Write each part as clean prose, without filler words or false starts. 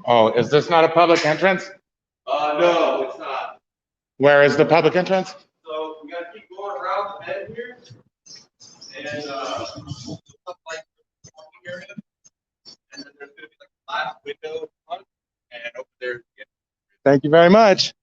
Oh, is this not a public entrance? No, it's not. Where is the public entrance? So we gotta keep going around the bend here, and stuff like the walking area, and then there's gonna be like a glass window in front, and over there. Yeah. Thank you very much.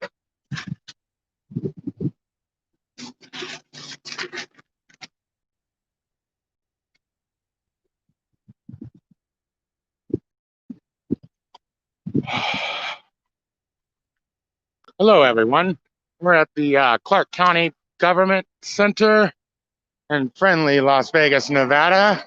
Hello, everyone. We're at the Clark County Government Center in friendly Las Vegas, Nevada.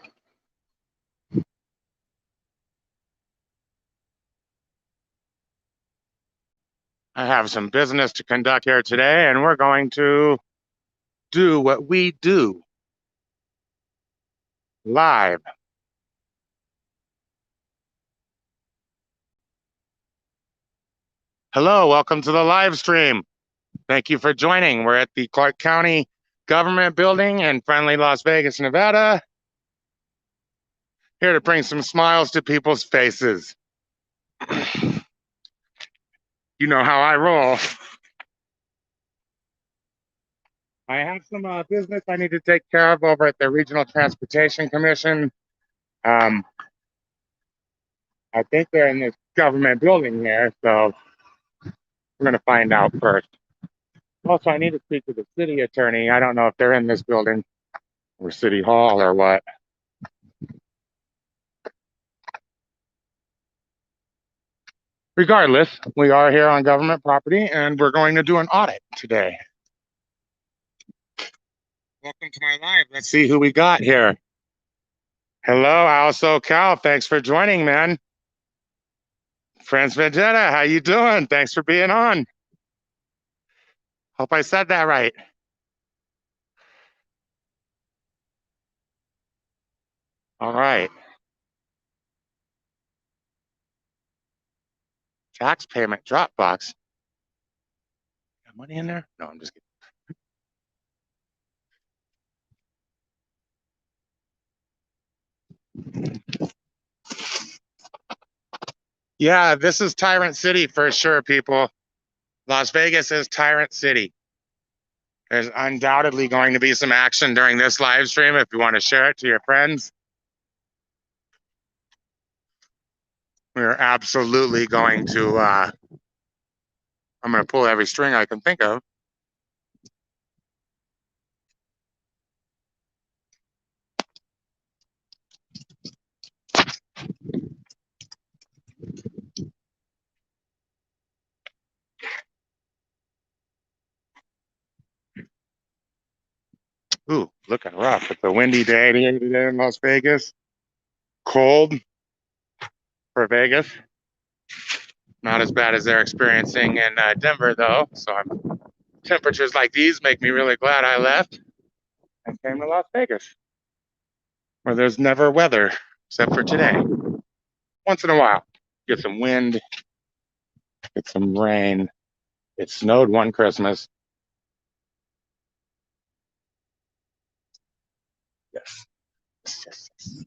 I have some business to conduct here today, and we're going to do what we do live. Hello, welcome to the live stream. Thank you for joining. We're at the Clark County Government Building in friendly Las Vegas, Nevada. Here to bring some smiles to people's faces. You know how I roll. I have some business I need to take care of over at the Regional Transportation Commission. I think they're in this government building here, so we're going to find out first. Also, I need to speak to the city attorney. I don't know if they're in this building or City Hall or what. Regardless, we are here on government property, and we're going to do an audit today. Welcome to my live. Let's see who we got here. Hello, also Cal. Thanks for joining, man. Franz Vendetta, how you doing? Thanks for being on. Hope I said that right. All right. Tax payment Dropbox. Got money in there? No, I'm just kidding. Yeah, this is Tyrant City for sure, people. Las Vegas is Tyrant City. There's undoubtedly going to be some action during this live stream if you want to share it to your friends. We're absolutely going to, I'm going to pull every string I can think of. Ooh, looking rough. It's a windy day here today in Las Vegas. Cold for Vegas. Not as bad as they're experiencing in Denver, though. So temperatures like these make me really glad I left and came to Las Vegas, where there's never weather except for today. Once in a while, get some wind, get some rain. It snowed one Christmas. Yes. Yes, yes.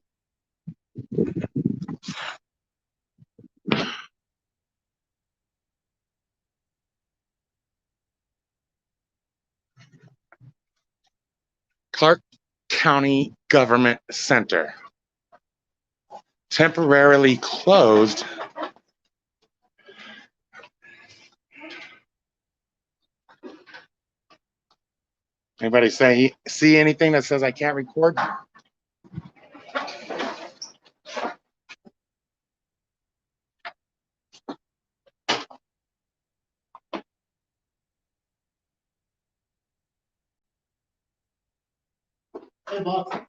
Clark County Government Center. Temporarily closed. Anybody see anything that says I can't record?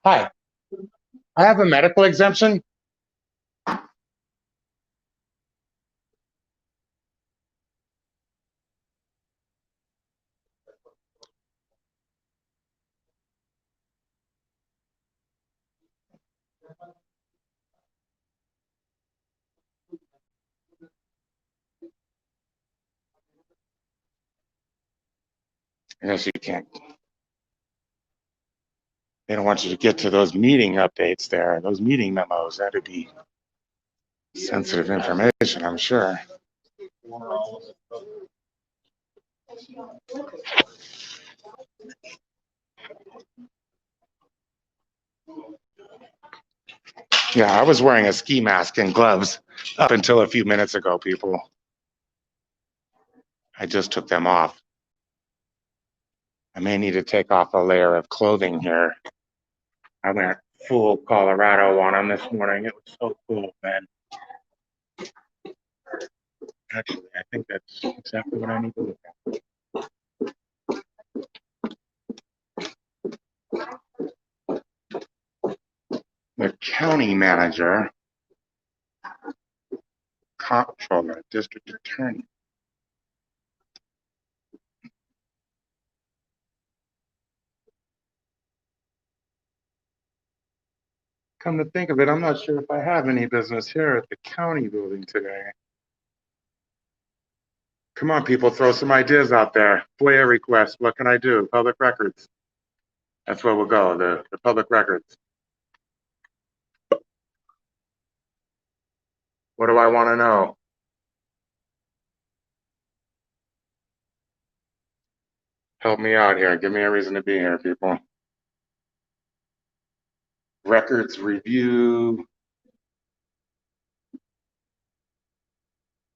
Hi. I have a medical exemption. Yes, you can't. They don't want you to get to those meeting updates there, those meeting memos. That'd be Sensitive information, I'm sure. Yeah, I was wearing a ski mask and gloves up until a few minutes ago, people. I just took them off. I may need to take off a layer of clothing here. I went full Colorado on them this morning. It was so cool, man. Actually, I think that's exactly what I need to look at. The county manager, comptroller, district attorney. Come to think of it, I'm not sure if I have any business here at the county building today. Come on, people, throw some ideas out there. FOIA requests, what can I do? Public records. That's where we'll go, the public records. What do I want to know? Help me out here. Give me a reason to be here, people. Records review.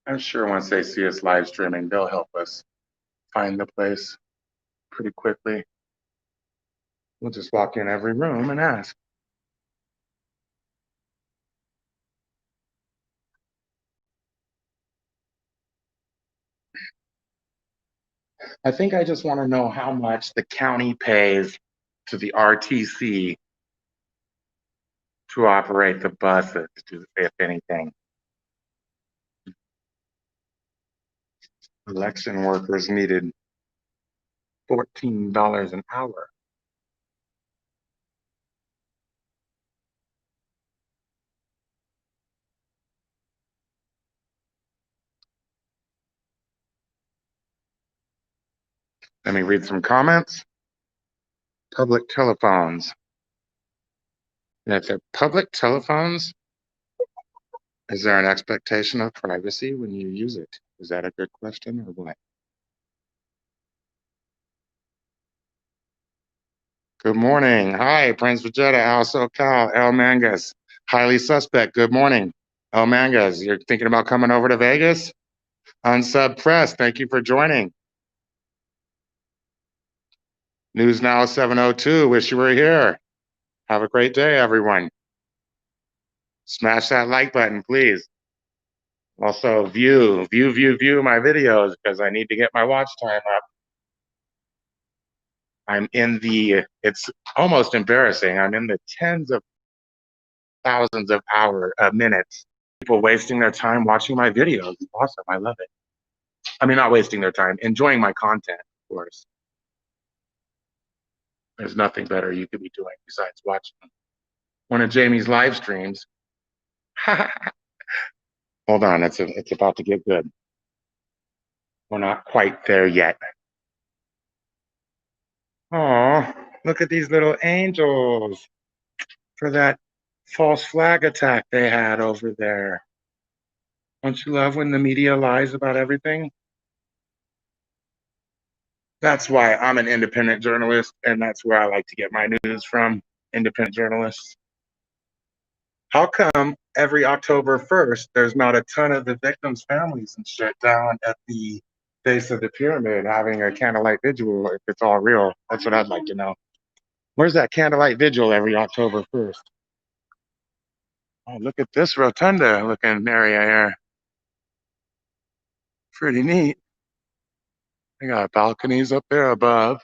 I'm sure once they see us live streaming, they'll help us find the place pretty quickly. We'll just walk in every room and ask. I think I just want to know how much the county pays to the RTC to operate the buses, if anything. Election workers needed $14 an hour. Let me read some comments. Public telephones. If they're public telephones, is there an expectation of privacy when you use it? Is that a good question or what? Good morning. Hi, Prince Vegeta, Al SoCal, El Mangas. Highly suspect. Good morning. El Mangas, you're thinking about coming over to Vegas? Unsub Press, thank you for joining. News Now 702, wish you were here. Have a great day, everyone. Smash that like button, please. Also, view my videos because I need to get my watch time up. I'm in the, it's almost embarrassing. I'm in the tens of thousands of minutes. People wasting their time watching my videos. It's awesome. I love it. I mean, not wasting their time, enjoying my content, of course. There's nothing better you could be doing besides watching one of Jamie's live streams. Hold on, it's about to get good. We're not quite there yet. Oh, look at these little angels for that false flag attack they had over there. Don't you love when the media lies about everything? That's why I'm an independent journalist, and that's where I like to get my news from, independent journalists. How come every October 1st, there's not a ton of the victims' families and shit down at the base of the pyramid having a candlelight vigil if it's all real? That's what I'd like to know. Where's that candlelight vigil every October 1st? Oh, look at this rotunda looking area here. Pretty neat. They got balconies up there above.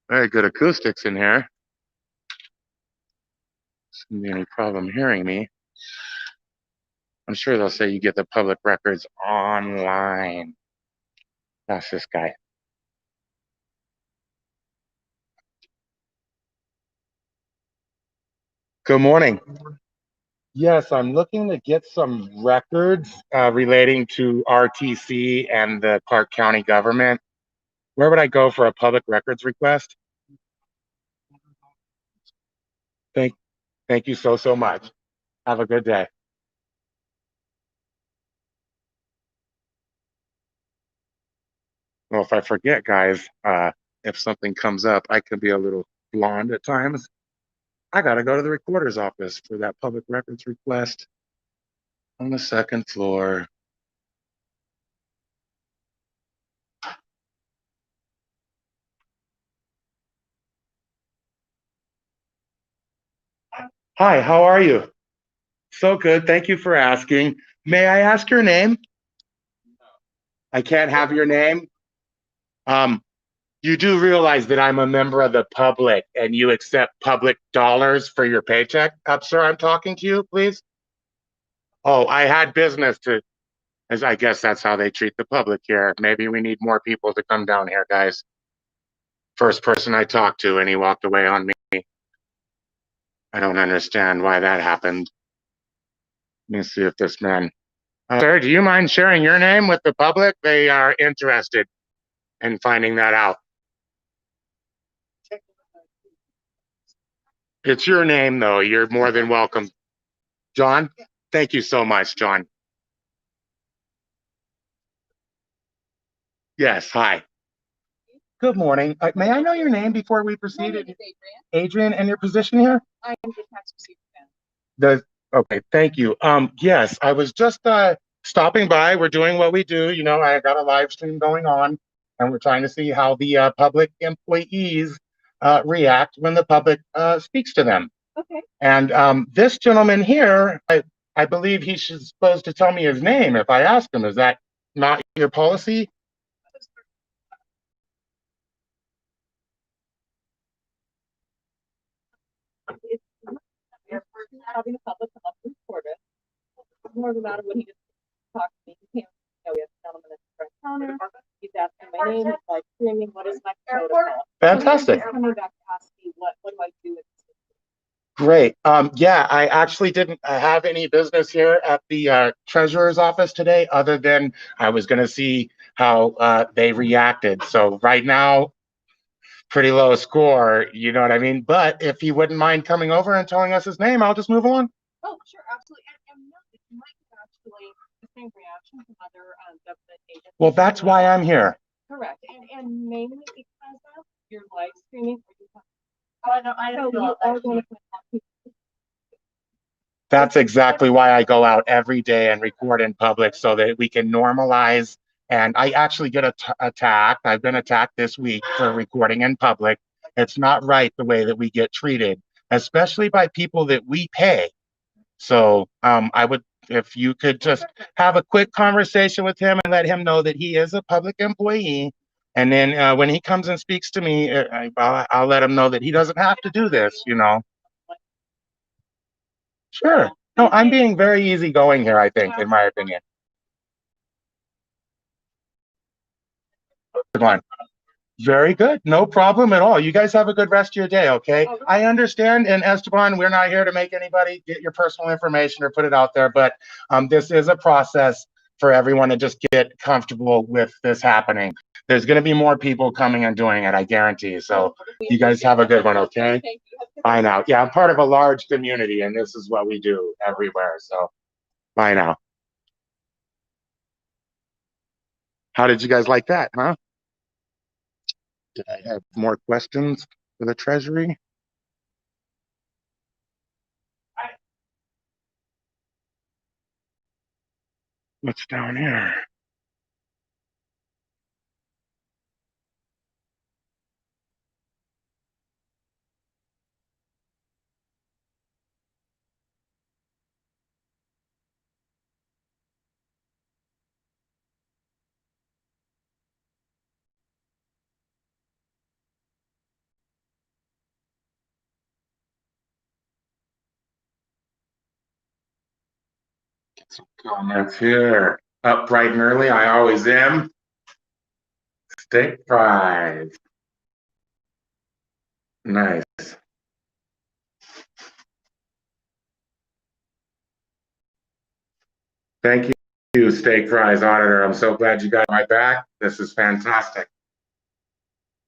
Very good acoustics in here. Shouldn't be any problem hearing me. I'm sure they'll say you get the public records online. That's this guy. Good morning. Yes, I'm looking to get some records relating to RTC and the Clark County government. Where would I go for a public records request? Thank Thank you so, so much. Have a good day. Well, if I forget, guys, if something comes up, I can be a little blonde at times. I got to go to the recorder's office for that public records request on the second floor. Hi, how are you? So good. Thank you for asking. May I ask your name? I can't have your name. Um, you do realize that I'm a member of the public and you accept public dollars for your paycheck? Sir, I'm talking to you, please. Oh, I had business to, as I guess that's how they treat the public here. Maybe we need more people to come down here, guys. First person I talked to and he walked away on me. I don't understand why that happened. Let me see if this man. Sir, do you mind sharing your name with the public? They are interested in finding that out. It's your name, though. You're more than welcome. John? Thank you so much, John. Yes, hi. Good morning. May I know your name before we proceed? Adrian, and your position here? I am the tax receipt. The okay, thank you. Yes, I was just stopping by. We're doing what we do. You know, I got a live stream going on, and we're trying to see how the public employees react when the public speaks to them. Okay. And this gentleman here, I believe he's supposed to tell me his name if I ask him. Is that not your policy? It's having the public come up and report it. It's more of a matter when he just talks to me. He can't, we have a gentleman at the front counter. He's asking my name, he's like screaming, what is my protocol? Fantastic. So he's coming back to ask me what do I do with this? Great. Yeah, I actually didn't have any business here at the treasurer's office today, other than I was going to see how they reacted. So right now, pretty low score, you know what I mean? But if he wouldn't mind coming over and telling us his name, I'll just move on. Oh, sure, absolutely. And no, it might be actually the same reaction from other government agencies. Well, that's why I'm here. Correct. And mainly because of your live streaming. I know. So you are going to That's exactly why I go out every day and record in public so that we can normalize. And I actually get attacked. I've been attacked this week for recording in public. It's not right the way that we get treated, especially by people that we pay. So I would, if you could just have a quick conversation with him and let him know that he is a public employee. And then when he comes and speaks to me, I'll let him know that he doesn't have to do this, you know. Sure. No, I'm being very easygoing here, I think, in my opinion. Good one. Very good. No problem at all. You guys have a good rest of your day, okay? I understand, and Esteban, we're not here to make anybody get your personal information or put it out there, but this is a process for everyone to just get comfortable with this happening. There's going to be more people coming and doing it, I guarantee. So you guys have a good one, okay? Bye now. Yeah, I'm part of a large community, and this is what we do everywhere. So bye now. How did you guys like that, huh? Did I have more questions for the Treasury? What's down here? Get some comments here. Up bright and early, I always am. Steak fries. Nice. Thank you, steak fries auditor. I'm so glad you got my back. This is fantastic.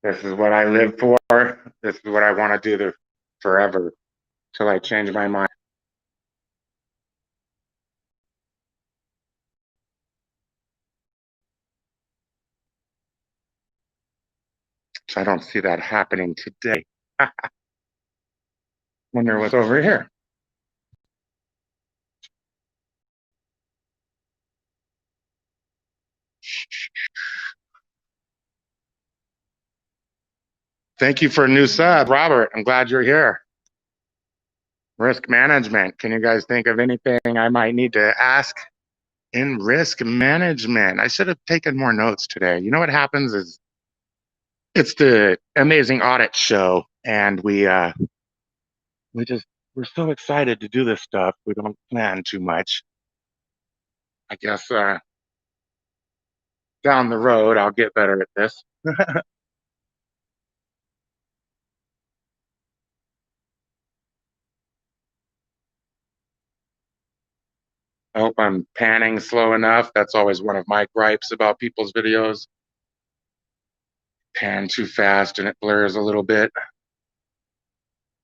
This is what I live for. This is what I want to do forever. till I change my mind. I don't see that happening today. Wonder what's over here. Thank you for a new sub, Robert. I'm glad you're here. Risk management. Can you guys think of anything I might need to ask in risk management? I should have taken more notes today. You know what happens is it's the amazing audit show, and we're so excited to do this stuff. We don't plan too much. I guess down the road I'll get better at this. I hope I'm panning slow enough. That's always one of my gripes about people's videos. Pan too fast and it blurs a little bit.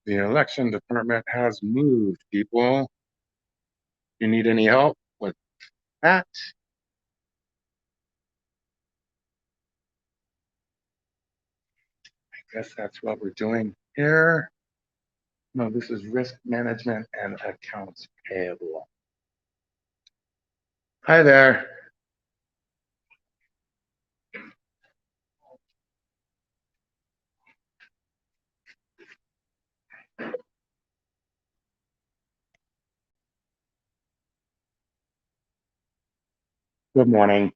The election department has moved, people. You need any help with that? I guess that's what we're doing here. No, this is risk management and accounts payable. Hi there. Good morning.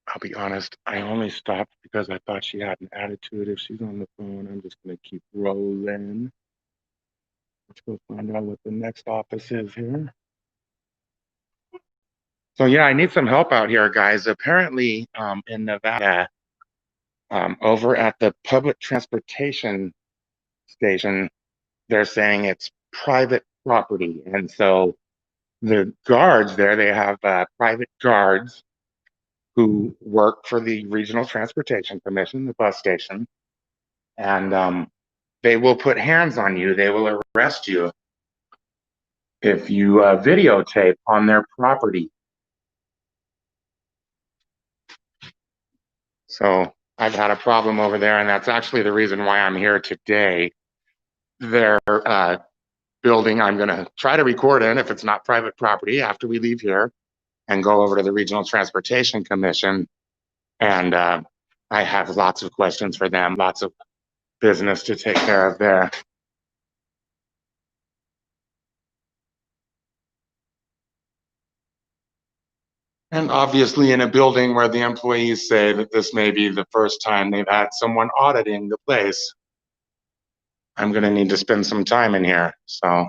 I'll be honest, I only stopped because I thought she had an attitude. If she's on the phone, I'm just going to keep rolling. Let's go find out what the next office is here. So yeah, I need some help out here, guys. Apparently, in Nevada, over at the public transportation station, they're saying it's private property. And so the guards there, they have private guards who work for the Regional Transportation Commission, the bus station, and they will put hands on you. They will arrest you if you videotape on their property. So I've had a problem over there, and that's actually the reason why I'm here today. Their building, I'm going to try to record in if it's not private property after we leave here and go over to the Regional Transportation Commission. And I have lots of questions for them, lots of business to take care of there. And obviously in a building where the employees say that this may be the first time they've had someone auditing the place, I'm going to need to spend some time in here. So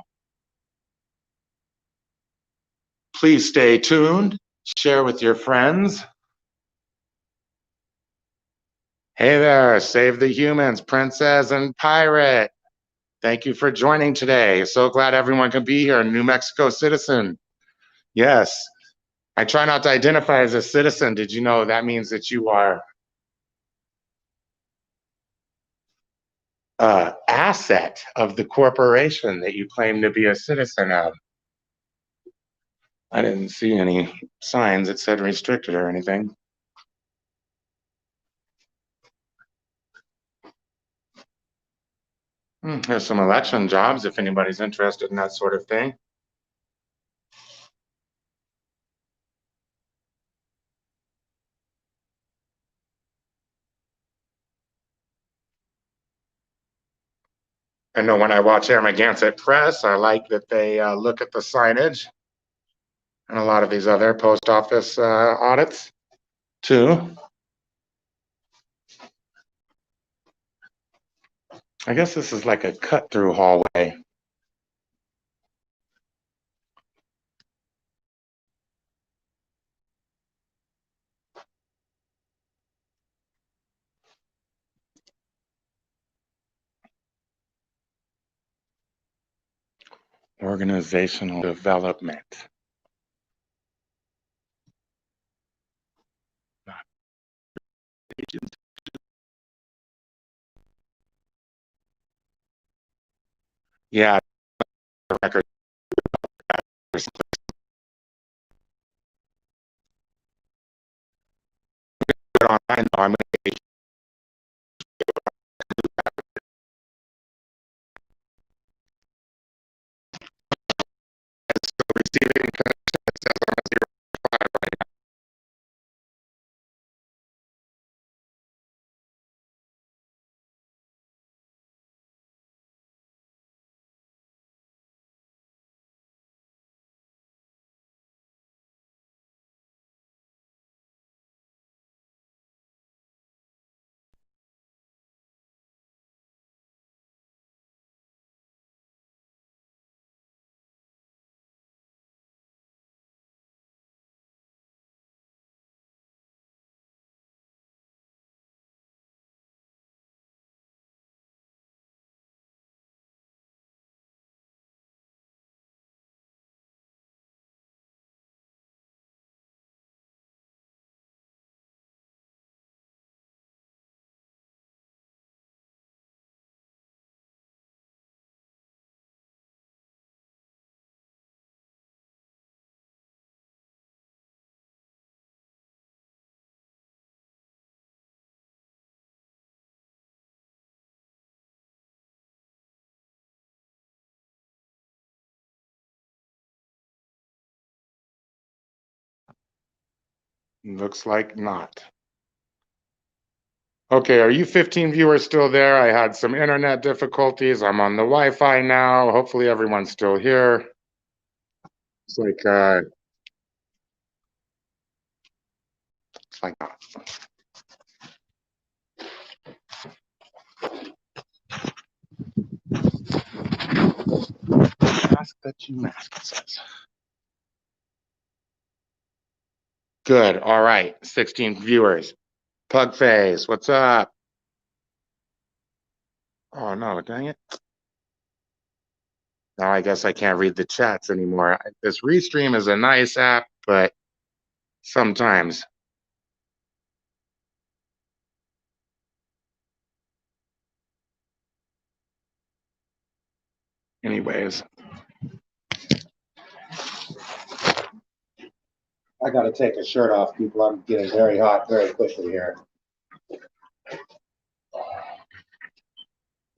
please stay tuned, share with your friends. Hey there, Save the Humans, Princess and Pirate. Thank you for joining today. So glad everyone can be here. New Mexico citizen. Yes, I try not to identify as a citizen. Did you know that means that you are an asset of the corporation that you claim to be a citizen of? I didn't see any signs that said restricted or anything. There's some election jobs if anybody's interested in that sort of thing. I know when I watch Amagansett Press, I like that they look at the signage and a lot of these other post office audits too. I guess this is like a cut-through hallway. Organizational development. Yeah, the record. Online, though, I'm going to receiving looks like not. Okay, are you 15 viewers still there? I had some internet difficulties. I'm on the Wi-Fi now. Hopefully everyone's still here. It's like not. Ask that you mask, it says. Good. All right. 16 viewers. Pug face, what's up? Oh no, dang it. Now I guess I can't read the chats anymore. This Restream is a nice app, but sometimes. Anyways. I gotta take a shirt off, people. I'm getting very hot very quickly here.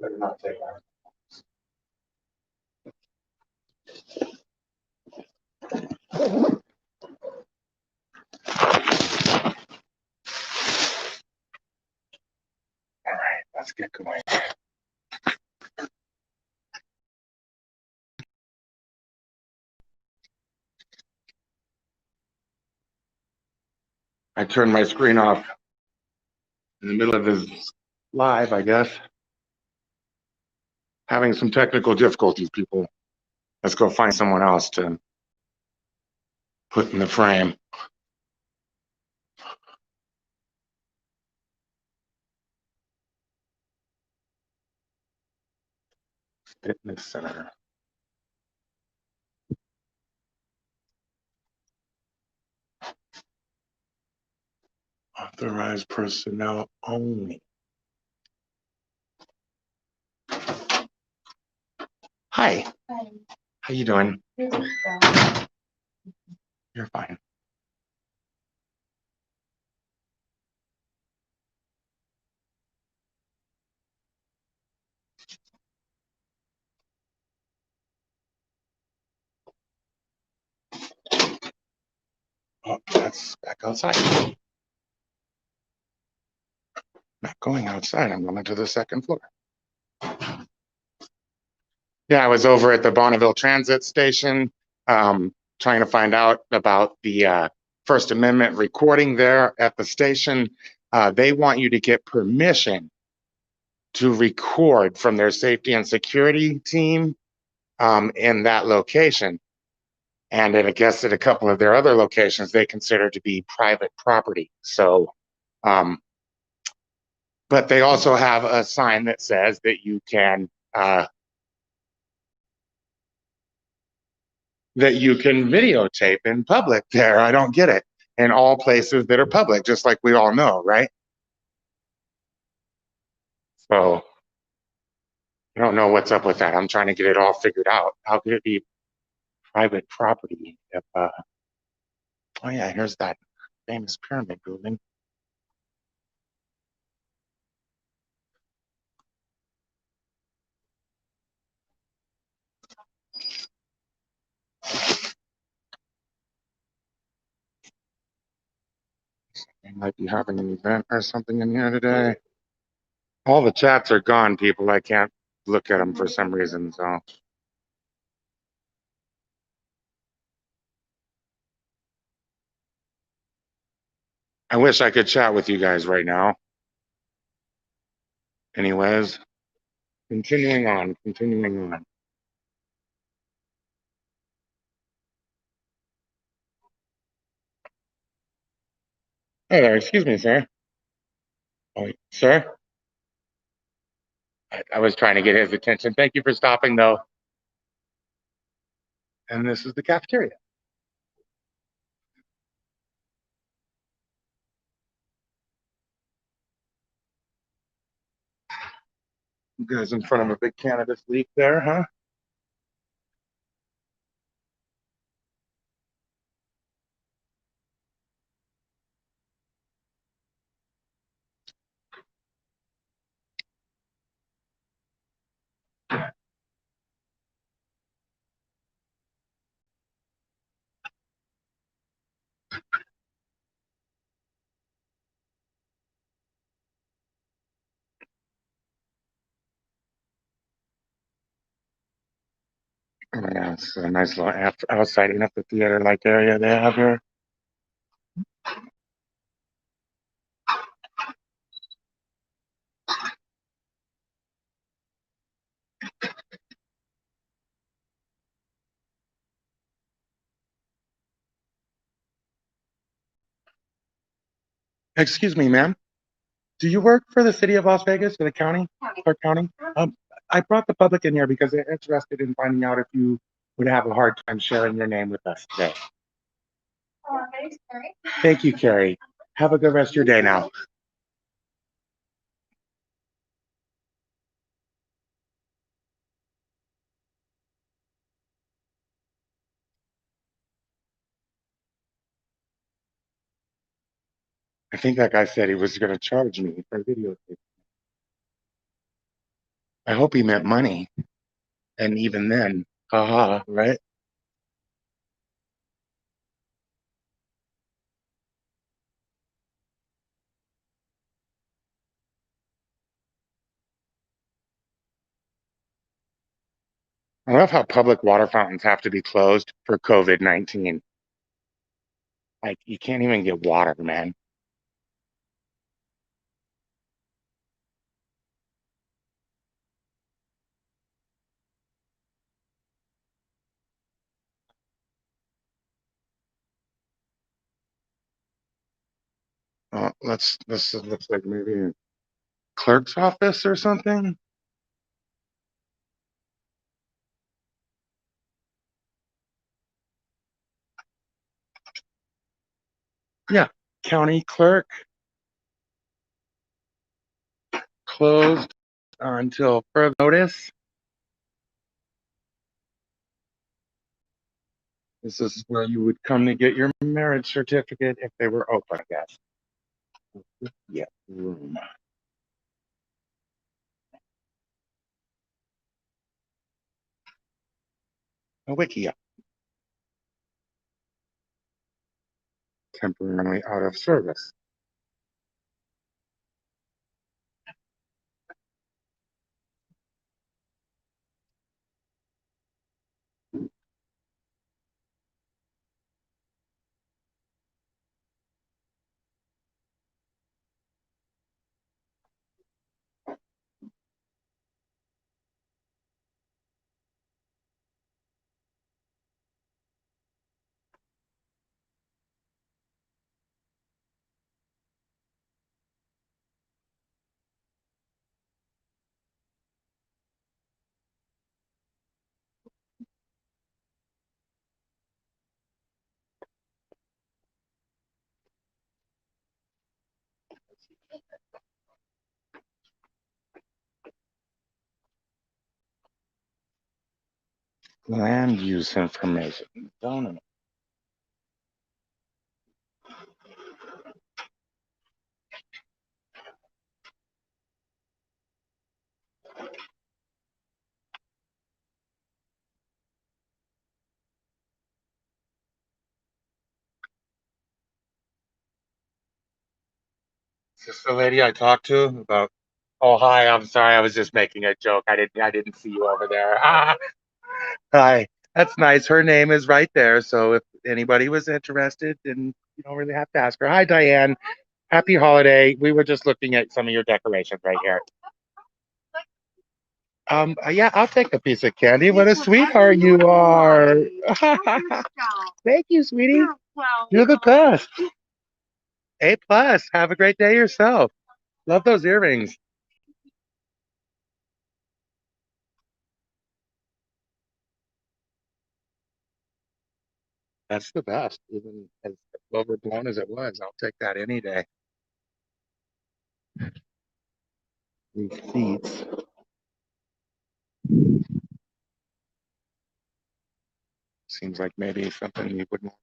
Better not take that. All right, let's get going. I turned my screen off in the middle of this live, I guess. Having some technical difficulties, people. Let's go find someone else to put in the frame. Fitness center. Authorized personnel only. Hi. Hi. How you doing? Good. You're fine. Oh, that's back outside. Not going outside. I'm going to the second floor. Yeah, I was over at the Bonneville Transit Station, trying to find out about the First Amendment recording there at the station. They want you to get permission to record from their safety and security team in that location. And I guess at a couple of their other locations, they consider to be private property. So, but they also have a sign that says that you can videotape in public there. I don't get it. In all places that are public, just like we all know, right? So I don't know what's up with that. I'm trying to get it all figured out. How could it be private property if, oh yeah, here's that famous pyramid building. They might be having an event or something in here today. All the chats are gone, people. I can't look at them for some reason, so. I wish I could chat with you guys right now. Anyways, continuing on. Hey there, excuse me, sir. Oh, sir? I was trying to get his attention. Thank you for stopping, though. And this is the cafeteria. You guys in front of a big cannabis leaf there, huh? Oh, yeah, it's a nice little outside amphitheater-like area they have here. Excuse me, ma'am. Do you work for the city of Las Vegas, for the county, Clark County? I brought the public in here because they're interested in finding out if you would have a hard time sharing your name with us today. My name's Carrie. Thank you, Carrie. Have a good rest of your day now. I think that guy said he was going to charge me for videotape. I hope he meant money. And even then, haha, right? I love how public water fountains have to be closed for COVID-19. Like, you can't even get water, man. This looks like maybe a clerk's office or something. Yeah, county clerk closed until further notice. This is where you would come to get your marriage certificate if they were open, I guess. Yeah, room. A wiki temporarily out of service. Land use information. Don't it? Is this the lady I talked to about? Oh, hi. I'm sorry. I was just making a joke. I didn't see you over there. Hi. That's nice. Her name is right there. So if anybody was interested, then you don't really have to ask her. Hi, Diane. Happy holiday. We were just looking at some of your decorations right here. Yeah, I'll take a piece of candy. What a sweetheart you are. Thank you, sweetie. You're the best. A plus. Have a great day yourself. Love those earrings. That's the best, even as overblown as it was. I'll take that any day. Receipts. Seems like maybe something you wouldn't want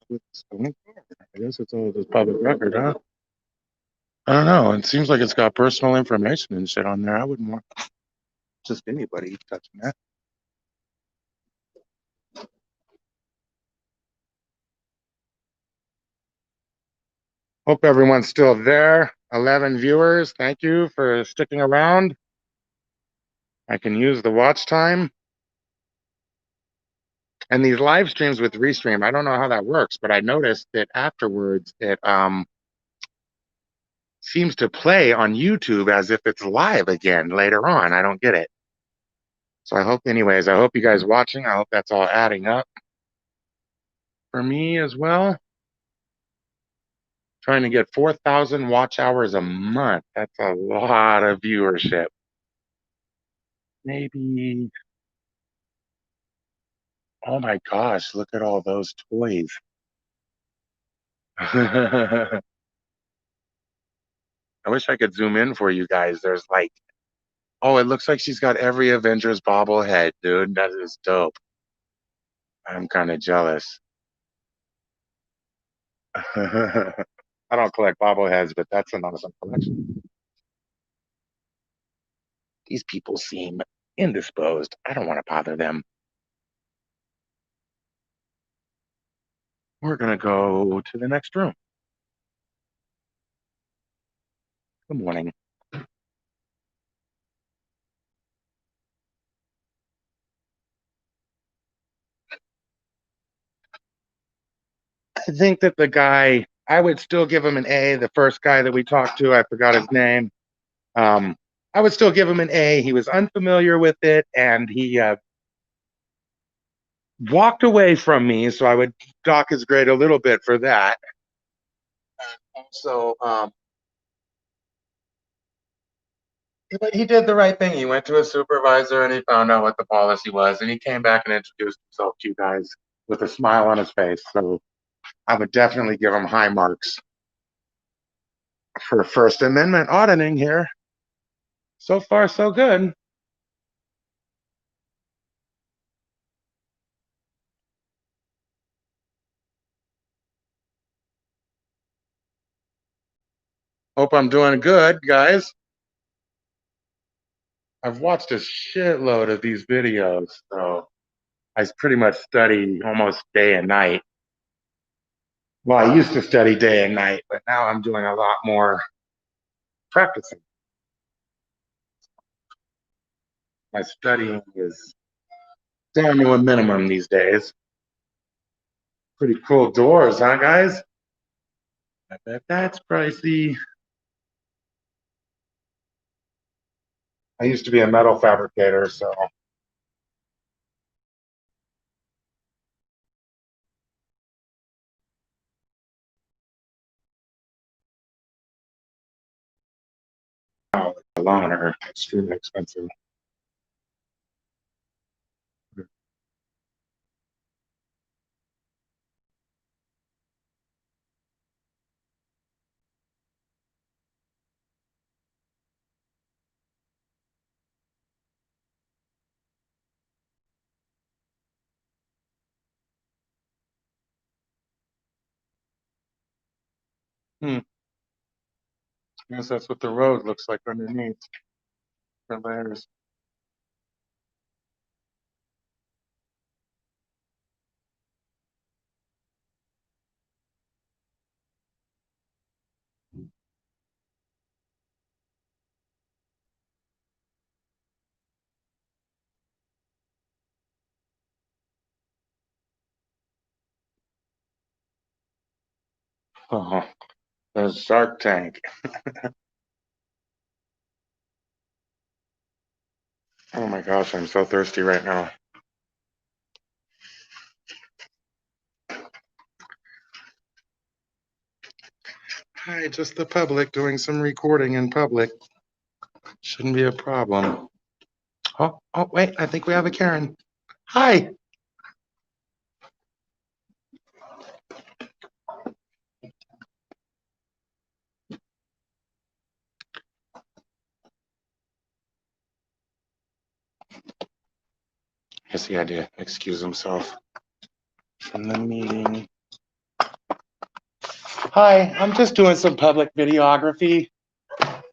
with stolen car. I guess it's all this public record, huh? I don't know. It seems like it's got personal information and shit on there. I wouldn't want just anybody touching that. Hope everyone's still there. 11 viewers. Thank you for sticking around. I can use the watch time. And these live streams with Restream, I don't know how that works, but I noticed that afterwards it seems to play on YouTube as if it's live again later on. I don't get it. So I hope, anyways, I hope you guys watching. I hope that's all adding up for me as well. Trying to get 4,000 watch hours a month. That's a lot of viewership. Maybe, oh my gosh, look at all those toys. I wish I could zoom in for you guys. There's like, oh, it looks like she's got every Avengers bobblehead, dude. That is dope. I'm kind of jealous. I don't collect bobbleheads, but that's an awesome collection. These people seem indisposed. I don't want to bother them. We're going to go to the next room. Good morning. I think that the guy, I would still give him an A. The first guy that we talked to, I forgot his name. I would still give him an A. He was unfamiliar with it, and he walked away from me, so I would dock his grade a little bit for that. Also, but he did the right thing. He went to a supervisor and he found out what the policy was, and he came back and introduced himself to you guys with a smile on his face. So I would definitely give him high marks for First Amendment auditing here. So far, so good. Hope I'm doing good, guys. I've watched a shitload of these videos, so I pretty much study almost day and night. Well, I used to study day and night, but now I'm doing a lot more practicing. My studying is down to a minimum these days. Pretty cool doors, huh, guys? I bet that's pricey. I used to be a metal fabricator, so a lot are extremely expensive. I guess that's what the road looks like underneath. The layers. Oh, there's Shark Tank. Oh my gosh, I'm so thirsty right now. Hi, just the public doing some recording in public. Shouldn't be a problem. Oh, wait, I think we have a Karen. Hi. I guess he had to excuse himself from the meeting. Hi, I'm just doing some public videography. Are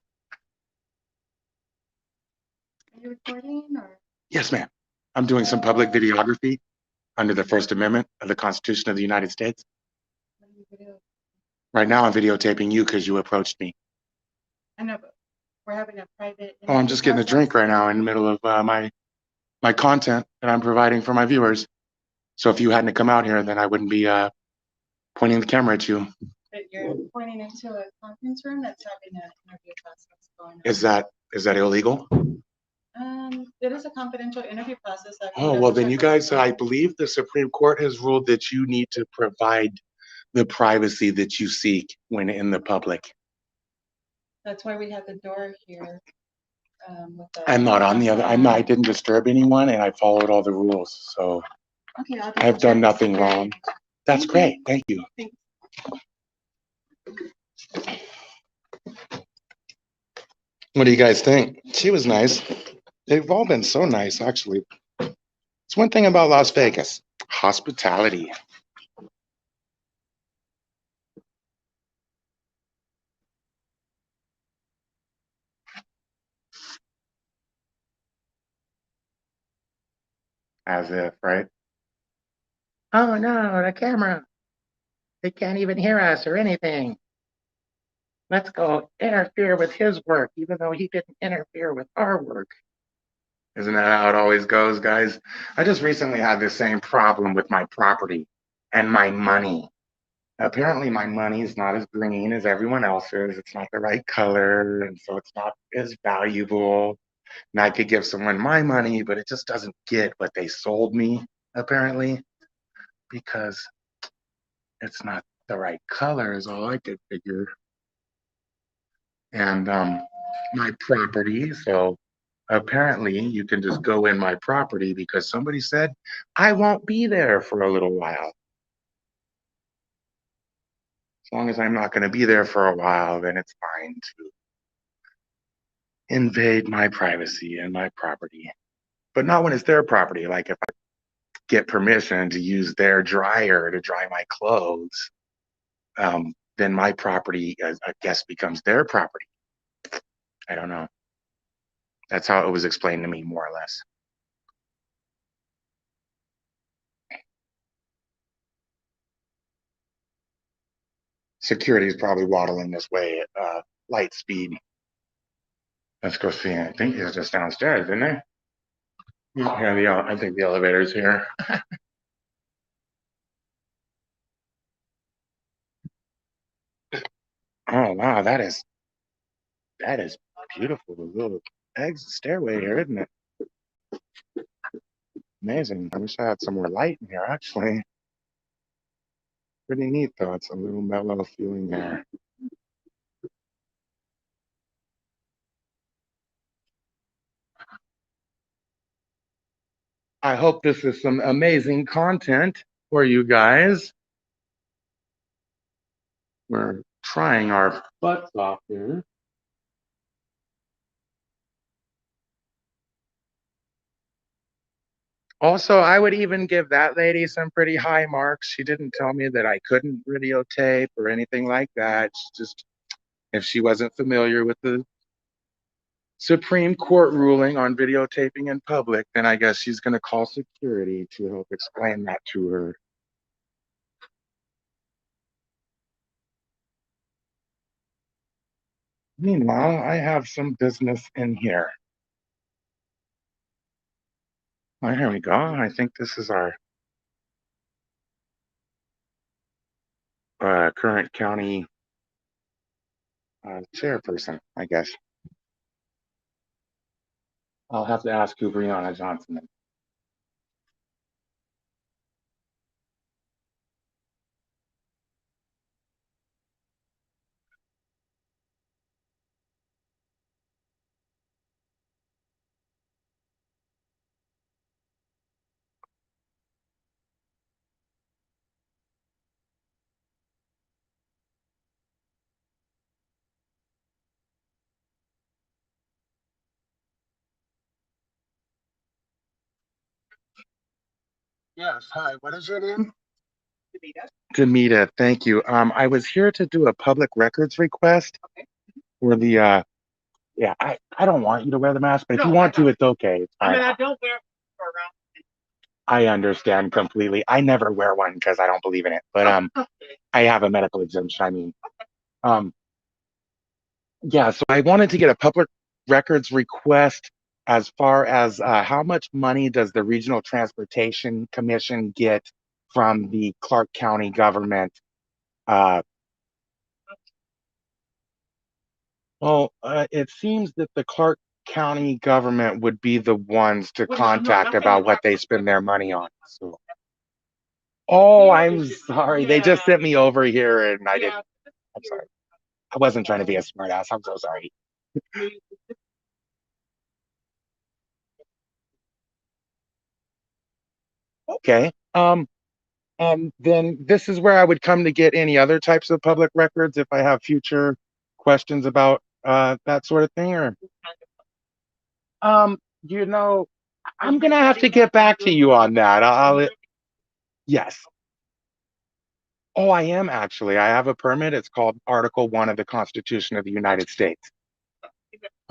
you recording or? Yes, ma'am. I'm doing some public videography under the First Amendment of the Constitution of the United States. What are you video? Right now, I'm videotaping you because you approached me. I know, but we're having a private. Oh, I'm just getting a drink right now in the middle of my content that I'm providing for my viewers. So if you hadn't come out here, then I wouldn't be pointing the camera at you. But you're pointing into a conference room that's having an interview process going on. Is that illegal? It is a confidential interview process. I can Oh, well, double then check you with guys, the- I believe the Supreme Court has ruled that you need to provide the privacy that you seek when in the public. That's why we have the door here. With the I'm not on the other, microphone. I didn't disturb anyone and I followed all the rules. So Okay, I'll I've done nothing double check. wrong. That's great. Thank you. Thanks. What do you guys think? She was nice. They've all been so nice, actually. It's one thing about Las Vegas, hospitality. As if, right? Oh no, the camera. They can't even hear us or anything. Let's go interfere with his work, even though he didn't interfere with our work. Isn't that how it always goes, guys? I just recently had the same problem with my property and my money. Apparently, my money is not as green as everyone else's. It's not the right color, and so it's not as valuable. And I could give someone my money, but it just doesn't get what they sold me, apparently, because it's not the right color, is all I could figure. And my property, so apparently you can just go in my property because somebody said I won't be there for a little while. As long as I'm not going to be there for a while, then it's fine to invade my privacy and my property. But not when it's their property. Like if I get permission to use their dryer to dry my clothes, then my property, I guess, becomes their property. I don't know. That's how it was explained to me, more or less. Security is probably waddling this way at light speed. Let's go see. I think he's just downstairs, isn't he? Yeah, I think the elevator's here. Oh wow, that is beautiful. The little exit stairway here, isn't it? Amazing. I wish I had some more light in here, actually. Pretty neat, though. It's a little mellow feeling there. I hope this is some amazing content for you guys. We're trying our butts off here. Also, I would even give that lady some pretty high marks. She didn't tell me that I couldn't videotape or anything like that. She just, if she wasn't familiar with the Supreme Court ruling on videotaping in public, then I guess she's going to call security to help explain that to her. Meanwhile, I have some business in here. Oh, here we go. I think this is our current county chairperson, I guess. I'll have to ask who Brianna Johnson is. Yes, hi, what is your name? Demita, thank you. I was here to do a public records request for the yeah, I don't want you to wear the mask, but if you want to, it's okay. It's fine. I don't wear it for around. I understand completely. I never wear one because I don't believe in it. But I have a medical exemption. I mean, um yeah, so I wanted to get a public records request as far as how much money does the Regional Transportation Commission get from the Clark County government? Uh, it seems that the Clark County government would be the ones to contact about what they spend their money on. So, oh, I'm sorry. They just sent me over here and I didn't. I'm sorry. I wasn't trying to be a smartass. I'm so sorry. Okay. And then this is where I would come to get any other types of public records if I have future questions about that sort of thing, or you know, I'm gonna have to get back to you on that. Yes. Oh, I am actually. I have a permit. It's called Article 1 of the Constitution of the United States.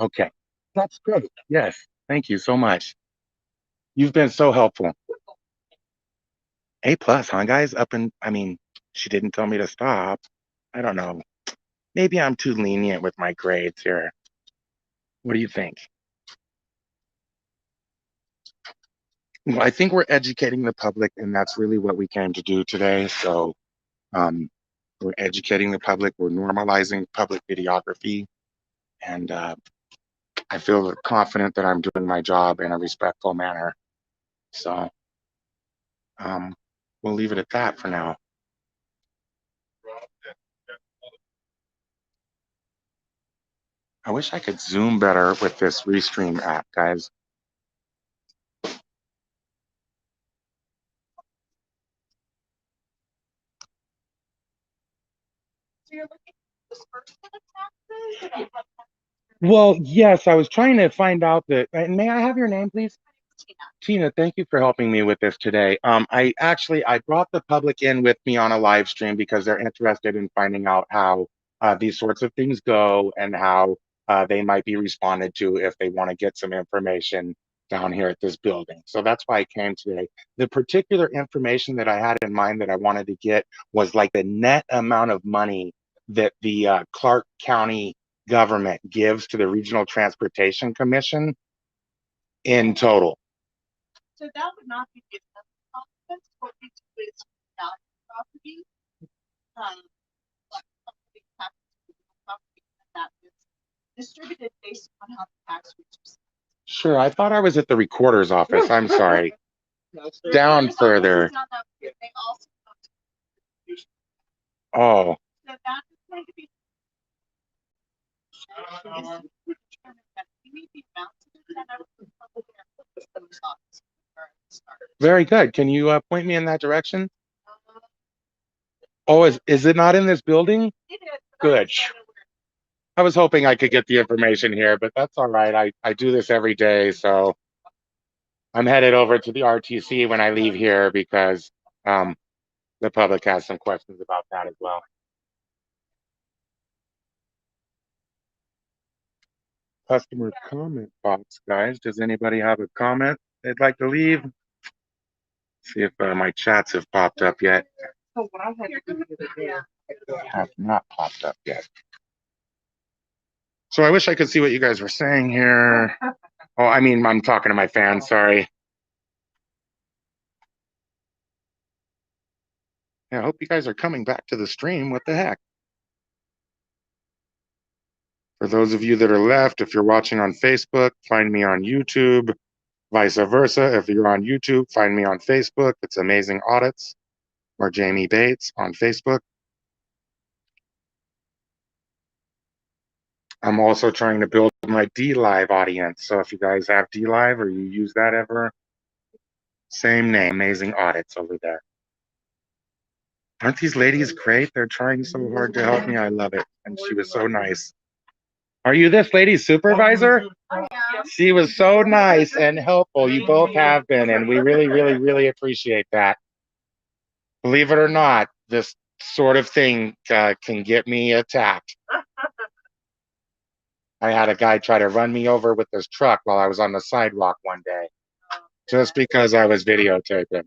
Okay. That's great. Yes. Thank you so much. You've been so helpful. A plus, huh, guys? I mean, she didn't tell me to stop. I don't know. Maybe I'm too lenient with my grades here. What do you think? Well, I think we're educating the public, and that's really what we came to do today. So, um, we're educating the public, we're normalizing public videography, and I feel confident that I'm doing my job in a respectful manner. So, um, we'll leave it at that for now. I wish I could zoom better with this Restream app, guys. So you're looking at disbursement of taxes? Well, yes, I was trying to find out that, and may I have your name, please? Tina, thank you for helping me with this today. I brought the public in with me on a live stream because they're interested in finding out how these sorts of things go and how they might be responded to if they want to get some information down here at this building. So that's why I came today. The particular information that I had in mind that I wanted to get was like the net amount of money that the Clark County government gives to the Regional Transportation Commission in total. So that would not be the consequence. What we do is value property, like property taxes, property that is distributed based on how the tax reaches. Sure, I thought I was at the recorder's office. I'm sorry. Down further. They also come to distribution. Oh, So that is going to be. very good. Can you point me in that direction? Oh, is it not in this building? Good. I was hoping I could get the information here, but that's all right. I do this every day, so I'm headed over to the RTC when I leave here because the public has some questions about that as well. Customer comment box, guys. Does anybody have a comment they'd like to leave? See if my chats have popped up yet. So what I had to do the other day. Have not popped up yet. So I wish I could see what you guys were saying here. Oh, I mean, I'm talking to my fans, sorry. Yeah, I hope you guys are coming back to the stream. What the heck? For those of you that are left, if you're watching on Facebook, find me on YouTube. Vice versa, if you're on YouTube, find me on Facebook. It's Amazing Audits or Jamie Bates on Facebook. I'm also trying to build my D-Live audience. So if you guys have D-Live or you use that ever, same name, Amazing Audits over there. Aren't these ladies great? They're trying so hard to help me. I love it. And she was so nice. Are you this lady's supervisor? I am. She was so nice and helpful. You both have been, and we really, really, really appreciate that. Believe it or not, this sort of thing can get me attacked. I had a guy try to run me over with his truck while I was on the sidewalk one day, just because I was videotaping. So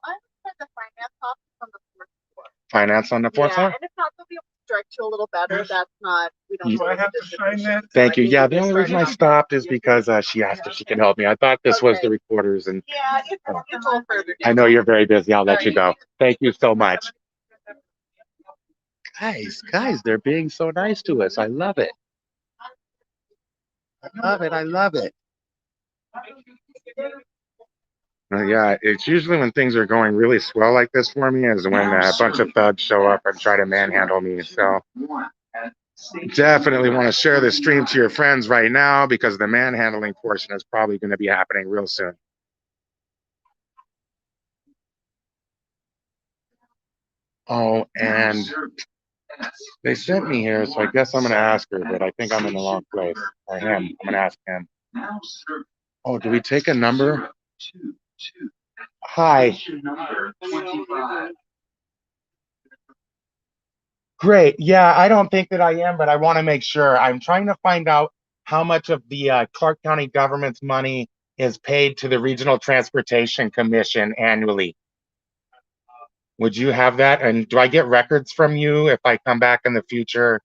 I'm at the finance office on the fourth floor. Finance on the fourth floor? And if not, they'll be able to direct you a little better. That's not, we don't. Do I have to sign that? Thank you. Yeah, the only reason I stopped is because she asked if she can help me. I thought this was the recorders, and Yeah, it's all further. I know you're very busy. I'll let you go. Thank you so much. Guys, they're being so nice to us. I love it. I love it. I love it. Yeah, it's usually when things are going really swell like this for me is when a bunch of thugs show up and try to manhandle me. So definitely want to share this stream to your friends right now because the manhandling portion is probably going to be happening real soon. Oh, and they sent me here, so I guess I'm going to ask her, but I think I'm in the wrong place. Or him. I'm going to ask him. Oh, do we take a number? Hi. Great. Yeah, I don't think that I am, but I want to make sure. I'm trying to find out how much of the Clark County government's money is paid to the Regional Transportation Commission annually. Would you have that? And do I get records from you if I come back in the future?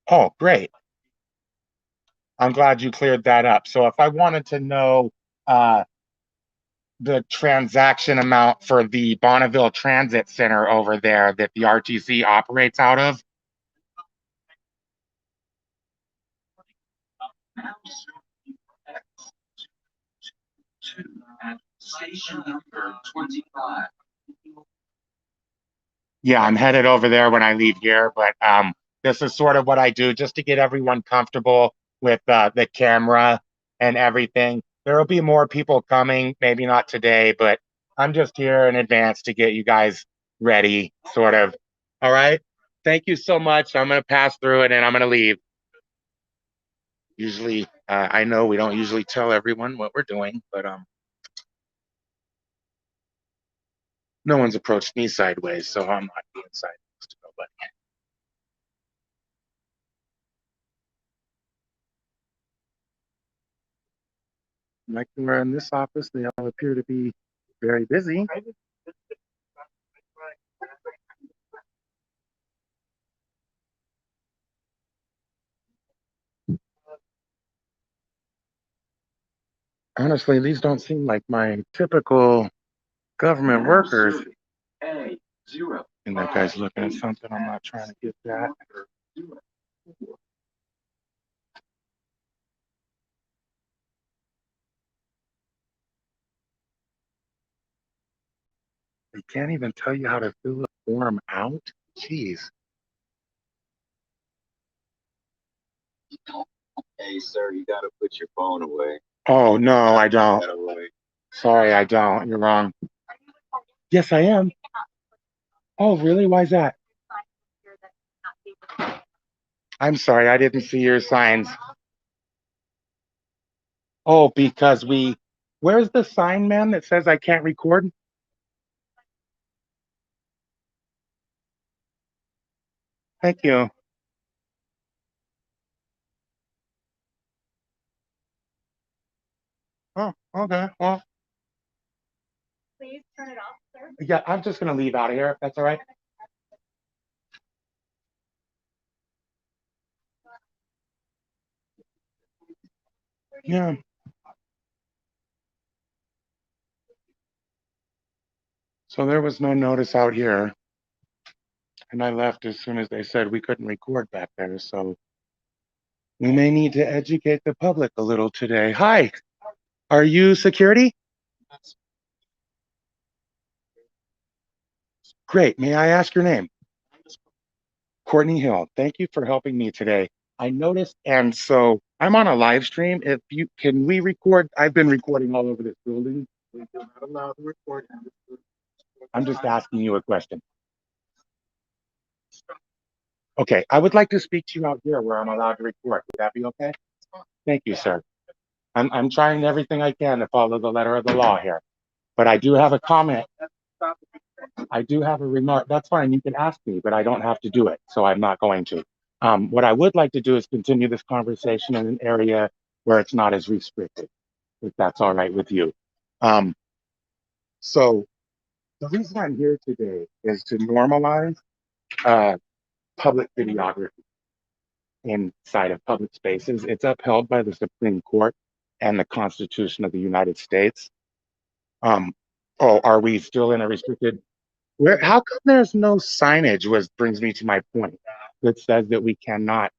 Oh, great. I'm glad you cleared that up. So if I wanted to know the transaction amount for the Bonneville Transit Center over there that the RTC operates out of, station number 25. Yeah, I'm headed over there when I leave here, but this is sort of what I do just to get everyone comfortable with the camera and everything. There will be more people coming, maybe not today, but I'm just here in advance to get you guys ready, sort of. All right. Thank you so much. I'm going to pass through it and I'm going to leave. Usually, I know we don't usually tell everyone what we're doing, but no one's approached me sideways, so I'm not being sideways to nobody. Like we're in this office, they all appear to be very busy. Honestly, these don't seem like my typical government workers. And that guy's looking at something. I'm not trying to get that. They can't even tell you how to fill a form out. Jeez. Hey, sir, you gotta put your phone away. Oh, no, I don't. That away. Sorry, I don't. You're wrong. Yes, I am. Oh, really? Why is that? I'm sorry, I didn't see your signs. Oh, because where's the sign, man, that says I can't record? Thank you. Oh, okay. Well, Please turn it off, sir. yeah, I'm just gonna leave out of here if that's all right. Yeah. So there was no notice out here, and I left as soon as they said we couldn't record back there. So we may need to educate the public a little today. Hi, are you security? Great. May I ask your name? Courtney Hill. Thank you for helping me today. I noticed, and so I'm on a live stream. If you can, we record. I've been recording all over this building. We're not allowed to record. I'm just asking you a question. Okay, I would like to speak to you out here where I'm allowed to record. Would that be okay? Thank you, sir. I'm trying everything I can to follow the letter of the law here. But I do have a comment. I do have a remark. That's fine. You can ask me, but I don't have to do it. So I'm not going to. What I would like to do is continue this conversation in an area where it's not as restricted, if that's all right with you. Um, so the reason I'm here today is to normalize uh, public videography inside of public spaces. It's upheld by the Supreme Court and the Constitution of the United States. Um, oh, are we still in a restricted? Where? How come there's no signage? Was brings me to my point that says that we cannot.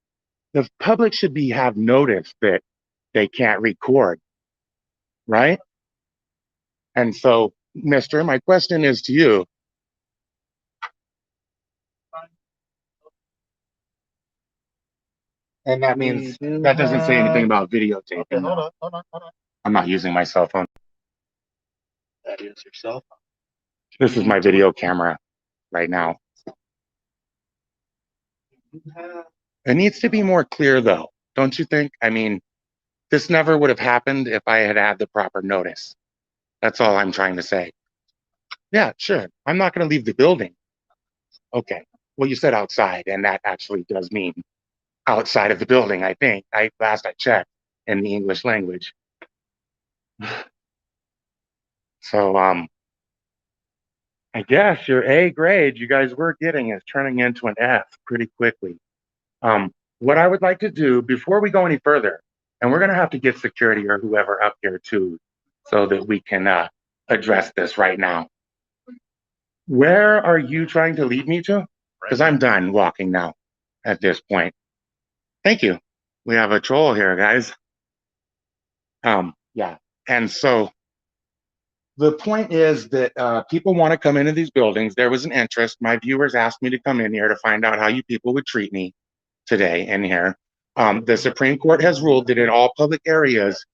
The public should be have notice that they can't record, right? And so, Mister, my question is to you. And that means that doesn't say anything about videotaping. Okay, hold on. I'm not using my cell phone. That is your cell phone. This is my video camera right now. It needs to be more clear, though, don't you think? I mean, this never would have happened if I had had the proper notice. That's all I'm trying to say. Yeah, sure. I'm not going to leave the building. Okay. Well, you said outside, and that actually does mean outside of the building, I think. Last I checked in the English language. So, I guess your A grade you guys were getting is turning into an F pretty quickly. What I would like to do before we go any further, and we're going to have to get security or whoever up here too, so that we can address this right now. Where are you trying to lead me to? Because I'm done walking now at this point. Thank you. We have a troll here, guys. Yeah. And so the point is that people want to come into these buildings. There was an interest. My viewers asked me to come in here to find out how you people would treat me today in here. The Supreme Court has ruled that in all public areas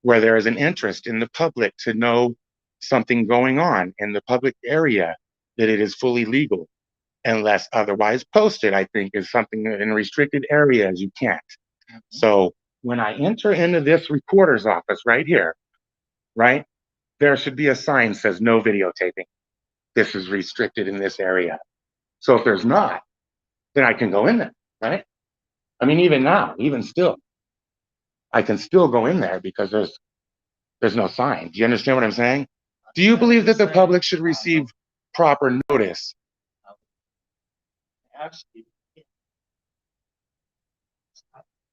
where there is an interest in the public to know something going on in the public area, that it is fully legal unless otherwise posted. I think is something in restricted areas you can't. So when I enter into this recorder's office right here, right, there should be a sign that says no videotaping. This is restricted in this area. So if there's not, then I can go in there, right? I mean, even now, even still, I can still go in there because there's no sign. Do you understand what I'm saying? Do you believe that the public should receive proper notice?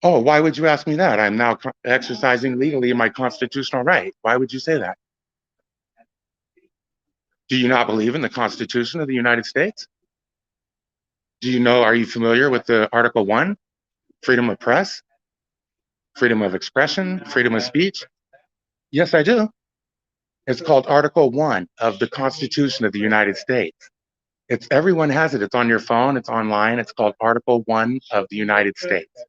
Oh, why would you ask me that? I'm now exercising legally my constitutional right. Why would you say that? Do you not believe in the Constitution of the United States? Do you know, are you familiar with the Article 1? Freedom of press, freedom of expression, freedom of speech? Yes, I do. It's called Article 1 of the Constitution of the United States. Everyone has it. It's on your phone, it's online. It's called Article 1 of the United States.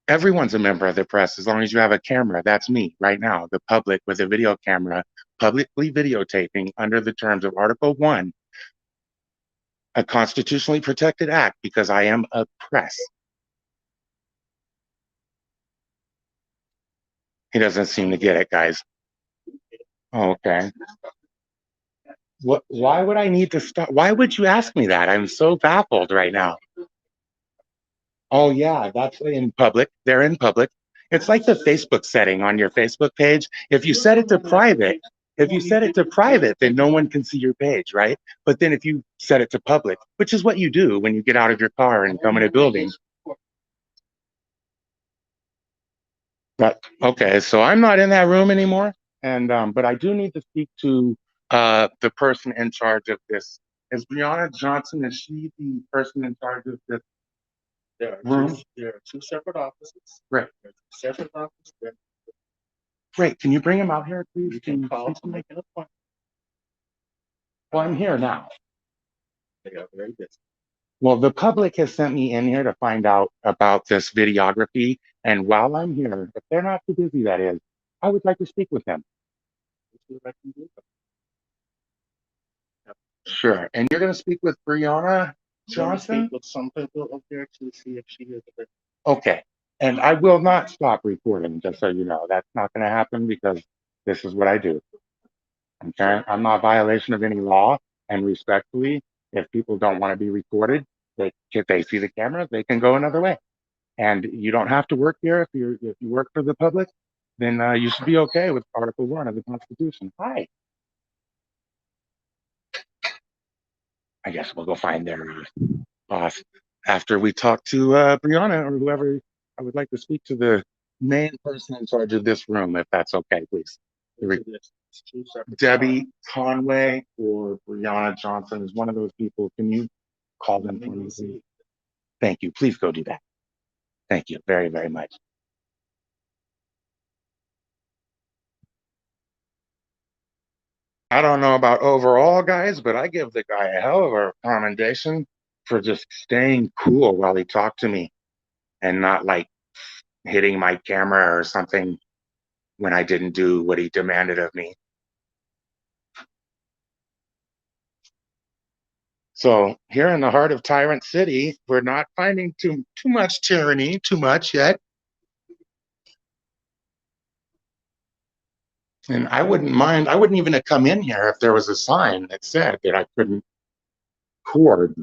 Everyone's a member of the press as long as you have a camera. That's me right now, the public with a video camera, publicly videotaping under the terms of Article 1 a constitutionally protected act because I am a press. He doesn't seem to get it, guys. Oh, okay. What? Why would I need to stop? Why would you ask me that? I'm so baffled right now. Oh yeah, that's in public. They're in public. It's like the Facebook setting on your Facebook page. If you set it to private, then no one can see your page, right? But then if you set it to public, which is what you do when you get out of your car and come in a building. But okay, so I'm not in that room anymore, and but I do need to speak to the person in charge of this. Is Brianna Johnson? Is she the person in charge of this room? There are two separate offices. Right. There's a separate office. Great. Can you bring him out here, please? You can call to make an appointment. Well, I'm here now. They are very busy. Well, the public has sent me in here to find out about this videography, and while I'm here, if they're not too busy, that is, I would like to speak with them. Sure. And you're going to speak with Brianna Johnson? Speak with some people up there to see if she is available. Okay. And I will not stop recording, just so you know. That's not going to happen because this is what I do. Okay? I'm not a violation of any law. And respectfully, if people don't want to be recorded, if they see the camera, they can go another way. And you don't have to work here. If you work for the public, then you should be okay with Article 1 of the Constitution. Hi. I guess we'll go find their boss after we talk to Brianna or whoever. I would like to speak to the main person in charge of this room, if that's okay, please. Debbie Conway or Brianna Johnson is one of those people. Can you call them for me, please? Thank you. Please go do that. Thank you very, very much. I don't know about overall, guys, but I give the guy a hell of a commendation for just staying cool while he talked to me and not like hitting my camera or something when I didn't do what he demanded of me. So here in the heart of Tyrant City, we're not finding too much tyranny, too much yet. And I wouldn't mind, I wouldn't even have come in here if there was a sign that said that I couldn't record.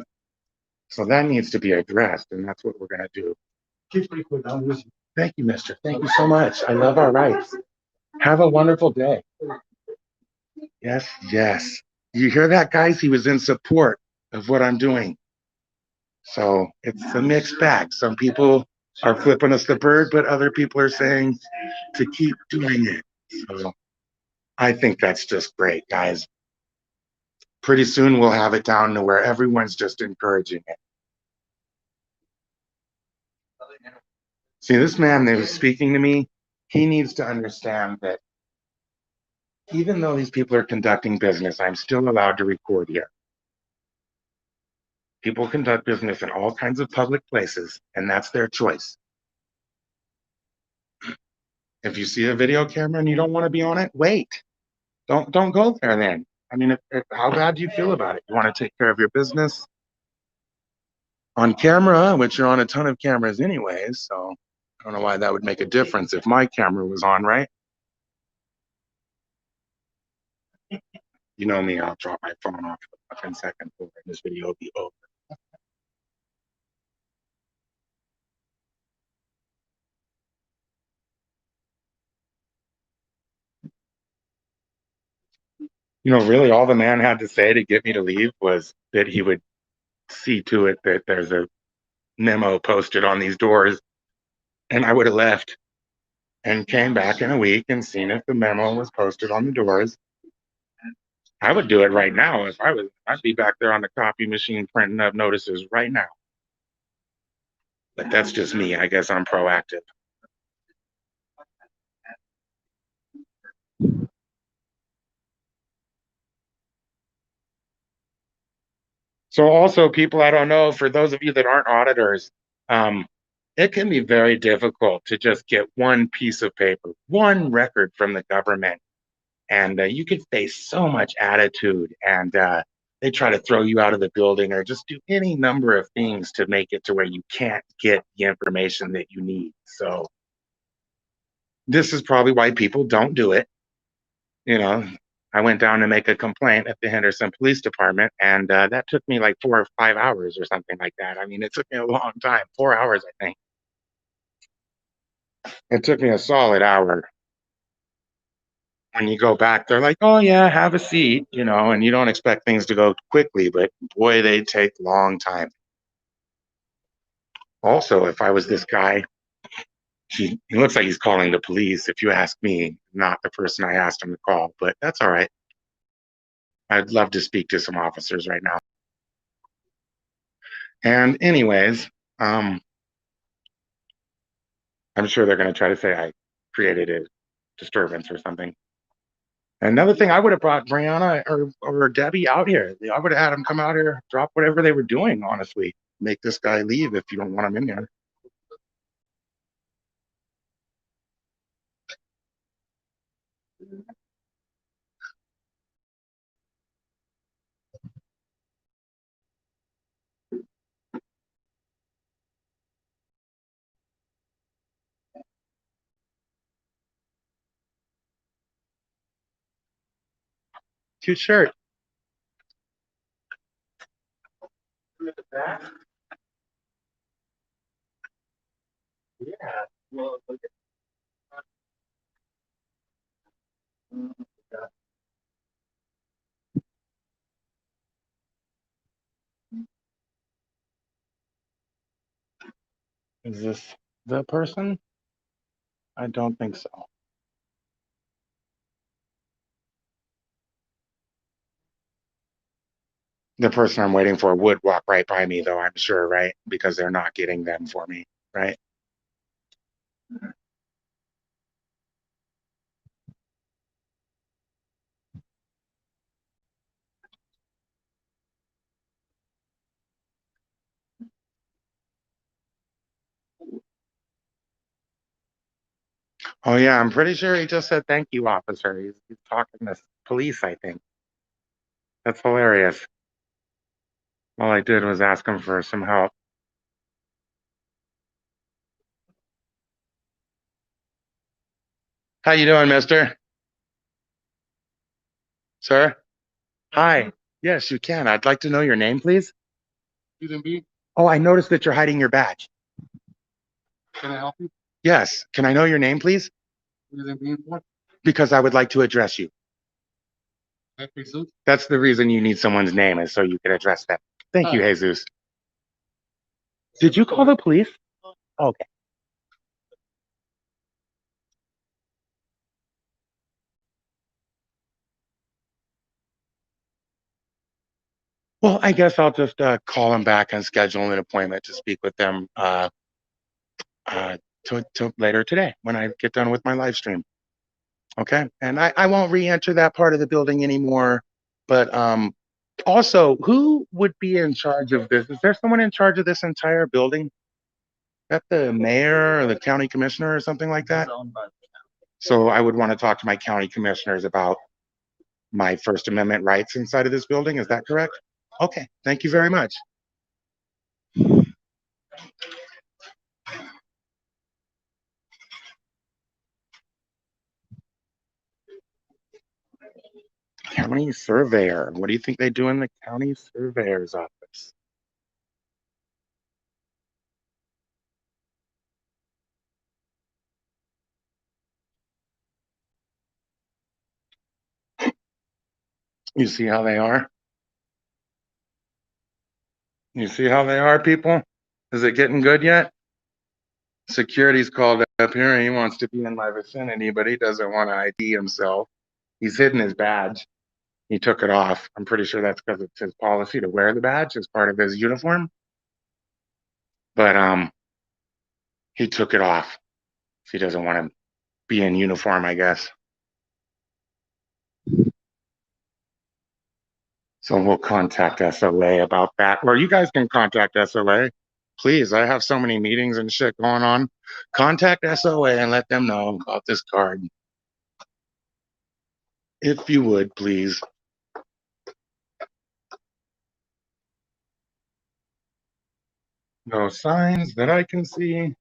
So that needs to be addressed, and that's what we're going to do. Thank you, mister. Thank you so much. I love our rights. Have a wonderful day. Yes, yes. You hear that, guys? He was in support of what I'm doing. So it's a mixed bag. Some people are flipping us the bird, but other people are saying to keep doing it. So I think that's just great, guys. Pretty soon we'll have it down to where everyone's just encouraging it. See, this man that was speaking to me, he needs to understand that even though these people are conducting business, I'm still allowed to record here. People conduct business in all kinds of public places, and that's their choice. If you see a video camera and you don't want to be on it, wait. Don't go there then. I mean, how bad do you feel about it? You want to take care of your business on camera, which you're on a ton of cameras anyways, so I don't know why that would make a difference if my camera was on, right? You know me, I'll drop my phone off the fucking second floor and this video will be over. You know, really all the man had to say to get me to leave was that he would see to it that there's a memo posted on these doors, and I would have left and came back in a week and seen if the memo was posted on the doors. I would do it right now if I was. I'd be back there on the copy machine printing up notices right now. But that's just me. I guess I'm proactive. So also, people, I don't know, for those of you that aren't auditors, it can be very difficult to just get one piece of paper, one record from the government, and you could face so much attitude and they try to throw you out of the building or just do any number of things to make it to where you can't get the information that you need. So this is probably why people don't do it. You know, I went down to make a complaint at the Henderson Police Department, and that took me like 4 or 5 hours or something like that. I mean, it took me a long time, 4 hours, I think. It took me a solid hour. When you go back, they're like, oh, yeah, have a seat, and you don't expect things to go quickly, but boy, they take long time. Also, if I was this guy, he looks like he's calling the police, if you ask me, not the person I asked him to call, but that's all right. I'd love to speak to some officers right now. And anyways, I'm sure they're going to try to say I created a disturbance or something. Another thing, I would have brought Brianna or Debbie out here. I would have had them come out here, drop whatever they were doing, honestly. Make this guy leave if you don't want him in there. Cute shirt. Yeah. Well, look at that. Is this the person? I don't think so. The person I'm waiting for would walk right by me, though, I'm sure, right? Because they're not getting them for me, right? Oh, yeah, I'm pretty sure he just said, thank you, officer. He's talking to police, I think. That's hilarious. All I did was ask him for some help. How you doing, mister? Sir? Hi. Yes, you can. I'd like to know your name, please. Oh, I noticed that you're hiding your badge. Can I help you? Yes. Can I know your name, please? Because I would like to address you. That's the reason you need someone's name, is so you can address them. Thank you, Jesus. Did you call the police? Okay. Well, I guess I'll just call them back and schedule an appointment to speak with them uh, to later today when I get done with my live stream. Okay. And I won't re-enter that part of the building anymore. But also, who would be in charge of this? Is there someone in charge of this entire building? Is that the mayor or the county commissioner or something like that? So I would want to talk to my county commissioners about my First Amendment rights inside of this building. Is that correct? Okay. Thank you very much. County surveyor. What do you think they do in the county surveyor's office? You see how they are? You see how they are, people? Is it getting good yet? Security's called up here and he wants to be in my vicinity, but he doesn't want to ID himself. He's hidden his badge. He took it off. I'm pretty sure that's because it's his policy to wear the badge as part of his uniform. But he took it off. He doesn't want to be in uniform, I guess. So we'll contact SOA about that. Or you guys can contact SOA. Please, I have so many meetings and shit going on. Contact SOA and let them know about this card. If you would, please. No signs that I can see.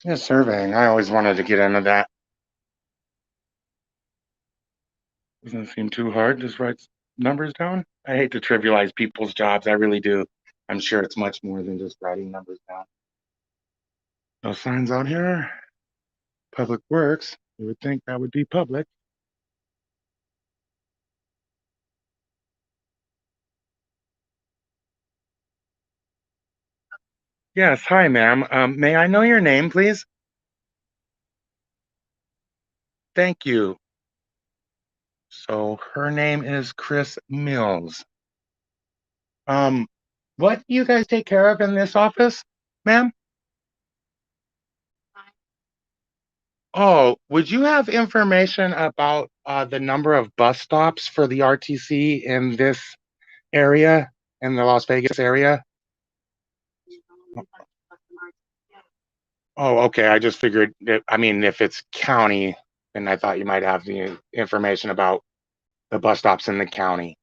Yeah, surveying. I always wanted to get into that. Doesn't seem too hard. Just write numbers down. I hate to trivialize people's jobs. I really do. I'm sure it's much more than just writing numbers down. No signs out here. Public Works. You would think that would be public. Yes, hi, ma'am. May I know your name, please? Thank you. So her name is Chris Mills. Um, what do you guys take care of in this office, ma'am? Oh, would you have information about the number of bus stops for the RTC in this area, in the Las Vegas area? Oh, okay. I just figured that, I mean, if it's county, then I thought you might have the information about the bus stops in the county.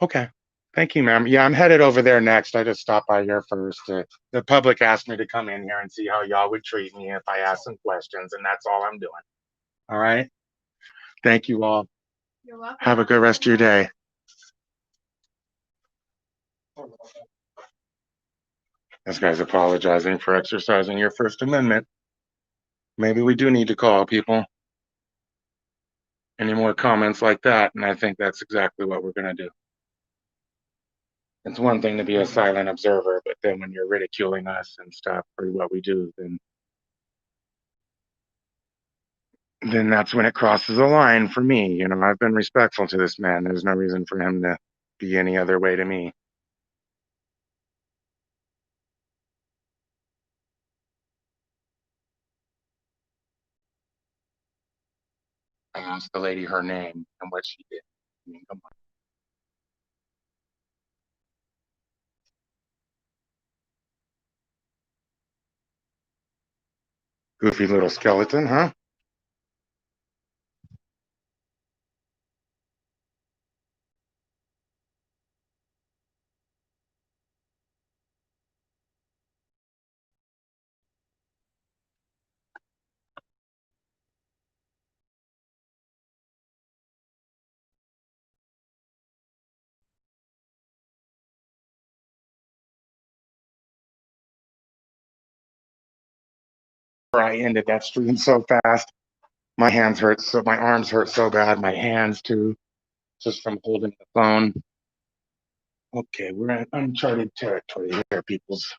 Okay. Thank you, ma'am. Yeah, I'm headed over there next. I just stopped by here first. The public asked me to come in here and see how y'all would treat me if I asked some questions, and that's all I'm doing. All right. Thank you all. You're welcome. Have a good rest of your day. This guy's apologizing for exercising your First Amendment. Maybe we do need to call people. Any more comments like that, and I think that's exactly what we're going to do. It's one thing to be a silent observer, but then when you're ridiculing us and stuff for what we do, then that's when it crosses a line for me. You know, I've been respectful to this man. There's no reason for him to be any other way to me. I asked the lady her name and what she did. I mean, come on. Goofy little skeleton, huh? I ended that stream so fast. My hands hurt so, my arms hurt so bad, my hands too, just from holding the phone. Okay, we're in uncharted territory here, peoples.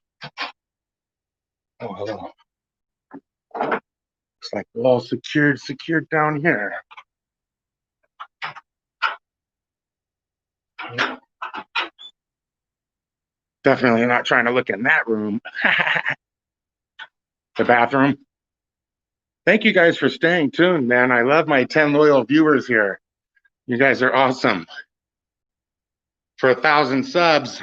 Oh, hello. Looks like we're all secured down here. Definitely not trying to look in that room. The bathroom. Thank you guys for staying tuned, man. I love my 10 loyal viewers here. You guys are awesome. For 1,000 subs,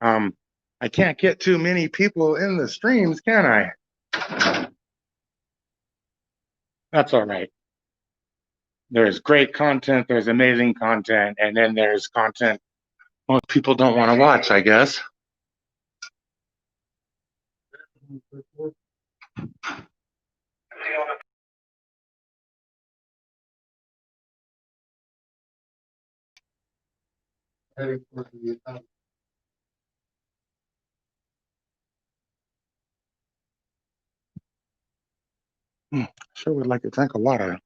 I can't get too many people in the streams, can I? That's all right. There's great content, there's amazing content, and then there's content most people don't want to watch, I guess. Sure would like to drink a water.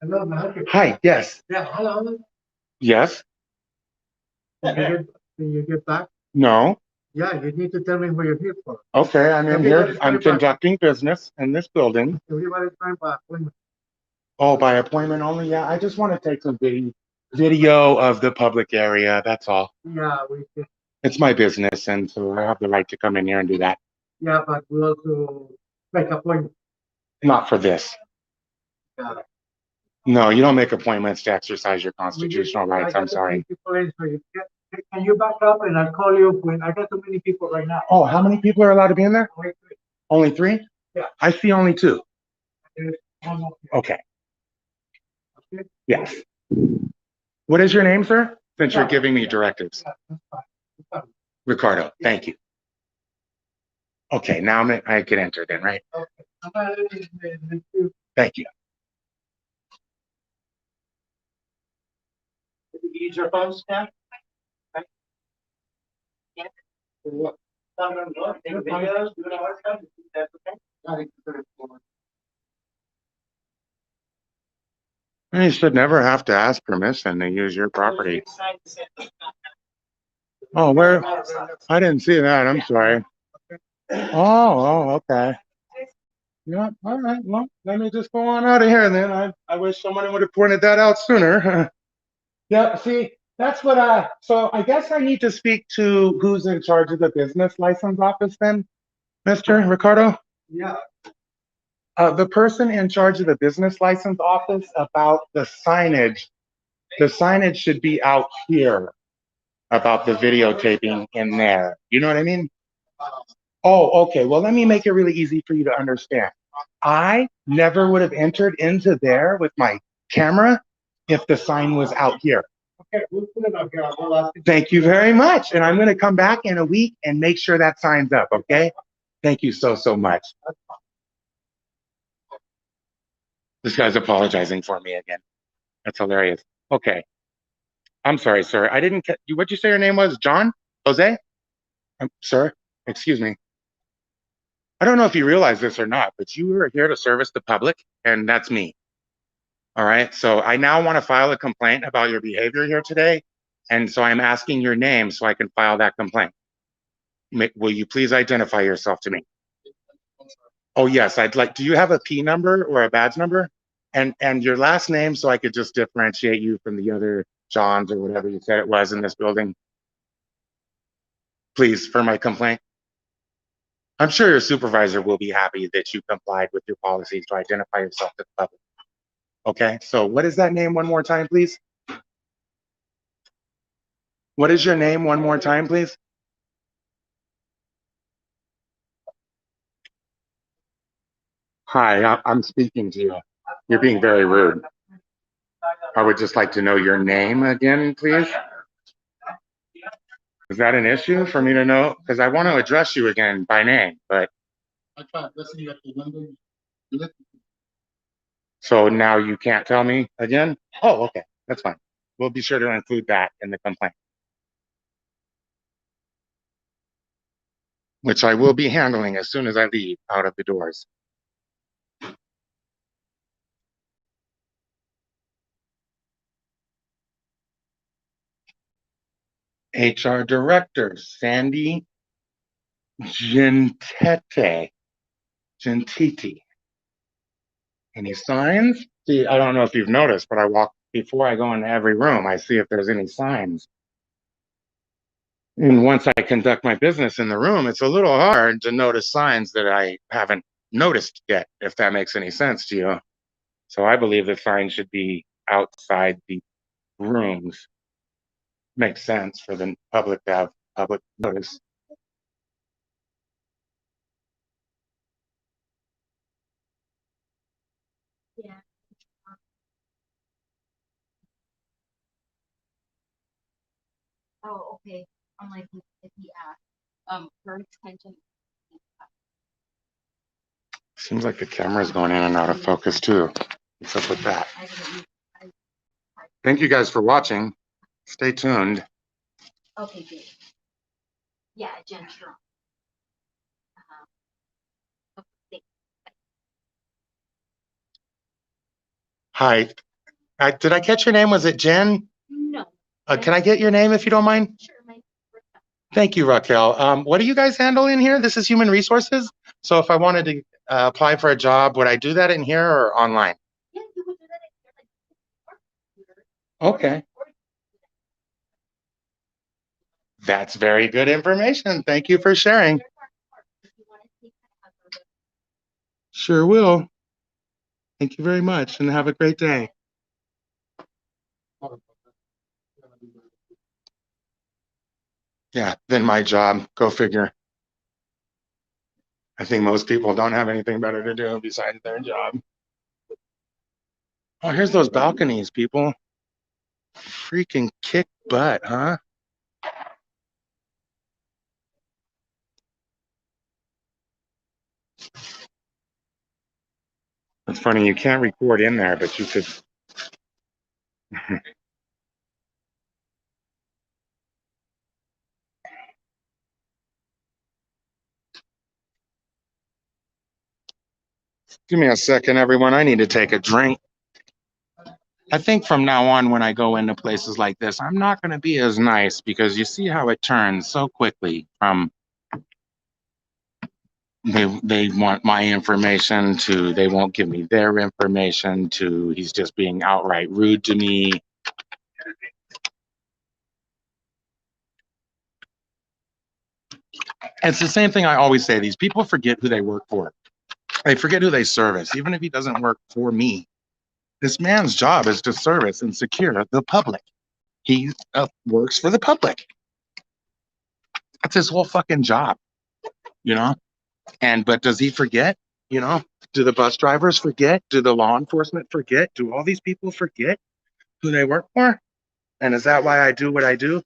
Hello, Matthew. Hi, yes. Yeah, hello. Yes? Can you get back? No? Yeah, you need to tell me what you're here for. Okay, I'm in here. Everybody's I'm going by- conducting business in this building. Everybody's going by appointment. Oh, by appointment only? Yeah, I just want to take some video of the public area. That's all. Yeah, we can. It's my business, and so I have the right to come in here and do that. Yeah, but we also make appointment. Not for this. Yeah. No, you don't make appointments to exercise your We constitutional just- I rights. got I'm too sorry. many people in, so can you back up and I'll call you when I got too many people right now. Oh, how many people are allowed to be in there? Wait, wait, Only 3? Yeah. I see only 2. there's one more. Okay. Okay? Yes. What is your name, sir? Since you're Yeah. giving me directives. Yeah, that's fine. That's fine. Ricardo, thank you. Okay, now I can enter then, right? Okay. I'm gonna let you- Thank you. You use your phone, Stan? Okay. Yes. For what? Take videos, do all that stuff, that's okay? You should never have to ask permission to use your property. Oh, where? I didn't see that. I'm sorry. Oh, okay. Yeah, all right. Well, let me just go on out of here then. I wish someone would have pointed that out sooner. Yeah, see, that's what so I guess I need to speak to who's in charge of the business license office then, Mr. Ricardo? Yeah. The person in charge of the business license office about the signage. The signage should be out here about the videotaping in there. You know what I mean? Oh, okay. Well, let me make it really easy for you to understand. I never would have entered into there with my camera if the sign was out here. Okay, we'll put it up here. We'll ask you. Thank you very much. And I'm going to come back in a week and make sure that sign's up. Okay. Thank you so, so much. This guy's apologizing for me again. That's hilarious. Okay. I'm sorry, sir. I didn't catch you. What'd you say your name was? John? Jose? Sir, excuse me. I don't know if you realize this or not, but you are here to service the public, and that's me. All right. So I now want to file a complaint about your behavior here today. And so I'm asking your name so I can file that complaint. Will you please identify yourself to me? Oh, yes. Do you have a P number or a badge number? And your last name so I could just differentiate you from the other Johns or whatever you said it was in this building. Please, for my complaint. I'm sure your supervisor will be happy that you complied with your policies to identify yourself to the public. Okay, so what is that name one more time, please? What is your name one more time, please? Hi, I'm speaking to you. You're being very rude. I would just like to know your name again, please. Is that an issue for me to know? Because I want to address you again by name, but so now you can't tell me again? Oh, okay. That's fine. We'll be sure to include that in the complaint, which I will be handling as soon as I leave out of the doors. HR Director, Sandy Gentete. Gentiti. Any signs? See, I don't know if you've noticed, but I walk before I go into every room, I see if there's any signs. And once I conduct my business in the room, it's a little hard to notice signs that I haven't noticed yet, if that makes any sense to you. So I believe the sign should be outside the rooms. Makes sense for the public to have public notice. Yeah. Oh, okay. I'm like, if he asked, for extension. Seems like the camera's going in and out of focus too. What's up with that? Thank you guys for watching. Stay tuned. Okay, good. Yeah, Jen, sure. Okay, Hi. Did I catch your name? Was it Jen? no. Can I get your name if you don't mind? Sure, Thank you, Raquel. What do you guys handle in here? This is human resources. So if I wanted to apply for a job, would I do that in here or online? Yeah, you would do that. Okay. That's very good information. Thank you for sharing. Sure will. Thank you very much and have a great day. Yeah, then my job. Go figure. I think most people don't have anything better to do besides their job. Oh, here's those balconies, people. Freaking kick butt, huh? It's funny, you can't record in there, but you could. Give me a second, everyone. I need to take a drink. I think from now on, when I go into places like this, I'm not going to be as nice because you see how it turns so quickly from they want my information to they won't give me their information to he's just being outright rude to me. It's the same thing I always say. These people forget who they work for. They forget who they service, even if he doesn't work for me. This man's job is to service and secure the public. He works for the public. That's his whole fucking job, you know? But does he forget? You know, do the bus drivers forget? Do the law enforcement forget? Do all these people forget who they work for? And is that why I do what I do?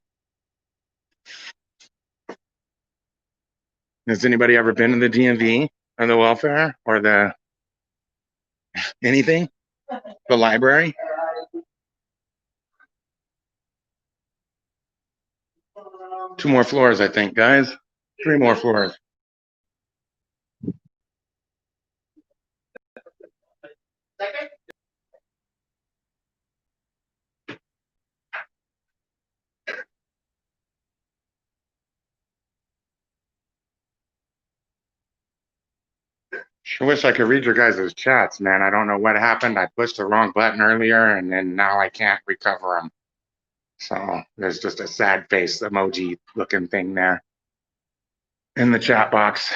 Has anybody ever been to the DMV or the welfare or the anything? The library? Two more floors, I think, guys. Three more floors. Sure wish I could read your guys' chats, man. I don't know what happened. I pushed the wrong button earlier, and then now I can't recover them. So there's just a sad face emoji looking thing there in the chat box.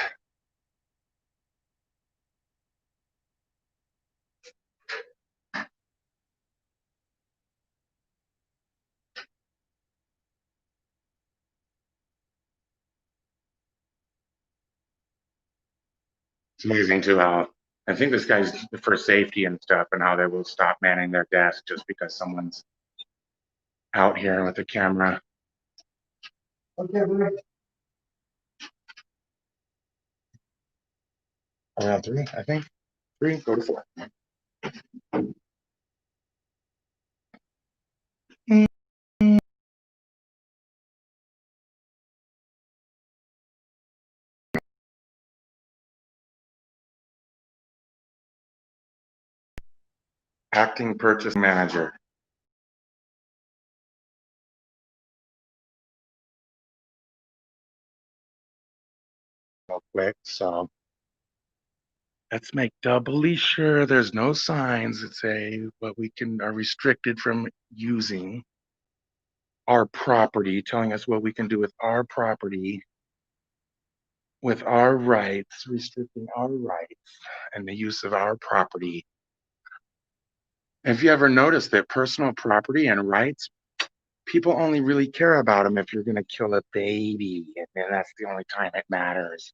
It's amazing too how I think this guy's for safety and stuff, and how they will stop manning their desk just because someone's out here with a camera. Okay, Rick. Around 3, I think. 3, go to 4. Acting purchase manager. Real quick, so let's make doubly sure there's no signs that say what we are restricted from using our property, telling us what we can do with our property, with our rights, restricting our rights and the use of our property. Have you ever noticed that personal property and rights, people only really care about them if you're going to kill a baby, and then that's the only time it matters.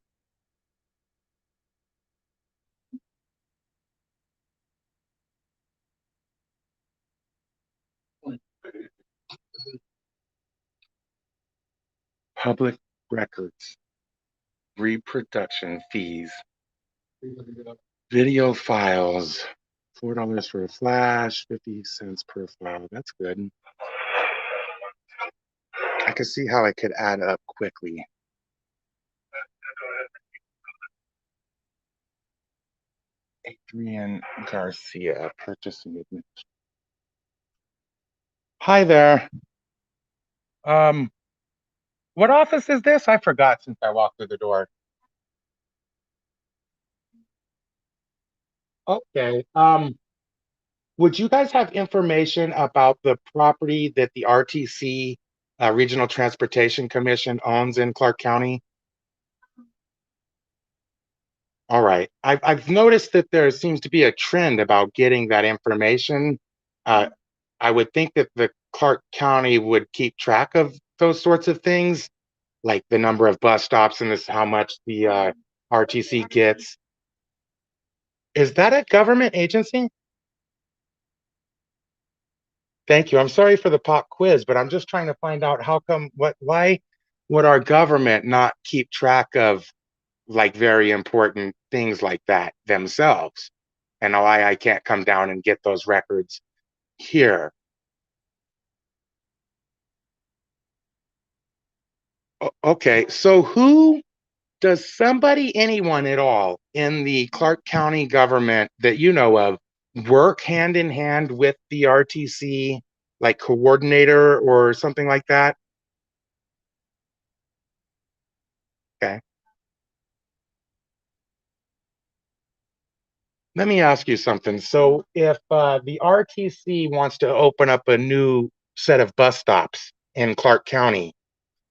Public records, reproduction fees, video files, $4 for a flash, 50 cents per file. That's good. I could see how it could add up quickly. Adrian Garcia, purchasing administrator. Hi there. What office is this? I forgot since I walked through the door. Okay. Would you guys have information about the property that the RTC, Regional Transportation Commission, owns in Clark County? All right. I've noticed that there seems to be a trend about getting that information. I would think that the Clark County would keep track of those sorts of things, like the number of bus stops and this how much the RTC gets. Is that a government agency? Thank you. I'm sorry for the pop quiz, but I'm just trying to find out why would our government not keep track of like very important things like that themselves? And why I can't come down and get those records here. Okay, so does anyone at all in the Clark County government that you know of work hand in hand with the RTC, like coordinator or something like that? Okay. Let me ask you something. So if the RTC wants to open up a new set of bus stops in Clark County,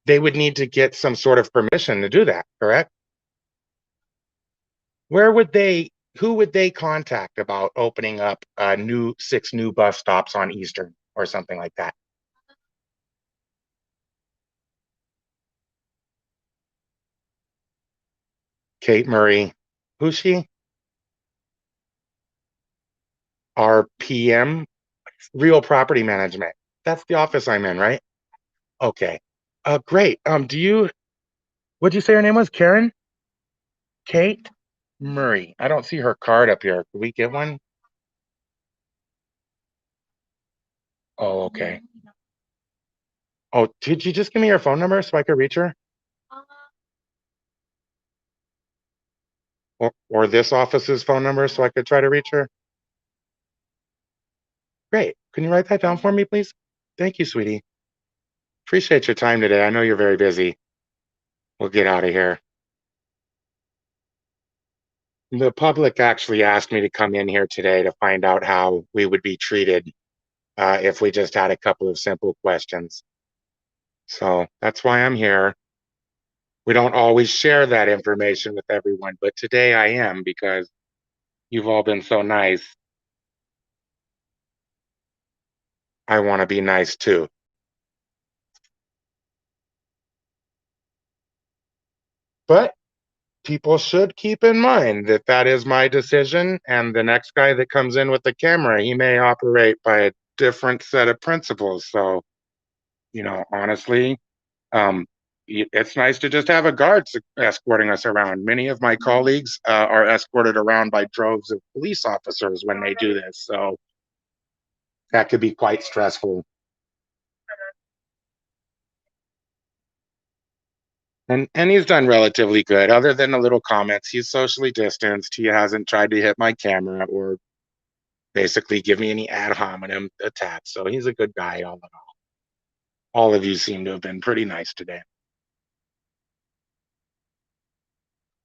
they would need to get some sort of permission to do that, correct? Who would they contact about opening up 6 new bus stops on Eastern or something like that? Kate Murray. Who's she? RPM, Real Property Management. That's the office I'm in, right? Okay. Great. What'd you say her name was? Karen? Kate Murray. I don't see her card up here. Can we get one? Oh, okay. Oh, did you just give me your phone number so I could reach her? Or this office's phone number so I could try to reach her? Great. Can you write that down for me, please? Thank you, sweetie. Appreciate your time today. I know you're very busy. We'll get out of here. The public actually asked me to come in here today to find out how we would be treated if we just had a couple of simple questions. So that's why I'm here. We don't always share that information with everyone, but today I am because you've all been so nice. I want to be nice too. But people should keep in mind that that is my decision, and the next guy that comes in with the camera, he may operate by a different set of principles. So, honestly, it's nice to just have a guard escorting us around. Many of my colleagues are escorted around by droves of police officers when they do this, so that could be quite stressful. And he's done relatively good, other than the little comments. He's socially distanced. He hasn't tried to hit my camera or basically give me any ad hominem attacks. So he's a good guy all in all. All of you seem to have been pretty nice today.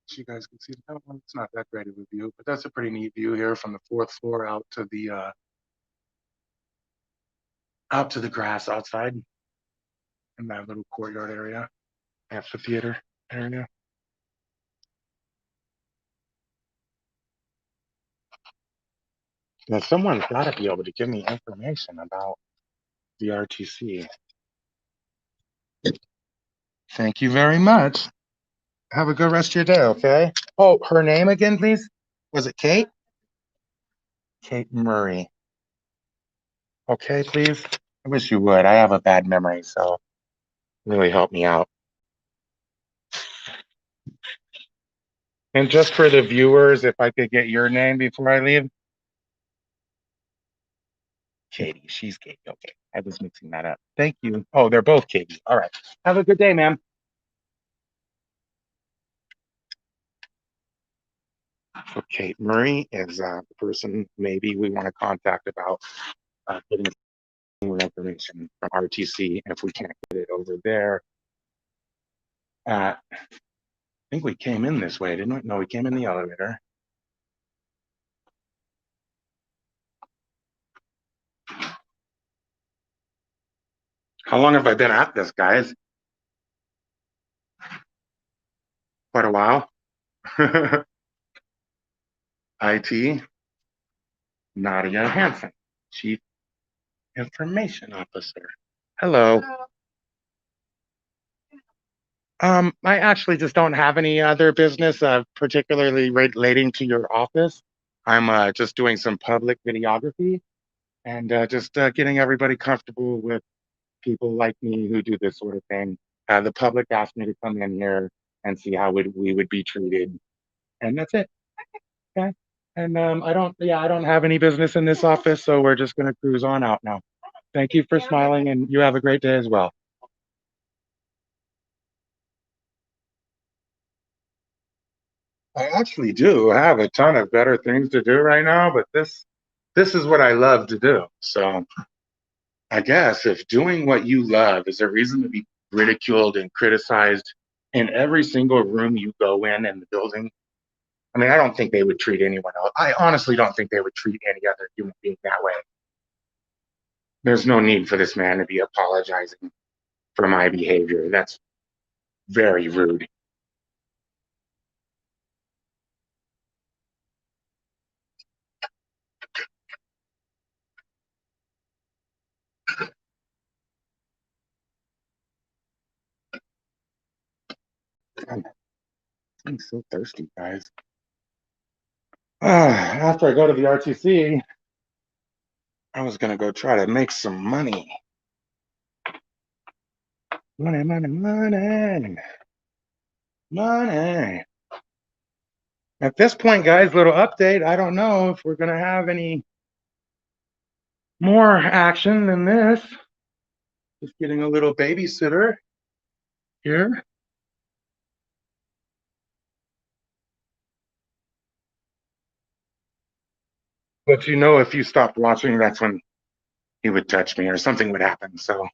So you guys can see that one. It's not that great of a view, but that's a pretty neat view here from the fourth floor out to the grass outside in that little courtyard area, amphitheater area. Now someone's got to be able to give me information about the RTC. Thank you very much. Have a good rest of your day, okay? Oh, her name again, please? Was it Kate? Kate Murray. Okay, please? I wish you would. I have a bad memory, so really help me out. And just for the viewers, if I could get your name before I leave. Katie, she's Katie. Okay, I was mixing that up. Thank you. Oh, they're both Katie. All right. Have a good day, ma'am. So Kate Murray is the person maybe we want to contact about getting more information from RTC if we can't get it over there. I think we came in this way, didn't we? No, we came in the elevator. How long have I been at this, guys? Quite a while. IT, Nadia Hansen, Chief Information Officer. Hello. I actually just don't have any other business, particularly relating to your office. I'm just doing some public videography and just getting everybody comfortable with people like me who do this sort of thing. The public asked me to come in here and see how we would be treated, and that's it. Okay. And I don't have any business in this office, so we're just gonna cruise on out now. Thank you for smiling, and you have a great day as well. I actually do have a ton of better things to do right now, but this is what I love to do. So I guess if doing what you love is a reason to be ridiculed and criticized in every single room you go in the building, I mean, I don't think they would treat anyone else. I honestly don't think they would treat any other human being that way. There's no need for this man to be apologizing for my behavior. That's very rude. I'm so thirsty, guys. After I go to the RTC, I was gonna go try to make some money. Money, money, money. Money. At this point, guys, little update. I don't know if we're gonna have any more action than this. Just getting a little babysitter here. But if you stopped watching, that's when he would touch me or something would happen. So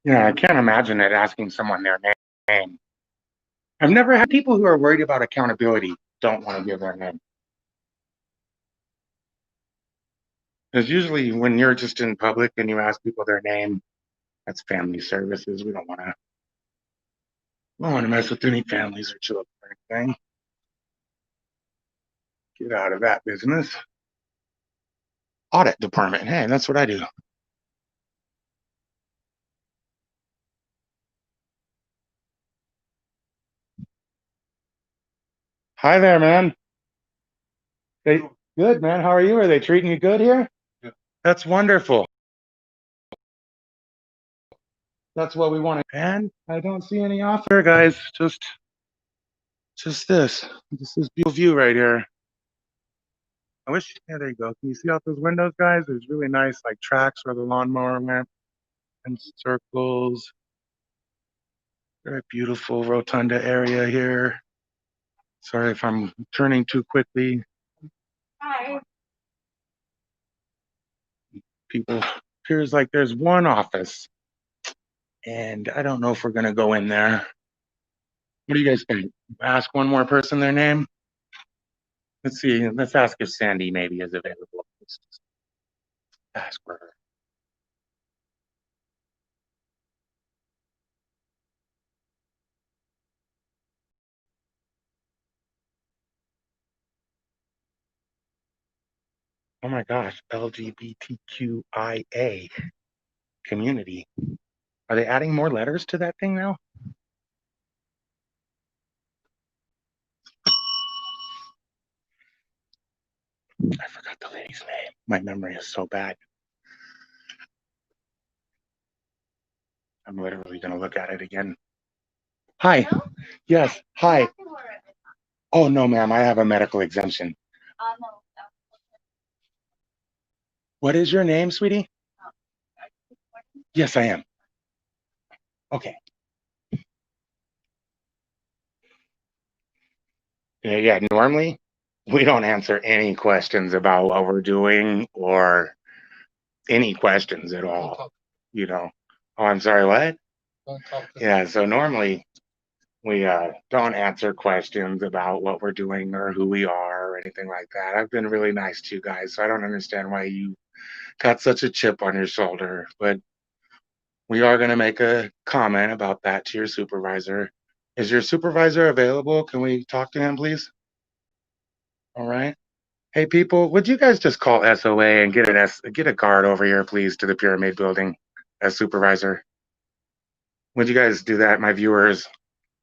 yeah, I can't imagine it asking someone their name. I've never had people who are worried about accountability don't want to give their name. Because usually when you're just in public and you ask people their name, that's family services. We don't want to mess with any families or children. thing. Get out of that business. Audit department. Hey, that's what I do. Hi there, man. They good, man. How are you? Are they treating you good here? Yeah. That's wonderful. That's what we want. And I don't see any off here, guys. Just this. This is beautiful view right here. I wish, yeah, there you go. Can you see out those windows, guys? There's really nice, like, tracks where the lawnmower went and circles. Very beautiful rotunda area here. Sorry if I'm turning too quickly. Hi. People, appears like there's one office, and I don't know if we're gonna go in there. What do you guys think? Ask one more person their name. Let's see. Let's ask if Sandy maybe is available. Let's just ask for her. Oh my gosh, LGBTQIA community. Are they adding more letters to that thing now? I forgot the lady's name. My memory is so bad. I'm literally going to look at it again. Hi. Hello? Yes. Hi. Exactly where it is. Oh, no, ma'am. I have a medical exemption. No. What is your name, sweetie? Yes, I am. Okay. Yeah, normally we don't answer any questions about what we're doing or any questions at all. You know. Oh, I'm sorry, what? Yeah, so normally we don't answer questions about what we're doing or who we are or anything like that. I've been really nice to you guys, so I don't understand why you got such a chip on your shoulder. But we are going to make a comment about that to your supervisor. Is your supervisor available? Can we talk to him, please? All right. Hey, people, would you guys just call SOA and get a guard over here, please, to the pyramid building as supervisor? Would you guys do that, my viewers?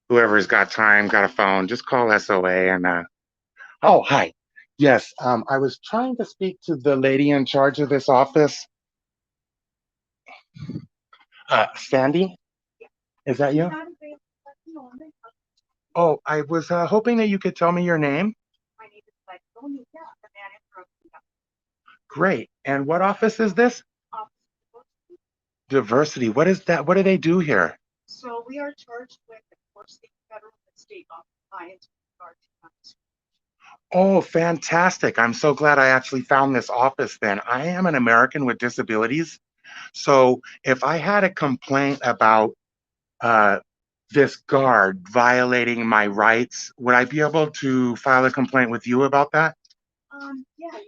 Whoever's got time, got a phone, just call SOA and oh, hi. Yes, I was trying to speak to the lady in charge of this office. Sandy, is that you? Oh, I was hoping that you could tell me your name. My name is Michael. Yeah, the man in Brooklyn. Great. And what office is this? Diversity. What is that? What do they do here? So we are charged with enforcing federal and state law compliance with regard to non-discrimination. Oh, fantastic. I'm so glad I actually found this office then. I am an American with disabilities. So if I had a complaint about uh, this guard violating my rights, would I be able to file a complaint with you about that? Yeah,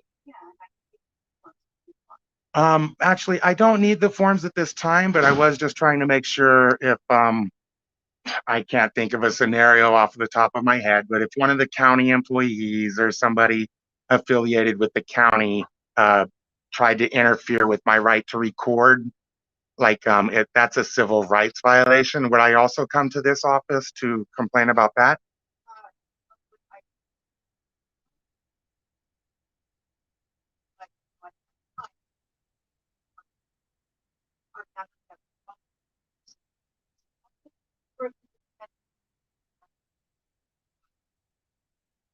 yeah. Actually, I don't need the forms at this time, but I was just trying to make sure if I can't think of a scenario off the top of my head, but if one of the county employees or somebody affiliated with the county uh, tried to interfere with my right to record, like if that's a civil rights violation, would I also come to this office to complain about that?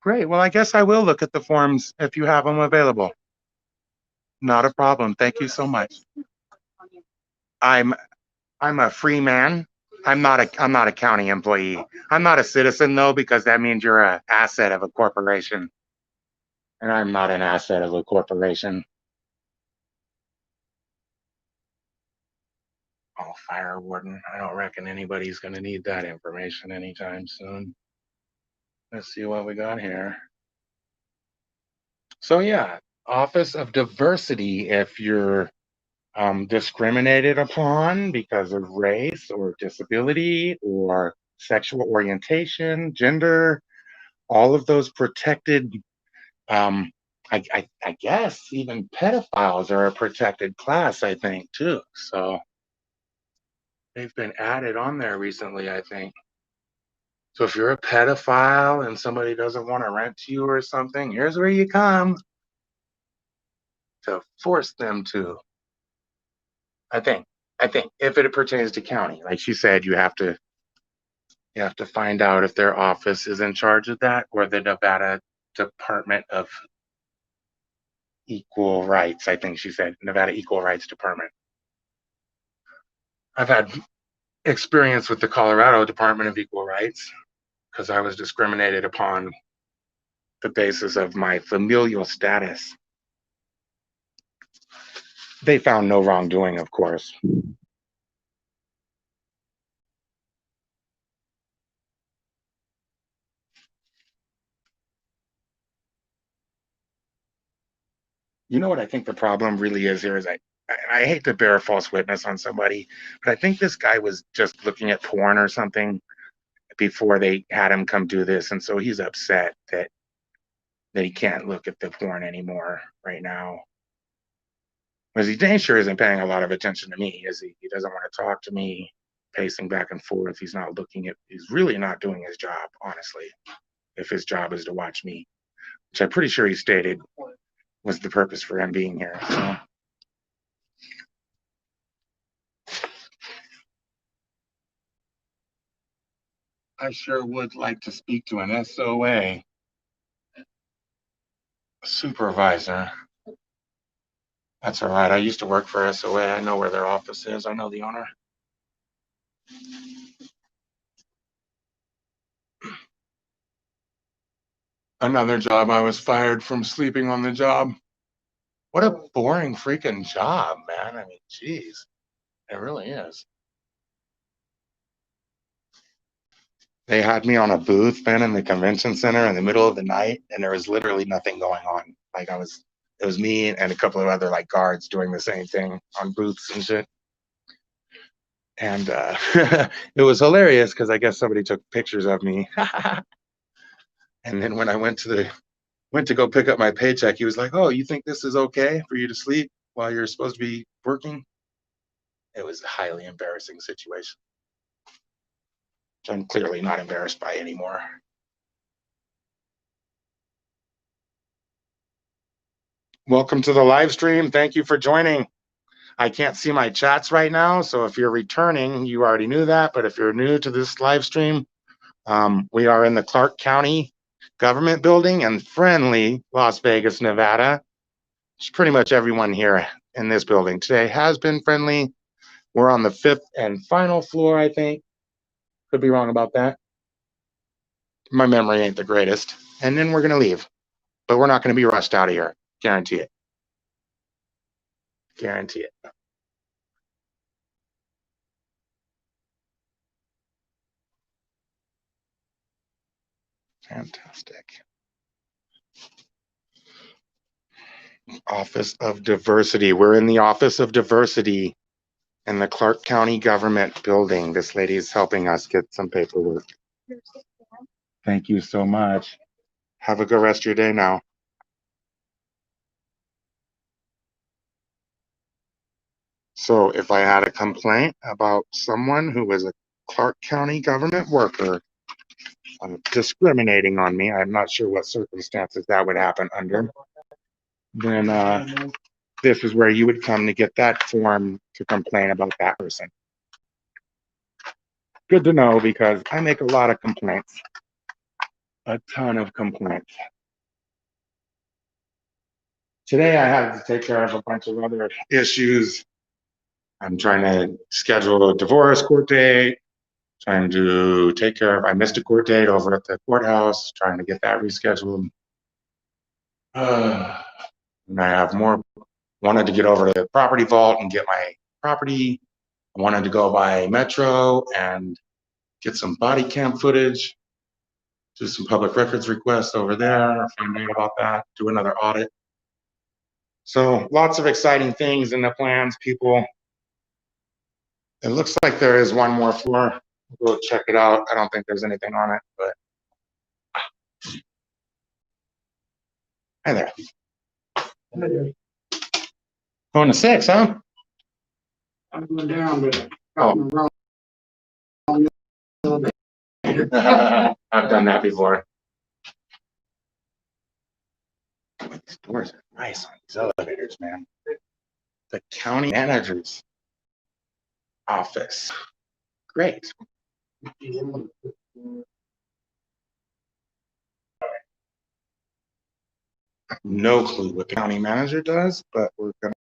Great. Well, I guess I will look at the forms if you have them available. Not a problem. Thank you so much. I'm I'm a free man. I'm not a county employee. I'm not a citizen though, because that means you're an asset of a corporation. And I'm not an asset of a corporation. Oh, fire warden. I don't reckon anybody's gonna need that information anytime soon. Let's see what we got here. So yeah, Office of Diversity, if you're discriminated upon because of race or disability or sexual orientation, gender, all of those protected, I guess even pedophiles are a protected class, I think, too. So they've been added on there recently, I think. So if you're a pedophile and somebody doesn't want to rent to you or something, here's where you come to force them to. I think if it pertains to county, like she said, you have to find out if their office is in charge of that or the Nevada Department of Equal Rights. I think she said Nevada Equal Rights Department. I've had experience with the Colorado Department of Equal Rights because I was discriminated upon the basis of my familial status. They found no wrongdoing, of course. You know what I think the problem really is here is I hate to bear false witness on somebody, but I think this guy was just looking at porn or something before they had him come do this, and so he's upset that he can't look at the porn anymore right now. Because he dang sure isn't paying a lot of attention to me, is he? He doesn't want to talk to me, pacing back and forth. He's not looking at. He's really not doing his job, honestly. If his job is to watch me, which I'm pretty sure he stated was the purpose for him being here. So. I sure would like to speak to an SOA supervisor. That's all right. I used to work for SOA. I know where their office is. I know the owner. Another job, I was fired from sleeping on the job. What a boring freaking job, man. I mean, geez, it really is. They had me on a booth, man, in the convention center in the middle of the night, and there was literally nothing going on. Like it was me and a couple of other like guards doing the same thing on booths and shit. And it was hilarious because I guess somebody took pictures of me. And then when I went to go pick up my paycheck, he was like, "Oh, you think this is okay for you to sleep while you're supposed to be working?" It was a highly embarrassing situation, which I'm clearly not embarrassed by anymore. Welcome to the live stream. Thank you for joining. I can't see my chats right now, so if you're returning, you already knew that. But if you're new to this live stream, we are in the Clark County Government Building in friendly Las Vegas, Nevada. It's pretty much everyone here in this building today has been friendly. We're on the 5th and final floor, I think. Could be wrong about that. My memory ain't the greatest. And then we're going to leave. But we're not going to be rushed out of here. Guarantee it. Guarantee it. Fantastic. Office of Diversity. We're in the Office of Diversity in the Clark County Government Building. This lady is helping us get some paperwork. Thank you so much. Have a good rest of your day now. So if I had a complaint about someone who was a Clark County government worker discriminating on me, I'm not sure what circumstances that would happen under, then this is where you would come to get that form to complain about that person. Good to know because I make a lot of complaints, a ton of complaints. Today I had to take care of a bunch of other issues. I'm trying to schedule a divorce court date, trying to take care of, I missed a court date over at the courthouse, trying to get that rescheduled. And I have more, wanted to get over to the property vault and get my property. I wanted to go by Metro and get some body cam footage, do some public records requests over there, find out about that, do another audit. So lots of exciting things in the plans, people. It looks like there is one more floor. We'll go check it out. I don't think there's anything on it, but Hi there. Going to 6, huh? I'm going down, but Oh. I've done that before. These doors are nice on these elevators, man. The county manager's office. Great. No clue what the county manager does, but we're gonna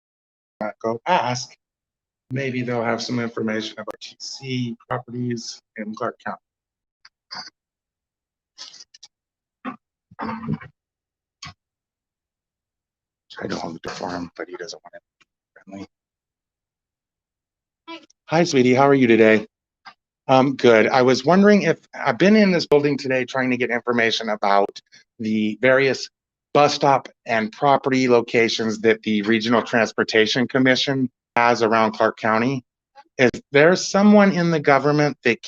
go ask. Maybe they'll have some information about TC properties in Clark County. Tried to hold the door for him, but he doesn't want it friendly. Hi, sweetie. How are you today? Good. I was wondering if I've been in this building today trying to get information about the various bus stop and property locations that the Regional Transportation Commission has around Clark County. Is there someone in the government that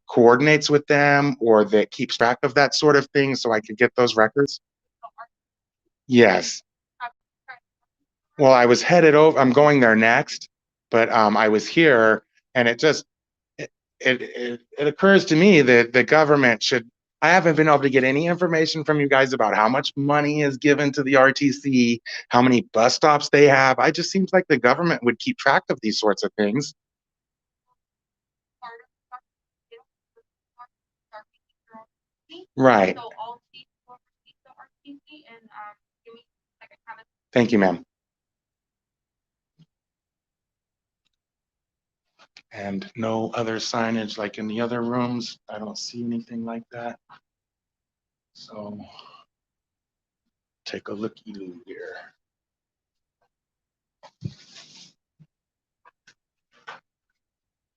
coordinates with them or that keeps track of that sort of thing so I could get those records? Yes. Well, I was headed over. I'm going there next, but I was here, and it occurs to me that the government should. I haven't been able to get any information from you guys about how much money is given to the RTC, how many bus stops they have. It just seems like the government would keep track of these sorts of things. Right. So all seats will receive the RTC and give me like a comment. Thank you, ma'am. And no other signage like in the other rooms. I don't see anything like that. So take a looky here.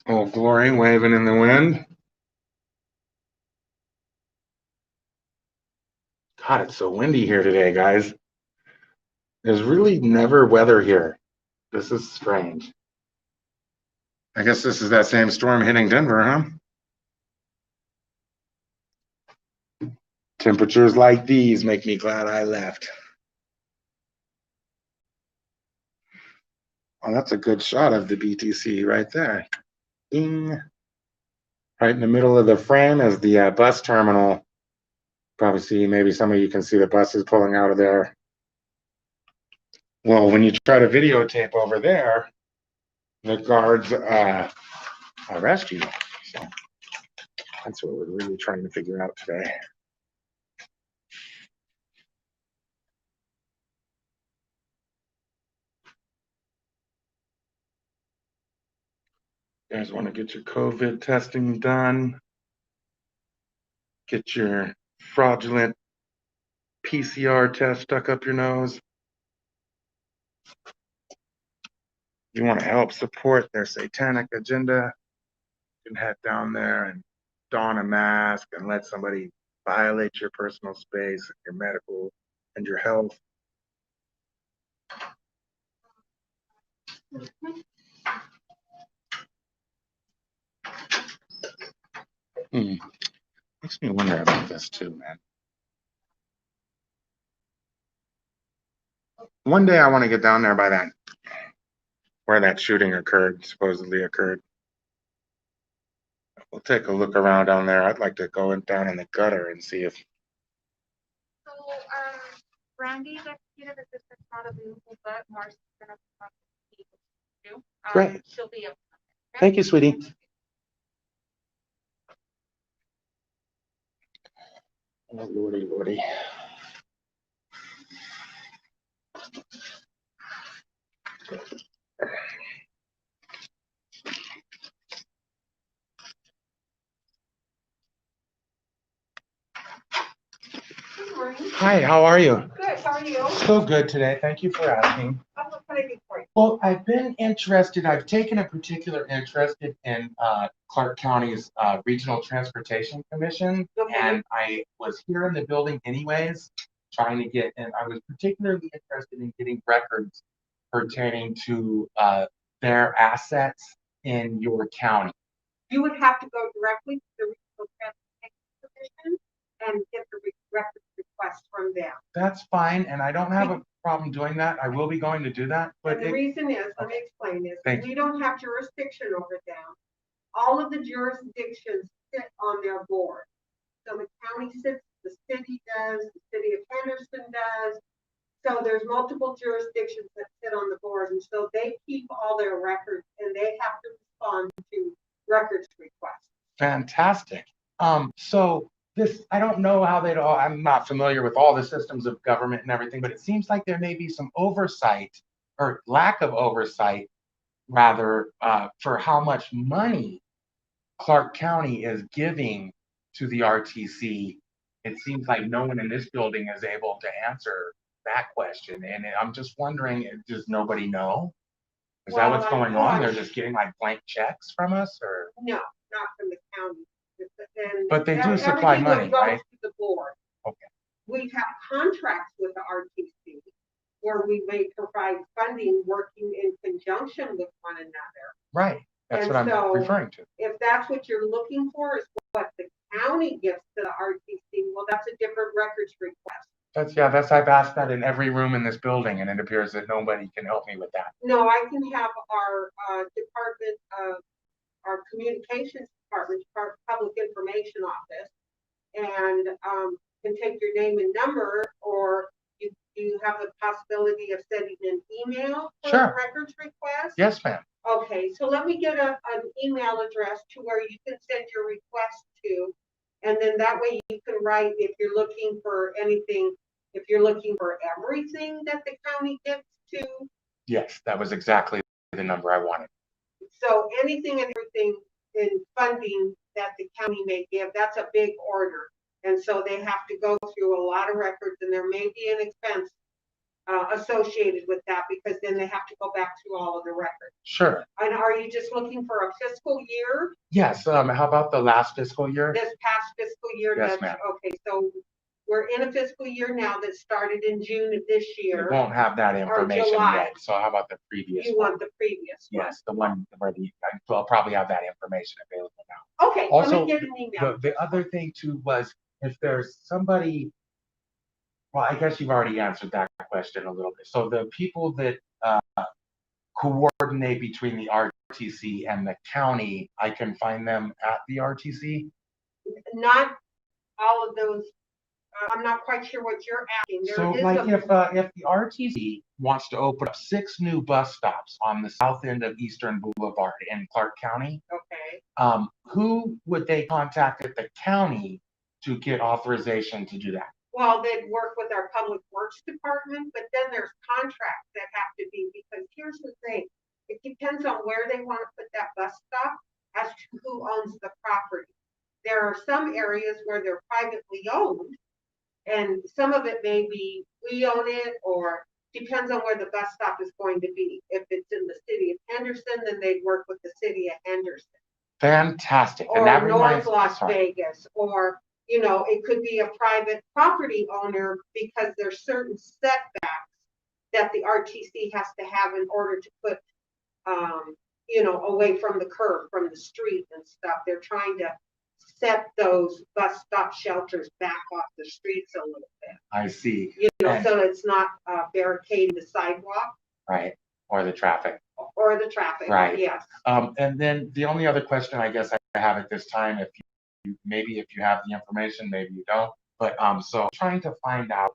Oh, Glory waving in the wind. God, it's so windy here today, guys. There's really never weather here. This is strange. I guess this is that same storm hitting Denver, huh? Temperatures like these make me glad I left. Oh, that's a good shot of the BTC right there. Ding. Right in the middle of the frame is the bus terminal. Probably see, maybe some of you can see the buses pulling out of there. Well, when you try to videotape over there, the guards arrest you. So that's what we're really trying to figure out today. You guys want to get your COVID testing done? Get your fraudulent PCR test stuck up your nose? You want to help support their satanic agenda? You can head down there and don a mask and let somebody violate your personal space, your medical, and your health. Makes me wonder about this too, man. One day I want to get down there by that, where that shooting supposedly occurred. We'll take a look around down there. I'd like to go down in the gutter and see if. So Brandy's executive assistant's not available, but Marcy's gonna come to you. Great. She'll be up. Okay? Thank you, sweetie. Oh, lordy, lordy. Good morning. Hi, how are you? Good, how are you? So good today. Thank you for asking. What can I do for you? Well, I've taken a particular interest in Clark County's Regional Transportation Commission, Okay. and I was here in the building anyways, and I was particularly interested in getting records pertaining to their assets in your county. You would have to go directly to the Regional Transportation Commission and get the records request from them. that's fine, and I don't have a problem doing that. I will be going to do that, but And the reason is, let me okay. explain this, Thank we don't have jurisdiction over them. All of the jurisdictions sit on their board. So the county sits, the city does, the city of Henderson does. So there's multiple jurisdictions that sit on the board, and so they keep all their records, and they have to respond to records requests. Fantastic. So this, I don't know how they'd all, I'm not familiar with all the systems of government and everything, but it seems like there may be some oversight or lack of oversight, rather, for how much money Clark County is giving to the RTC. It seems like no one in this building is able to answer that question. And I'm just wondering, does nobody know? Is that what's going on? They're just getting like blank checks from us, or? No, not from the county. And But they do supply everything money, goes right? to the board. Okay. We have contracts with the RTC where we may provide funding working in conjunction with one another. Right. That's And what I'm so, referring to. If that's what you're looking for, is what the county gives to the RTC, well, that's a different records request. I've asked that in every room in this building, and it appears that nobody can help me with that. No, I can have our department of, our communications department, public information office, and can take your name and number, or you have the possibility of sending an email for Sure. a records request. Yes, ma'am. Okay, so let me get an email address to where you can send your request to, and then that way you can write if you're looking for anything, if you're looking for everything that the county gets to. Yes, that was exactly the number I wanted. So anything and everything in funding that the county may give, that's a big order. And so they have to go through a lot of records, and there may be an expense associated with that, because then they have to go back through all of the records. Sure. And are you just looking for a fiscal year? Yes. How about the last fiscal year? This past fiscal year? Yes, ma'am. Okay, so we're in a fiscal year now that started in June of this year. It won't have that information July. yet. So how about the previous You one? want the previous one? Yes, the one where I'll probably have that information available now. Okay, Also, let me get an email. The other thing too was, if there's somebody, well, I guess you've already answered that question a little bit. So the people that coordinate between the RTC and the county, I can find them at the RTC? Not all of those. I'm not quite sure what you're asking. So like if the RTC wants to open up 6 new bus stops on the south end of Eastern Boulevard in Clark County, okay, who would they contact at the county to get authorization to do that? well, they'd work with our public works department, but then there's contracts that have to be, because here's the thing, it depends on where they want to put that bus stop as to who owns the property. There are some areas where they're privately owned, and some of it may be we own it, or depends on where the bus stop is going to be. If it's in the city of Henderson, then they'd work with the city of Henderson. Fantastic. Or and that North Las sorry. Vegas, or it could be a private property owner, because there's certain setbacks that the RTC has to have in order to put, away from the curb, from the street and stuff. They're trying to set those bus stop shelters back off the streets a little bit. I see. So it's not barricading the sidewalk. Right. Or the traffic. Or the traffic. Right. Yes. And then the only other question I guess I have at this time, if you have the information, maybe you don't, but so trying to find out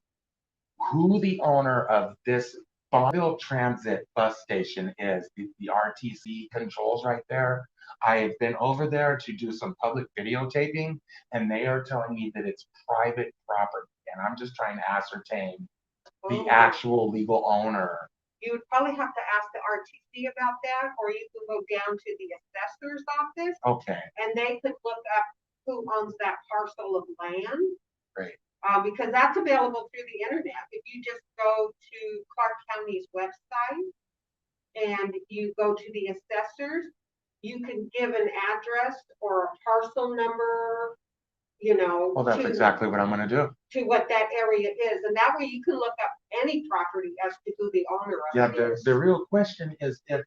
who the owner of this Bonneville Transit bus station is. The RTC controls right there. I have been over there to do some public videotaping, and they are telling me that it's private property, and I'm just trying to ascertain the actual legal owner. You would probably have to ask the RTC about that, or you can go down to the assessor's office. Okay. And they could look up who owns that parcel of land. Great. Because that's available through the internet. If you just go to Clark County's website and you go to the assessors, you can give an address or a parcel number, Well, that's exactly what I'm going to do. to what that area is. And that way you can look up any property as to who the owner of it is. The real question is if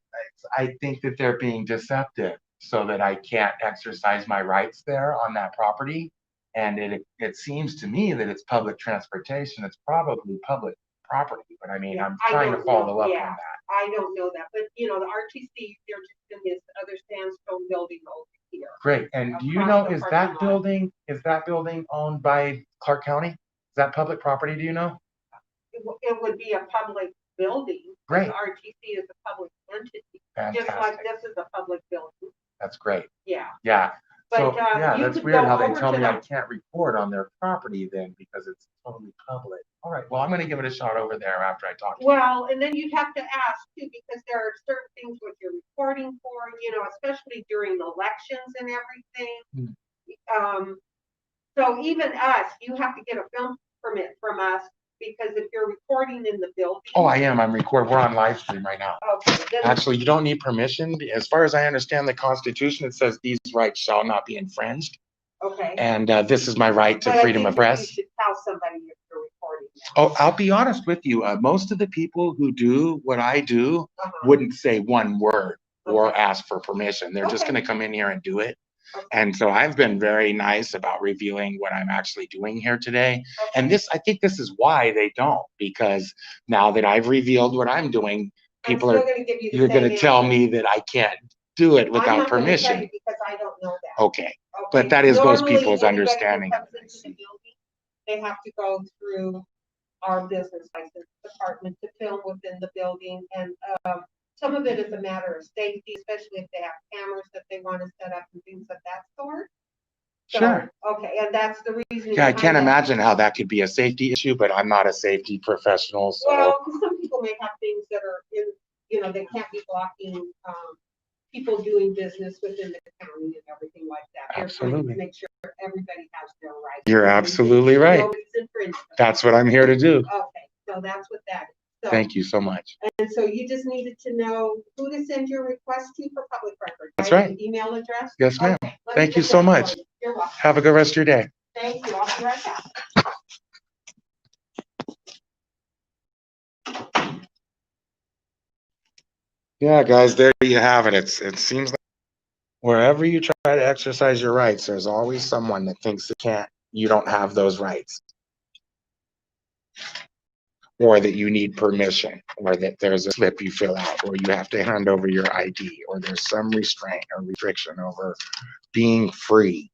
I think that they're being deceptive so that I can't exercise my rights there on that property. And it seems to me that it's public transportation. It's probably public property, but I mean, Yeah, I'm I trying to don't follow know. up on Yeah. that. I don't know that, but you know, the RTC, they're just in this other sandstone building over here. Great. And do you Across know, the is parking that building owned by Clark County? Is that public property? Do you know? It would be a public building. Great. The RTC is a public entity, just like Fantastic. this is a public building. That's great. Yeah. Yeah. So, But, yeah, you that's could weird go how they over tell to me I that- can't record on their property then because it's totally public. All right. Well, I'm going to give it a shot over there after I talk to you. Well, and then you'd have to ask too, because there are certain things what you're recording for, you know, especially during elections and everything. So even us, you have to get a film permit from us because if you're recording in the building. Oh, I am. I'm recording. We're on live stream right now. Okay. Then Actually, you don't need permission. As far as I understand the Constitution, it says these rights shall not be infringed. okay. And this is my right to But I freedom think of that press. you should tell somebody if you're recording. Oh, I'll be honest with you. Most of the people who do what I do wouldn't say one word or Okay. ask for permission. They're just Okay. going to come in here and do it. Okay. And so I've been very nice about revealing what I'm actually doing here today. Okay. And I think this is why they don't, because now that I've revealed what I'm doing, people I'm are, still gonna give you the you're going to same tell answer. me that I can't do it I'm without not gonna tell permission. you because I don't know that. Okay. But that is most people's understanding of Normally, anybody who comes this. into the building, they have to go through our business license department to film within the building. And some of it is a matter of safety, especially if they have cameras that they want to set up and things of that sort. So, Sure. okay, and that's the reason. Yeah, I can't behind that. imagine how that could be a safety issue, but I'm not a safety professional, so. Well, 'cause some people may have things that are in, you know, they can't be blocking people doing business within the county and everything like that. They're trying to Absolutely. make sure everybody has their rights. You're absolutely right. Nobody's infringing. That's what I'm here to do. Okay, so that's what that is. So, Thank you so much. and so you just needed to know who to send your request to for public record. That's right? right. An email address? Yes, ma'am. Okay, let me Thank you get so that much. for you. You're welcome. Have a good rest of your day. Thank you. I'll be right back. Yeah, guys, there you have it. It seems like wherever you try to exercise your rights, there's always someone that thinks you don't have those rights. Or that you need permission, or that there's a slip you fill out, or you have to hand over your ID, or there's some restraint or restriction over being free.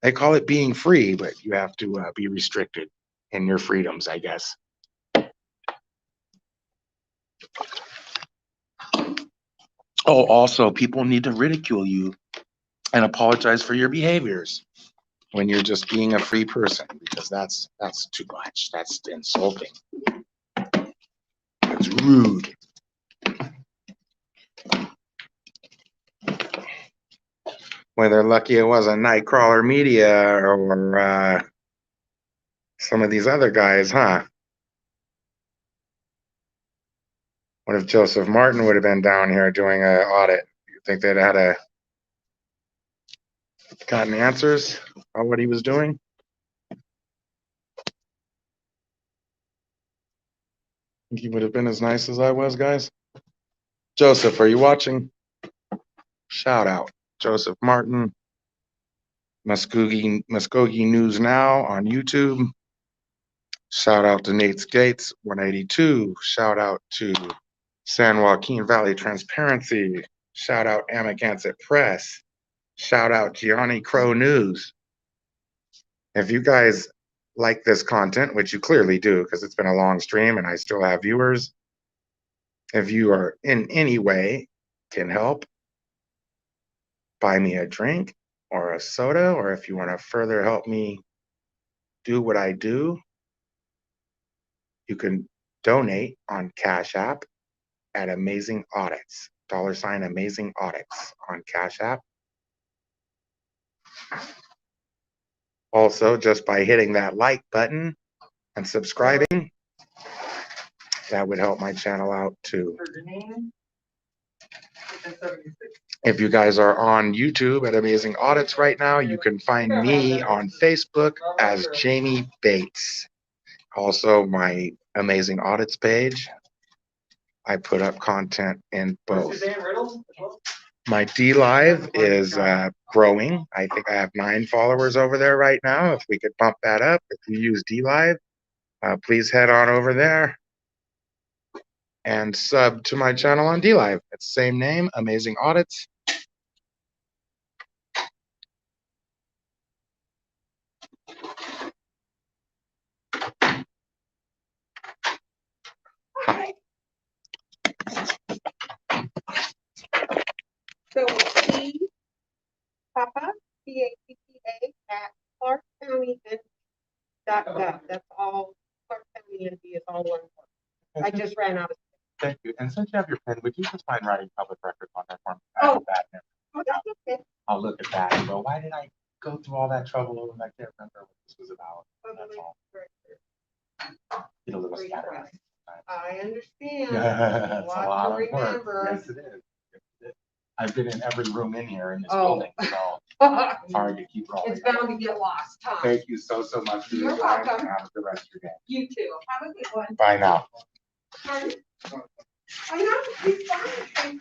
They call it being free, but you have to be restricted in your freedoms, I guess. Oh, also, people need to ridicule you and apologize for your behaviors when you're just being a free person, because that's too much. That's insulting. That's rude. Well, they're lucky it wasn't Nightcrawler Media or some of these other guys, huh? What if Joseph Martin would have been down here doing an audit? You think they'd had gotten answers on what he was doing? Think he would have been as nice as I was, guys? Joseph, are you watching? Shout out. Joseph Martin, Muskogee News Now on YouTube. Shout out to Nate Gates, 182. Shout out to San Joaquin Valley Transparency. Shout out Amagansett Press. Shout out Gianni Crow News. If you guys like this content, which you clearly do because it's been a long stream and I still have viewers, if you are in any way can help, buy me a drink or a soda, or if you want to further help me do what I do, you can donate on Cash App at Amazing Audits, $ Amazing Audits on Cash App. Also, just by hitting that like button and subscribing, that would help my channel out too. If you guys are on YouTube at Amazing Audits right now, you can find me on Facebook as Jamie Bates. Also, my Amazing Audits page, I put up content in both. My D Live is growing. I think I have 9 followers over there right now. If we could bump that up, if you use D Live, please head on over there and sub to my channel on D Live. It's the same name, Amazing Audits. Hi. So P, Papa, PAPPA at Clark County .gov. That's all, Clark County ND is all one word. I just ran out of. Thank you. And since you have your pen, would you just mind writing public records on that form? Oh. That. Oh, that's okay. I'll look at that and go, why did I go through all that trouble and I can't remember what this was about? That's all. Get a little scatterbrained. I understand. Yeah, it's a lot to of work. remember. Yes, it is. Yes, it is. I've been in every room in here in this Oh. building, so it's hard to keep rolling. It's bound to get lost, huh? Thank you so much for your You're time. welcome. Have a good rest of your day. You too. Have a good one. Bye now. Pardon? I know, it's fine. Okay.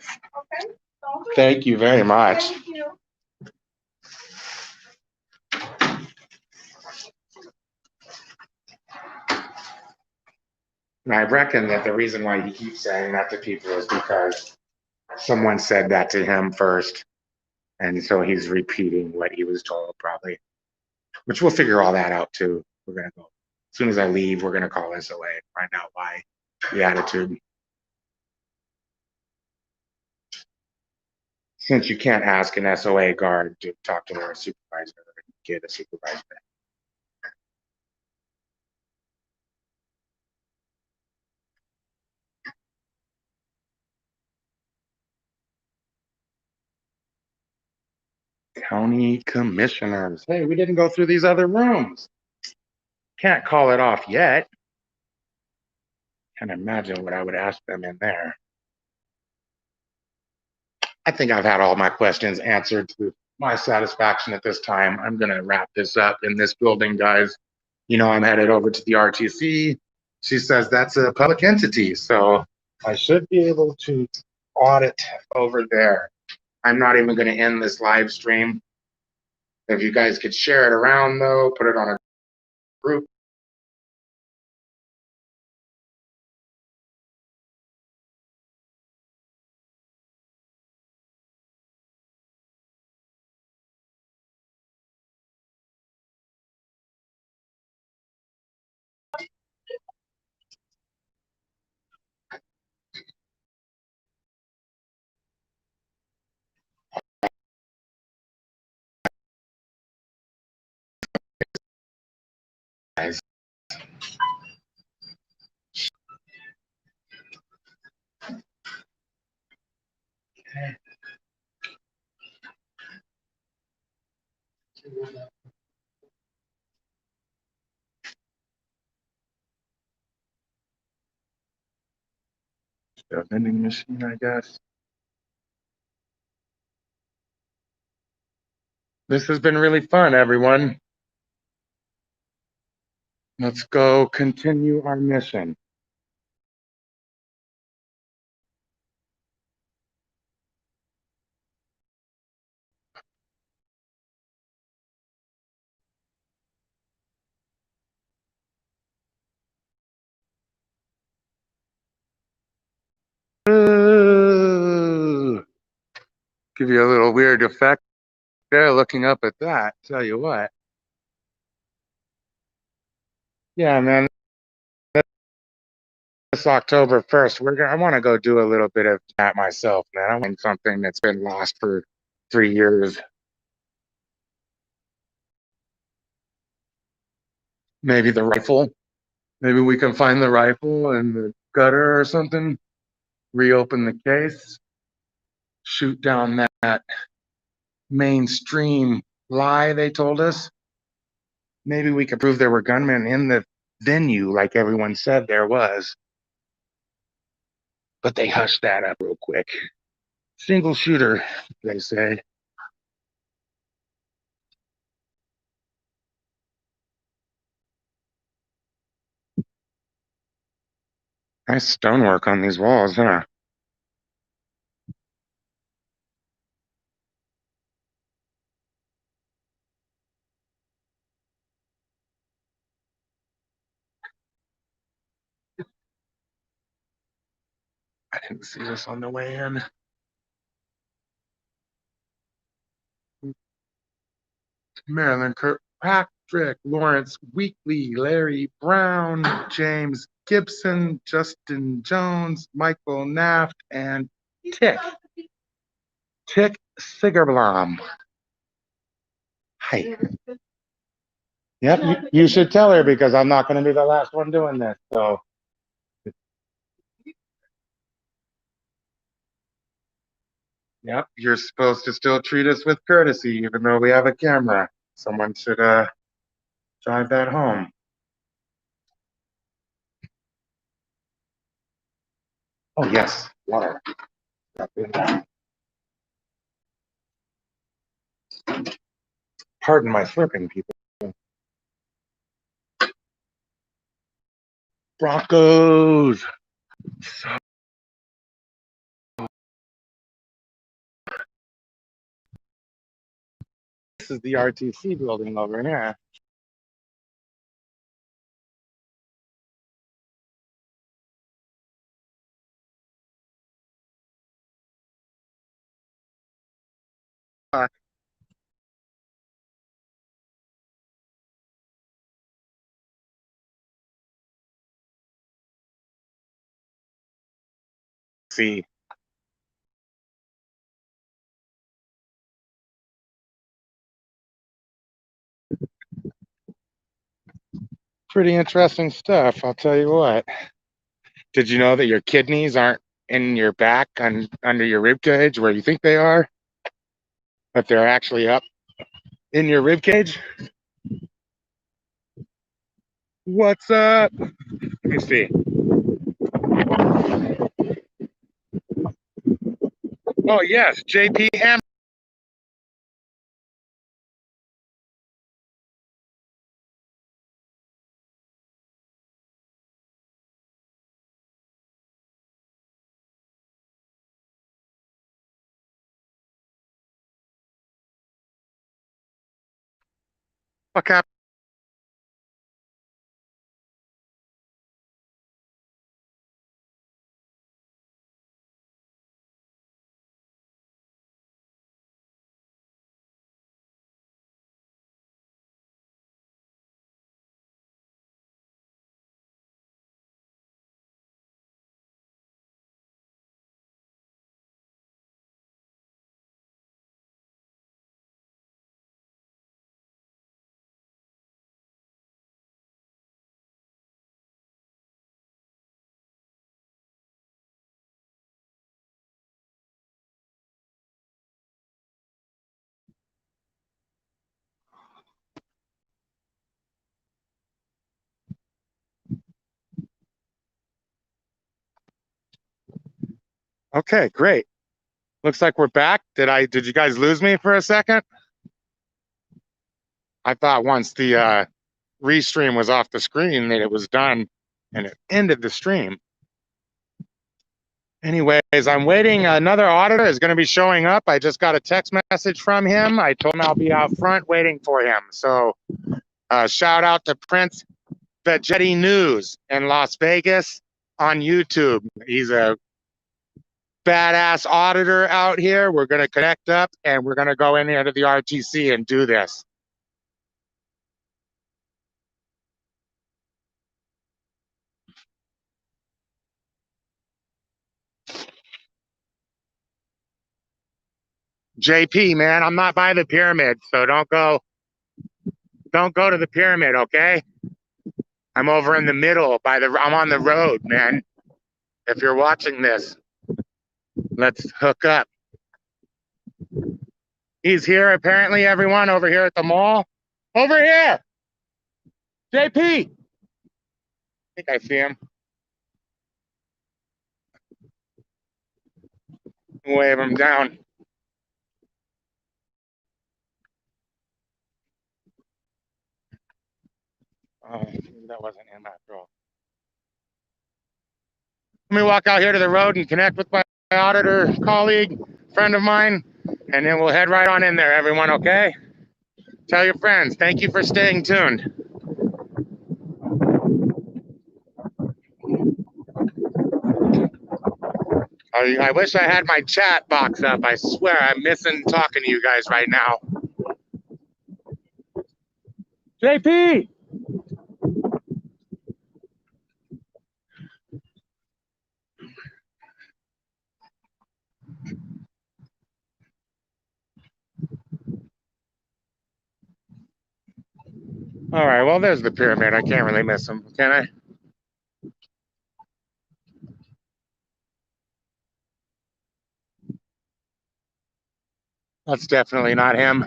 It's all good. Thank you very much. Thank you. And I reckon that the reason why he keeps saying that to people is because someone said that to him first. And so he's repeating what he was told, probably. Which we'll figure all that out too. We're going to go. As soon as I leave, we're going to call SOA and find out why the attitude. Since you can't ask an SOA guard to talk to their supervisor and get a supervisor. County commissioners. Hey, we didn't go through these other rooms. Can't call it off yet. Can't imagine what I would ask them in there. I think I've had all my questions answered to my satisfaction at this time. I'm going to wrap this up in this building, guys. You know, I'm headed over to the RTC. She says that's a public entity, so I should be able to audit over there. I'm not even going to end this live stream. If you guys could share it around, though, put it on a group. Guys. Okay. The vending machine, I guess. This has been really fun, everyone. Let's go continue our mission. Ooh. Give you a little weird effect there looking up at that. Tell you what. Yeah, man. This October 1st, I want to go do a little bit of that myself, man. I want something that's been lost for 3 years. Maybe the rifle. Maybe we can find the rifle in the gutter or something. Reopen the case. Shoot down that mainstream lie they told us. Maybe we could prove there were gunmen in the venue like everyone said there was. But they hushed that up real quick. Single shooter, they say. Nice stonework on these walls, huh? I didn't see this on the way in. Marilyn Kirkpatrick, Lawrence Weekly, Larry Brown, James Gibson, Justin Jones, Michael Naft, and Tick Sigerblom. Hi. Yep, you should tell her because I'm not going to be the last one doing this. So. Yep, you're supposed to still treat us with courtesy, even though we have a camera. Someone should drive that home. Oh yes, water. Pardon my slurping, people. Broncos. This is the RTC building over here. See. Pretty interesting stuff, I'll tell you what. Did you know that your kidneys aren't in your back under your rib cage where you think they are? But they're actually up in your rib cage? What's up? Let me see. Oh yes, JP Ham. Fuck up. Okay, great. Looks like we're back. Did you guys lose me for a second? I thought once the restream was off the screen that it was done and it ended the stream. Anyways, I'm waiting. Another auditor is going to be showing up. I just got a text message from him. I told him I'll be out front waiting for him. So shout out to Prince Vegetti News in Las Vegas on YouTube. He's a badass auditor out here. We're going to connect up and we're going to go in here to the RTC and do this. JP, man, I'm not by the pyramid, so don't go to the pyramid, okay? I'm over in the middle I'm on the road, man. If you're watching this, let's hook up. He's here, apparently, everyone, over here at the mall. Over here! JP! I think I see him. Wave him down. Oh, that wasn't him after all. Let me walk out here to the road and connect with my auditor colleague, friend of mine, and then we'll head right on in there, everyone, okay? Tell your friends. Thank you for staying tuned. I wish I had my chat box up. I swear I'm missing talking to you guys right now. JP! All right, well, there's the pyramid. I can't really miss him, can I? That's definitely not him.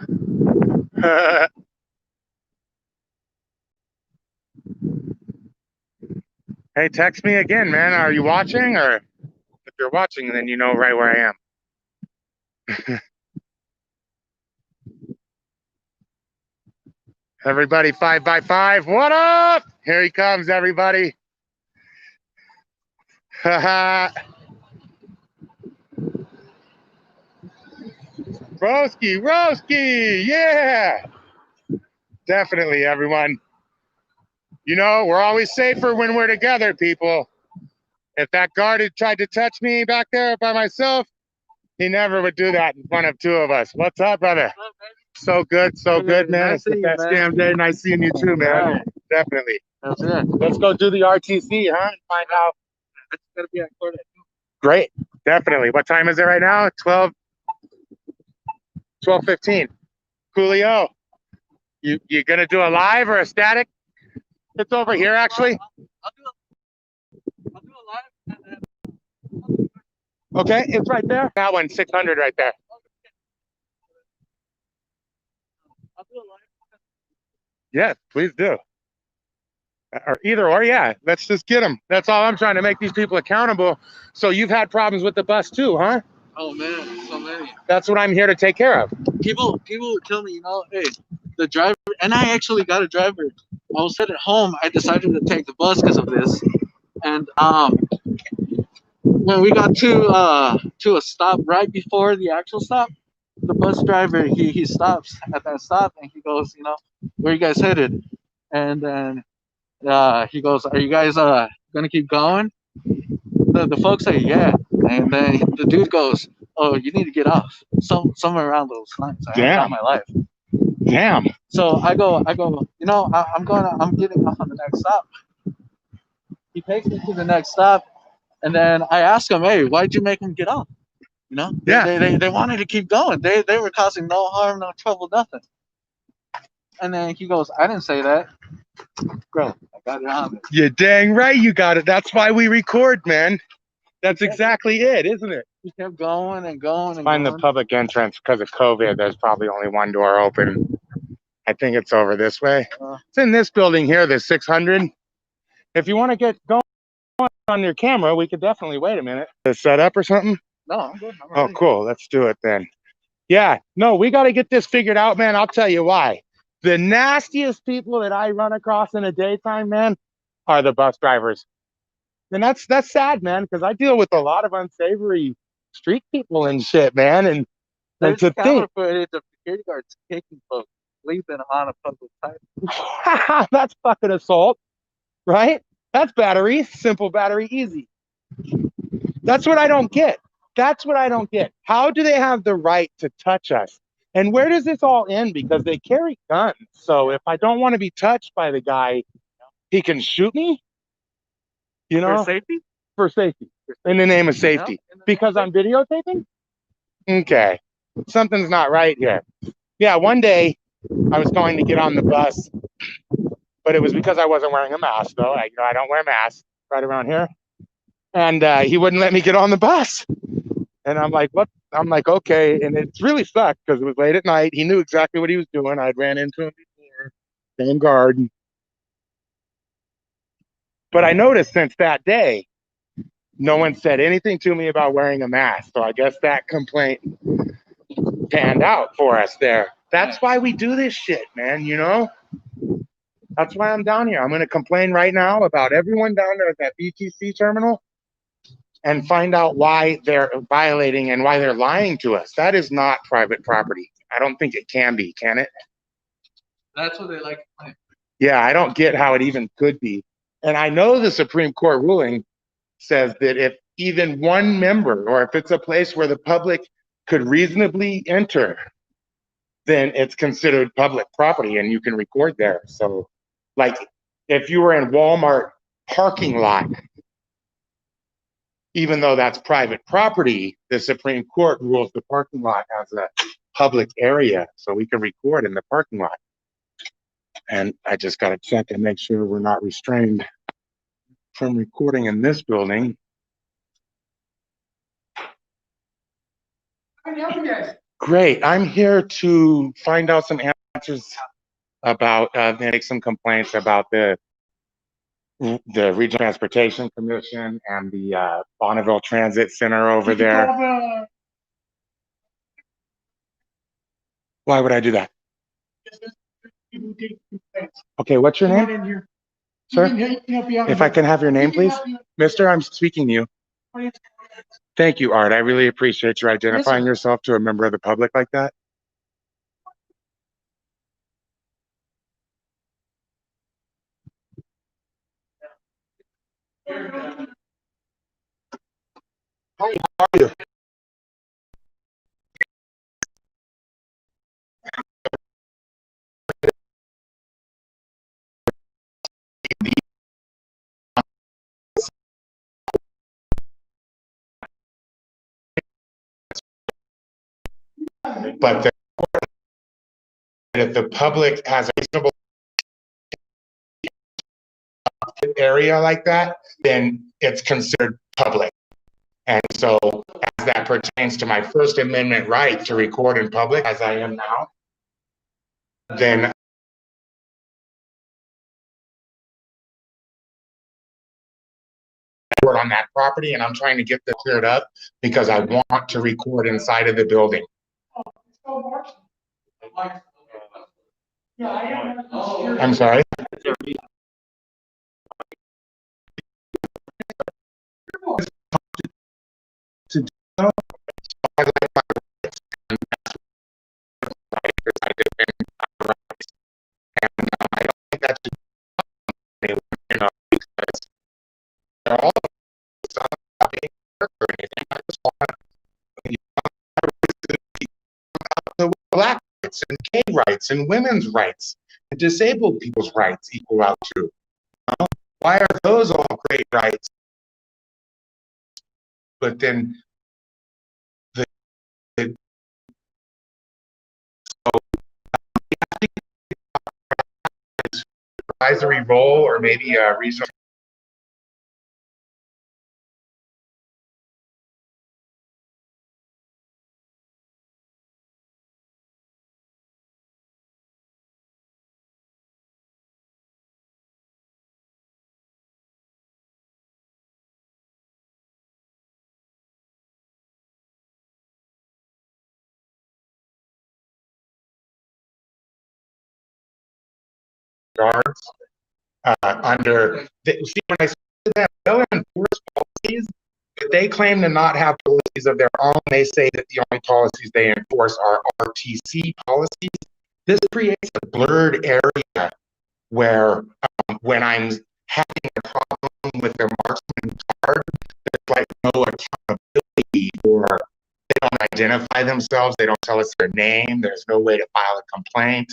Hey, text me again, man. Are you watching? Or if you're watching, then you know right where I am. Everybody, 5x5. What up? Here he comes, everybody. Haha. Broski, yeah. Definitely, everyone. You know, we're always safer when we're together, people. If that guard had tried to touch me back there by myself, he never would do that in front of two of us. What's up, brother? So good, man. It's the best damn day. Nice seeing you too, man. Definitely. That's it. Let's go do the RTC, huh? And find out. It's gonna be at Courthouse. Great. Definitely. What time is it right now? 12:15. Coolio. You gonna do a live or a static? It's over here, actually. I'll do a live and then Okay, it's right there. That one, 600 right there. I'll do a live. Yes, please do. Or either or, yeah. Let's just get them. That's all I'm trying to make these people accountable. So you've had problems with the bus too, huh? Oh man, so many. That's what I'm here to take care of. People would tell me, hey, the driver, and I actually got a driver. I was at home. I decided to take the bus because of this, and when we got to a stop right before the actual stop, the bus driver he stops at that stop and he goes, where you guys headed? And then he goes, are you guys gonna keep going? The folks say yeah, and then the dude goes, oh, you need to get off. Somewhere around those lines. I haven't got my life. Damn. So I go, I'm getting off on the next stop. He takes me to the next stop, and then I ask him, hey, why'd you make him get off? Yeah. They wanted to keep going. They were causing no harm, no trouble, nothing. And then he goes, I didn't say that. Bro, I got it on. You're dang right you got it. That's why we record, man. That's exactly it, isn't it? He kept going and going and Find going. the public entrance because of COVID. There's probably only one door open. I think it's over this way. It's in this building here, the 600. If you want to get going on your camera, we could definitely wait a minute. Is it set up or something? No, I'm good. I'm Oh, ready. cool. Let's do it then. Yeah, no, we got to get this figured out, man. I'll tell you why. The nastiest people that I run across in the daytime, man, are the bus drivers. And that's sad, man, because I deal with a lot of unsavory street people and shit, man. And There's to camera think footage of security guards kicking folks, sleeping on a public site. that's fucking assault, right? That's battery, simple battery, easy. That's what I don't get. That's what I don't get. How do they have the right to touch us? And where does this all end? Because they carry guns. So if I don't want to be touched by the guy, he can shoot me, For safety? For safety. In the name of safety. Because I'm videotaping? Okay. Something's not right here. Yeah, one day I was going to get on the bus, but it was because I wasn't wearing a mask, though. I don't wear masks right around here. And he wouldn't let me get on the bus. And I'm like, what? I'm like, okay. And it really sucked because it was late at night. He knew exactly what he was doing. I'd ran into him before. Same guard. But I noticed since that day, no one said anything to me about wearing a mask. So I guess that complaint panned out for us there. That's why we do this shit, man, That's why I'm down here. I'm going to complain right now about everyone down there at that BTC terminal and find out why they're violating and why they're lying to us. That is not private property. I don't think it can be, can it? That's what they like to claim. Yeah, I don't get how it even could be. And I know the Supreme Court ruling says that if even one member, or if it's a place where the public could reasonably enter, then it's considered public property and you can record there. So like if you were in Walmart parking lot, even though that's private property, the Supreme Court rules the parking lot as a public area, so we can record in the parking lot. And I just got to check and make sure we're not restrained from recording in this building. Great. I'm here to find out some answers about, make some complaints about the Regional Transportation Commission and the Bonneville Transit Center over there. Why would I do that? Okay, what's your name? Sir, if I can have your name, please. Mister, I'm speaking to you. Thank you, Art. I really appreciate you identifying yourself to a member of the public like that. Hi, how are you? But if the public has a reasonable area like that, then it's considered public. And so as that pertains to my First Amendment right to record in public, as I am now, then on that property, and I'm trying to get this cleared up because I want to record inside of the building. I'm sorry. Black rights and gay rights and women's rights and disabled people's rights equal out too. Why are those all great rights? But then the advisory role or maybe a resource. Guards under see when I say that they'll enforce policies, but they claim to not have policies of their own. They say that the only policies they enforce are RTC policies. This creates a blurred area where when I'm having a problem with their marksman card, there's like no accountability, or they don't identify themselves, they don't tell us their name, there's no way to file a complaint.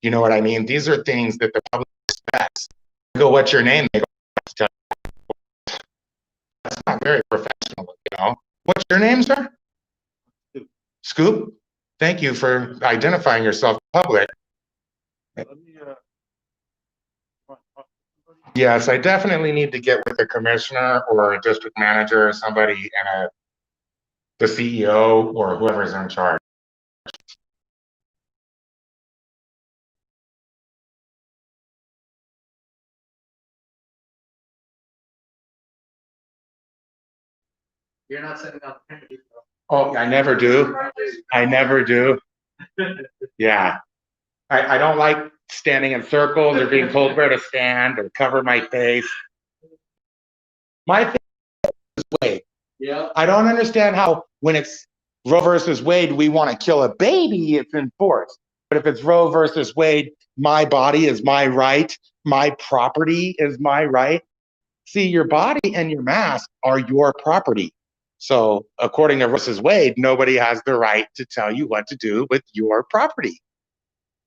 You know what I mean? These are things that the public expects. You go, what's your name? They go, that's not very professional, you know. What's your name, sir? Scoop. Thank you for identifying yourself public. Yes, I definitely need to get with the commissioner or a district manager or somebody and the CEO or whoever's in charge. You're not sending out the pictures, Oh, I never do. I never do. Yeah. I don't like standing in circles or being told where to stand or cover my face. My thing is Wade. Yeah. I don't understand how when it's Roe versus Wade, we want to kill a baby, it's enforced. But if it's Roe versus Wade, my body is my right, my property is my right. See, your body and your mask are your property. So according to versus Wade, nobody has the right to tell you what to do with your property.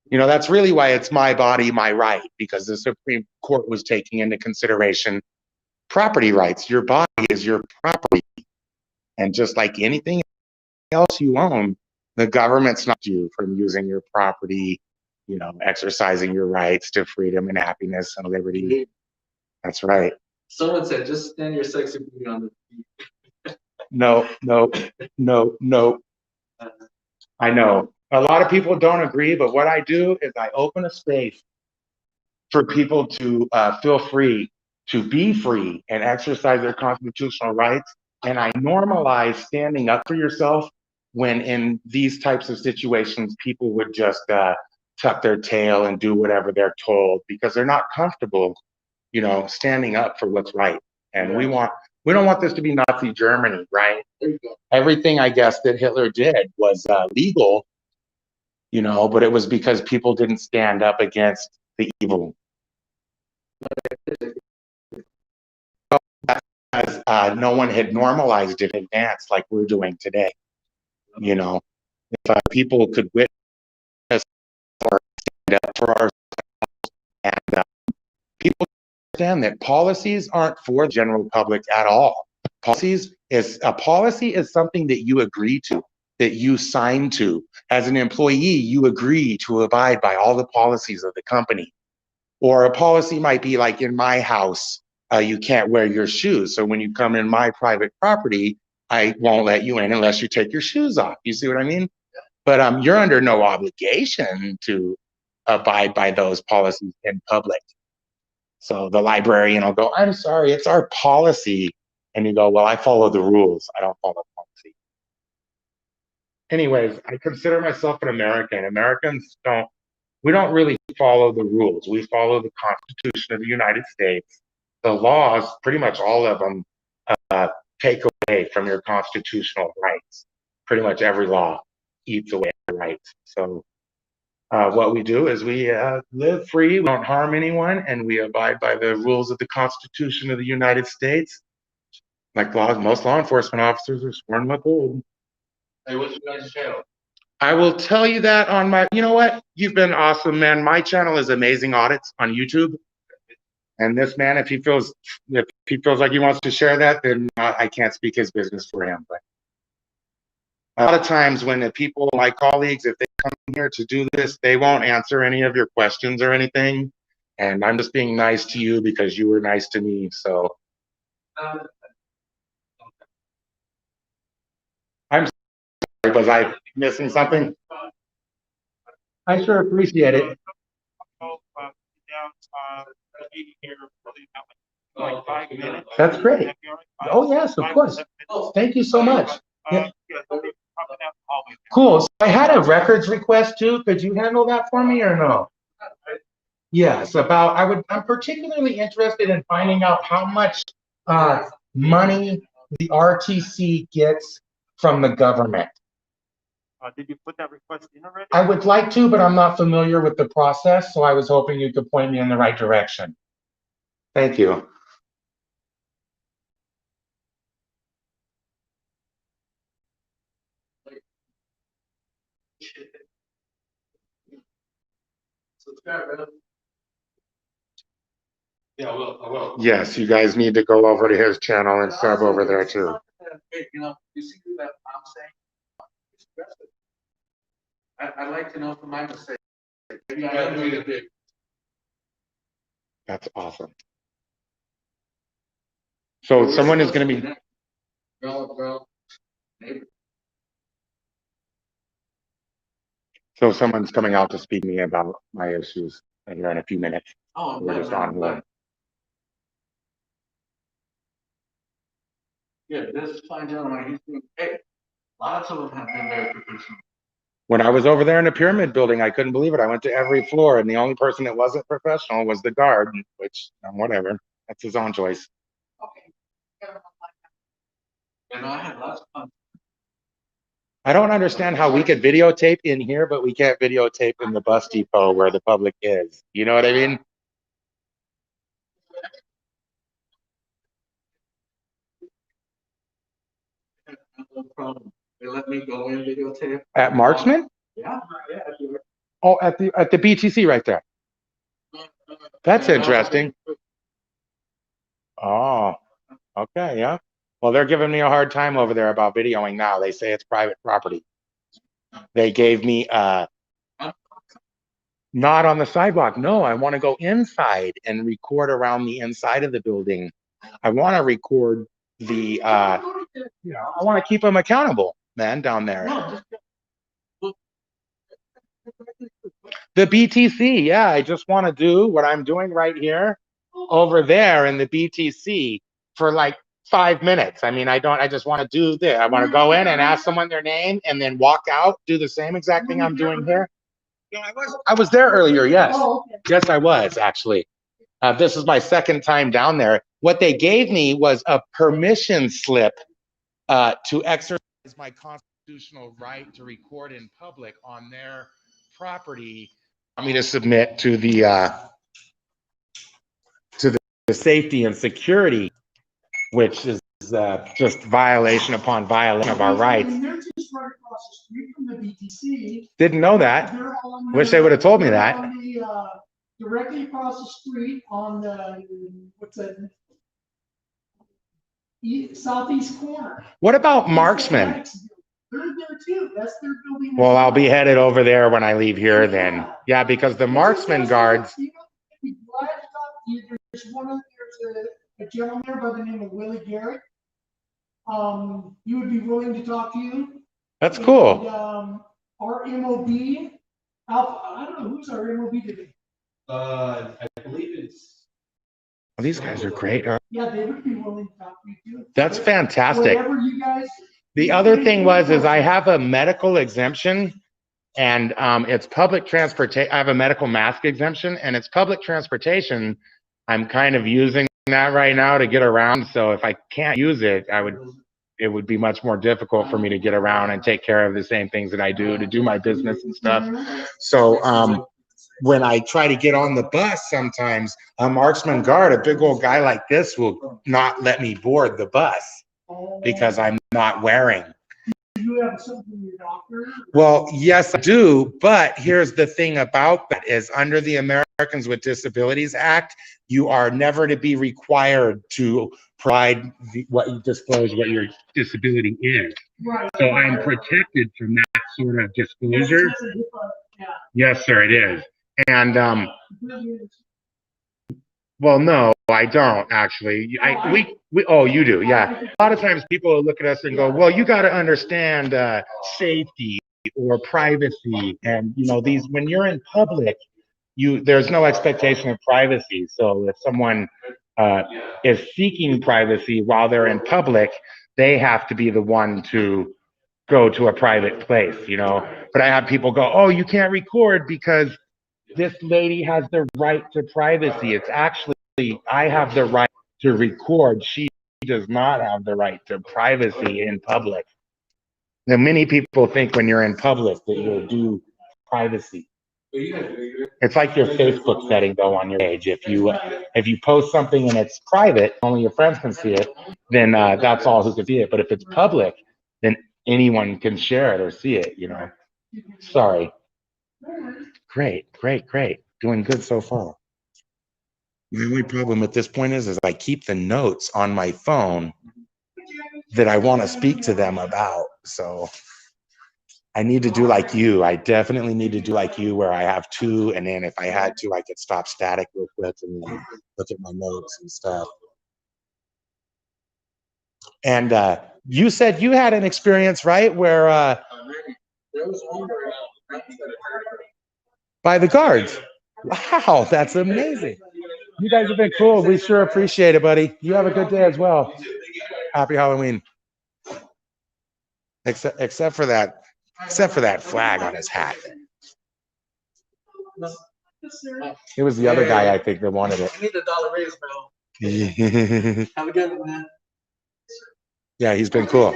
You know, that's really why it's my body, my right, because the Supreme Court was taking into consideration property rights. Your body is your property. And just like anything else you own, the government's not you from using your property, you know, exercising your rights to freedom and happiness and liberty. That's right. Someone said, just stand your sexy booty on the feet. No, no, no, no. I know. A lot of people don't agree, but what I do is I open a space for people to feel free to be free and exercise their constitutional rights. And I normalize standing up for yourself when in these types of situations, people would just tuck their tail and do whatever they're told because they're not comfortable, you know, standing up for what's right. And we don't want this to be Nazi Germany, right? Everything I guess that Hitler did was legal, you know, but it was because people didn't stand up against the evil. As no one had normalized it in advance like we're doing today. You know, if people could witness or stand up for ourselves, and people understand that policies aren't for the general public at all. A policy is something that you agree to, that you sign to. As an employee, you agree to abide by all the policies of the company. Or a policy might be like in my house, you can't wear your shoes. So when you come in my private property, I won't let you in unless you take your shoes off. You see what I mean? But you're under no obligation to abide by those policies in public. So the librarian will go, I'm sorry, it's our policy. And you go, well, I follow the rules. I don't follow policy. Anyways, I consider myself an American. Americans we don't really follow the rules. We follow the Constitution of the United States. The laws, pretty much all of them, take away from your constitutional rights. Pretty much every law eats away at your rights. So what we do is we live free, we don't harm anyone, and we abide by the rules of the Constitution of the United States. Like most law enforcement officers are sworn with oath. Hey, what's your guys' channel? I will tell you that on my, you know what? You've been awesome, man. My channel is Amazing Audits on YouTube. And this man, if he feels like he wants to share that, then I can't speak his business for him. But a lot of times when the people, my colleagues, if they come here to do this, they won't answer any of your questions or anything. And I'm just being nice to you because you were nice to me. So I'm sorry, was I missing something? I sure appreciate it. Like 5 minutes. That's great. Oh, yes, of course. Thank you so much. Yeah. Cool. So I had a records request too. Could you handle that for me or no? Yes, I'm particularly interested in finding out how much money the RTC gets from the government. Did you put that request in already? I would like to, but I'm not familiar with the process, so I was hoping you could point me in the right direction. Thank you. Yeah, I will. Yes, you guys need to go over to his channel and sub over there too. Hey, you know, you see that I'm saying? I'd like to know from my mistake. Maybe I am doing it big. That's awesome. So someone is going to be. Girl, neighbor. So someone's coming out to speak to me about my issues here in a few minutes. Oh, We're just on hold. Yeah, this fine gentleman, he's doing, hey, lots of them have been very professional. When I was over there in the pyramid building, I couldn't believe it. I went to every floor, and the only person that wasn't professional was the guard, which, whatever. That's his own choice. Okay. And I had lots of fun. I don't understand how we could videotape in here, but we can't videotape in the bus depot where the public is. You know what I mean? No problem. They let me go in videotape. At Marksman? Yeah. Oh, at the BTC right there. That's interesting. Oh, okay, yeah. Well, they're giving me a hard time over there about videoing now. They say it's private property. They gave me not on the sidewalk. No, I want to go inside and record around the inside of the building. I want to record the I want to keep them accountable, man, down there. The BTC, yeah, I just want to do what I'm doing right here over there in the BTC for like 5 minutes. I mean, I just want to do this. I want to go in and ask someone their name and then walk out, do the same exact thing I'm doing here. I was there earlier, yes. Yes, I was actually. This is my second time down there. What they gave me was a permission slip to exercise my constitutional right to record in public on their property. Want me to submit to the safety and security, which is just violation upon violation of our rights. They're just right across the street from the BTC. Didn't know that. Wish they would have told me that. Directly across the street on the, what's that? Southeast corner. What about Marksman? They're there too. That's their building. Well, I'll be headed over there when I leave here then. Yeah, because the Marksman guards. There's a gentleman there by the name of Willie Garrett. He would be willing to talk to you. That's cool. And, our MOB, Alpha, I don't know who's our MOB today. I believe it's. Well, these guys are great. Yeah, they would be willing to talk to you too. That's fantastic. Whatever you guys. The other thing is I have a medical exemption and it's public transportation. I have a medical mask exemption and it's public transportation. I'm kind of using that right now to get around. So if I can't use it, it would be much more difficult for me to get around and take care of the same things that I do to do my business and stuff. So when I try to get on the bus, sometimes a marksman guard, a big old guy like this, will not let me board the bus because I'm not wearing. Do you have something from your doctor? Well, yes, I do. But here's the thing about that is under the Americans with Disabilities Act, you are never to be required to provide what you disclose what your disability is. Right. So I'm protected from that sort of disclosure. Yeah. Yes, sir, it is. And well, no, I don't actually. Oh, you do, yeah. A lot of times people look at us and go, "Well, you got to understand safety or privacy." And these when you're in public, there's no expectation of privacy. So if someone is seeking privacy while they're in public, they have to be the one to go to a private place, But I have people go, "Oh, you can't record because this lady has the right to privacy." It's actually, I have the right to record. She does not have the right to privacy in public. Now, many people think when you're in public that you'll do privacy. It's like your Facebook setting though on your page. If you post something and it's private, only your friends can see it, then that's all who can see it. But if it's public, then anyone can share it or see it, Sorry. Great. Doing good so far. The only problem at this point is I keep the notes on my phone that I want to speak to them about. So I need to do like you. I definitely need to do like you where I have two, and then if I had to, I could stop static real quick and then look at my notes and stuff. And you said you had an experience, right, where by the guards. Wow, that's amazing. You guys have been cool. We sure appreciate it, buddy. You have a good day as well. Happy Halloween. Except for that flag on his hat. It was the other guy, I think, that wanted it. I need the dollar raise, bro. Have a good one, man. Yeah, he's been cool.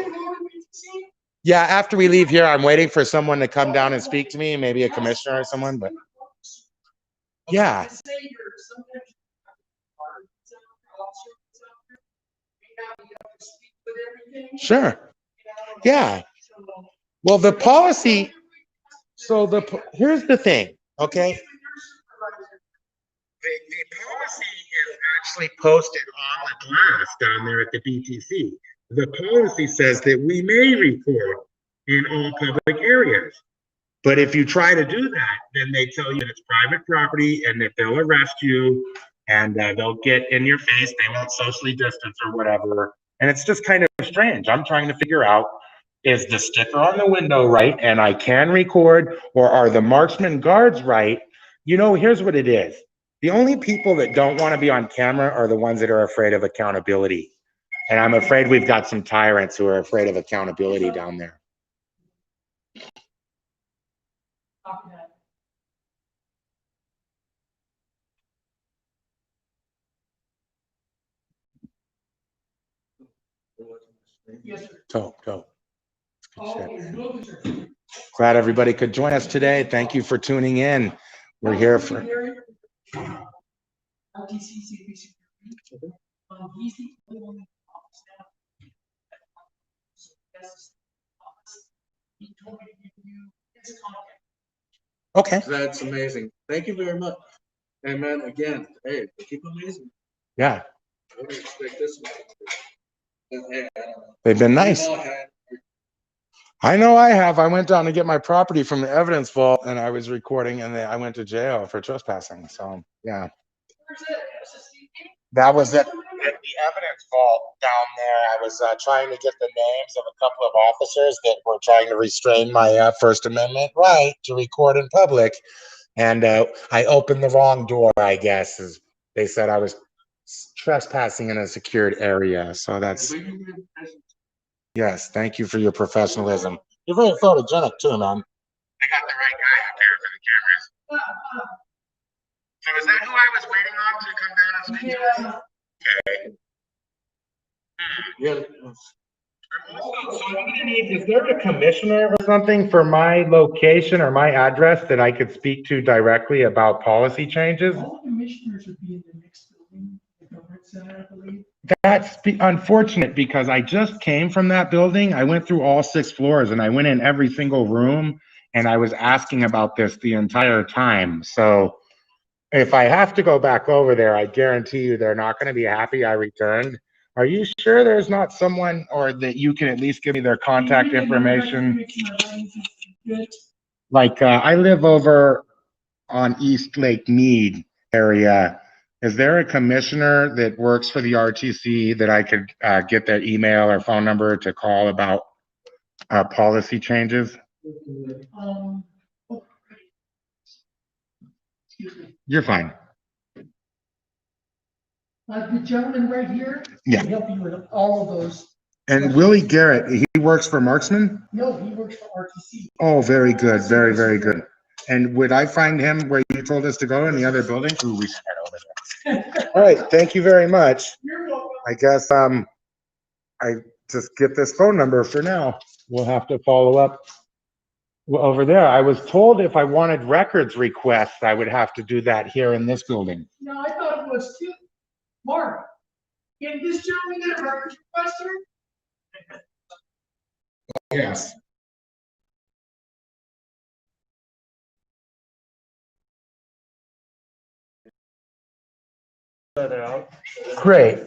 Yeah, after we leave here, I'm waiting for someone to come down and speak to me, maybe a commissioner or someone, but yeah. Sure. Yeah. Well, the policy, so here's the thing, okay? The policy is actually posted on the glass down there at the BTC. The policy says that we may record in all public areas. But if you try to do that, then they tell you that it's private property and that they'll arrest you and they'll get in your face. They won't socially distance or whatever. And it's just kind of strange. I'm trying to figure out, is the sticker on the window right and I can record, or are the marksman guards right? You know, here's what it is. The only people that don't want to be on camera are the ones that are afraid of accountability. And I'm afraid we've got some tyrants who are afraid of accountability down there. Yes, sir. Go. Glad everybody could join us today. Thank you for tuning in. We're here for. Okay. That's amazing. Thank you very much. And man, again, hey, keep amazing. Yeah. I didn't expect this one. They've been nice. I know I have. I went down to get my property from the evidence vault and I was recording and then I went to jail for trespassing. So, yeah. That was at the evidence vault down there. I was trying to get the names of a couple of officers that were trying to restrain my First Amendment right to record in public. And I opened the wrong door, I guess. As they said I was trespassing in a secured area. So that's... Yes, thank you for your professionalism. You're very photogenic too, man. They got the right guy up here for the cameras. So is that who I was waiting on to come down and speak to? Okay. Yeah. So I'm gonna need, is there a commissioner or something for my location or my address that I could speak to directly about policy changes? All the commissioners would be in the next building, the government center, I believe. That's unfortunate because I just came from that building. I went through all 6 floors and I went in every single room and I was asking about this the entire time. So if I have to go back over there, I guarantee you they're not going to be happy I returned. Are you sure there's not someone, or that you can at least give me their contact information? Like I live over on East Lake Mead area. Is there a commissioner that works for the RTC that I could get their email or phone number to call about policy changes? You're fine. The gentleman right here Yeah. can help you with all of those. And Willie Garrett, he works for Marksman? No, he works for RTC. Oh, very good. Very, very good. And would I find him where you told us to go in the other building? Ooh, we should head over there. All right. Thank you very much. You're welcome. I guess I just get this phone number for now. We'll have to follow up over there. I was told if I wanted records requests, I would have to do that here in this building. No, I thought it was too. Mark, can this gentleman get a records requester? Yes. Great.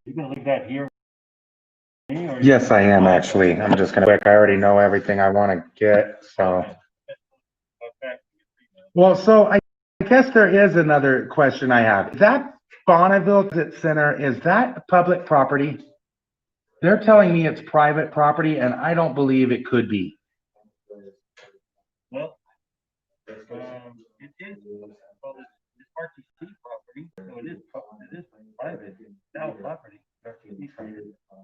You gonna leave that here? Yes, I am actually. I'm just gonna quick. I already know everything I want to get. So, well, so I guess there is another question I have. That Bonneville Center, is that public property? They're telling me it's private property, and I don't believe it could be. Well, it is, well, it's RTC property, so it is private, it's now property, RTC property.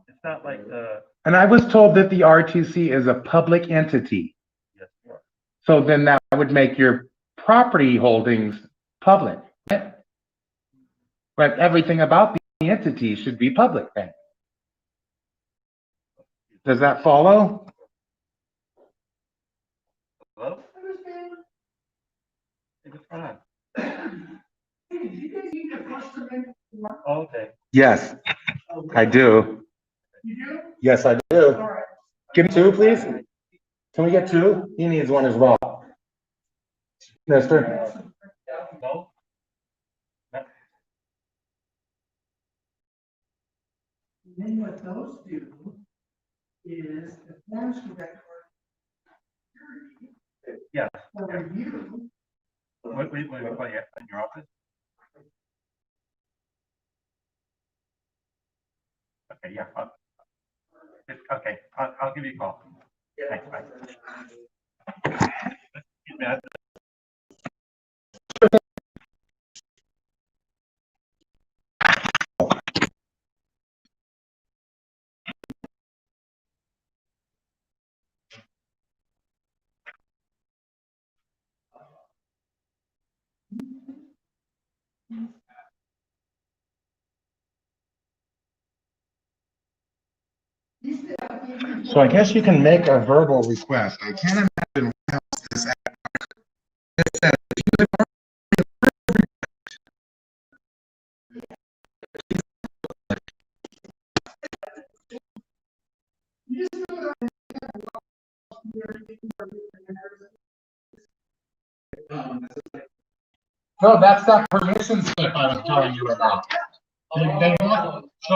It's not like the, And I was told that the RTC is a public entity. yes, you are. So then that would make your property holdings public. But everything about the entity should be public then. Does that follow? Hello? Hey, what's going on? Oh, okay. Yes, I do. You do? Yes, I All do. right. Give me two, please. Can we get two? He needs one as well. Mister? No? And then what those do is the forms to record Yeah. for review. Wait, in your office? Okay, yeah. Okay, I'll give you a call. Thanks, bye. Excuse me, So I guess you can make a verbal request. I can't imagine what else this says. No, that's that permission slip I was telling you about. They want, so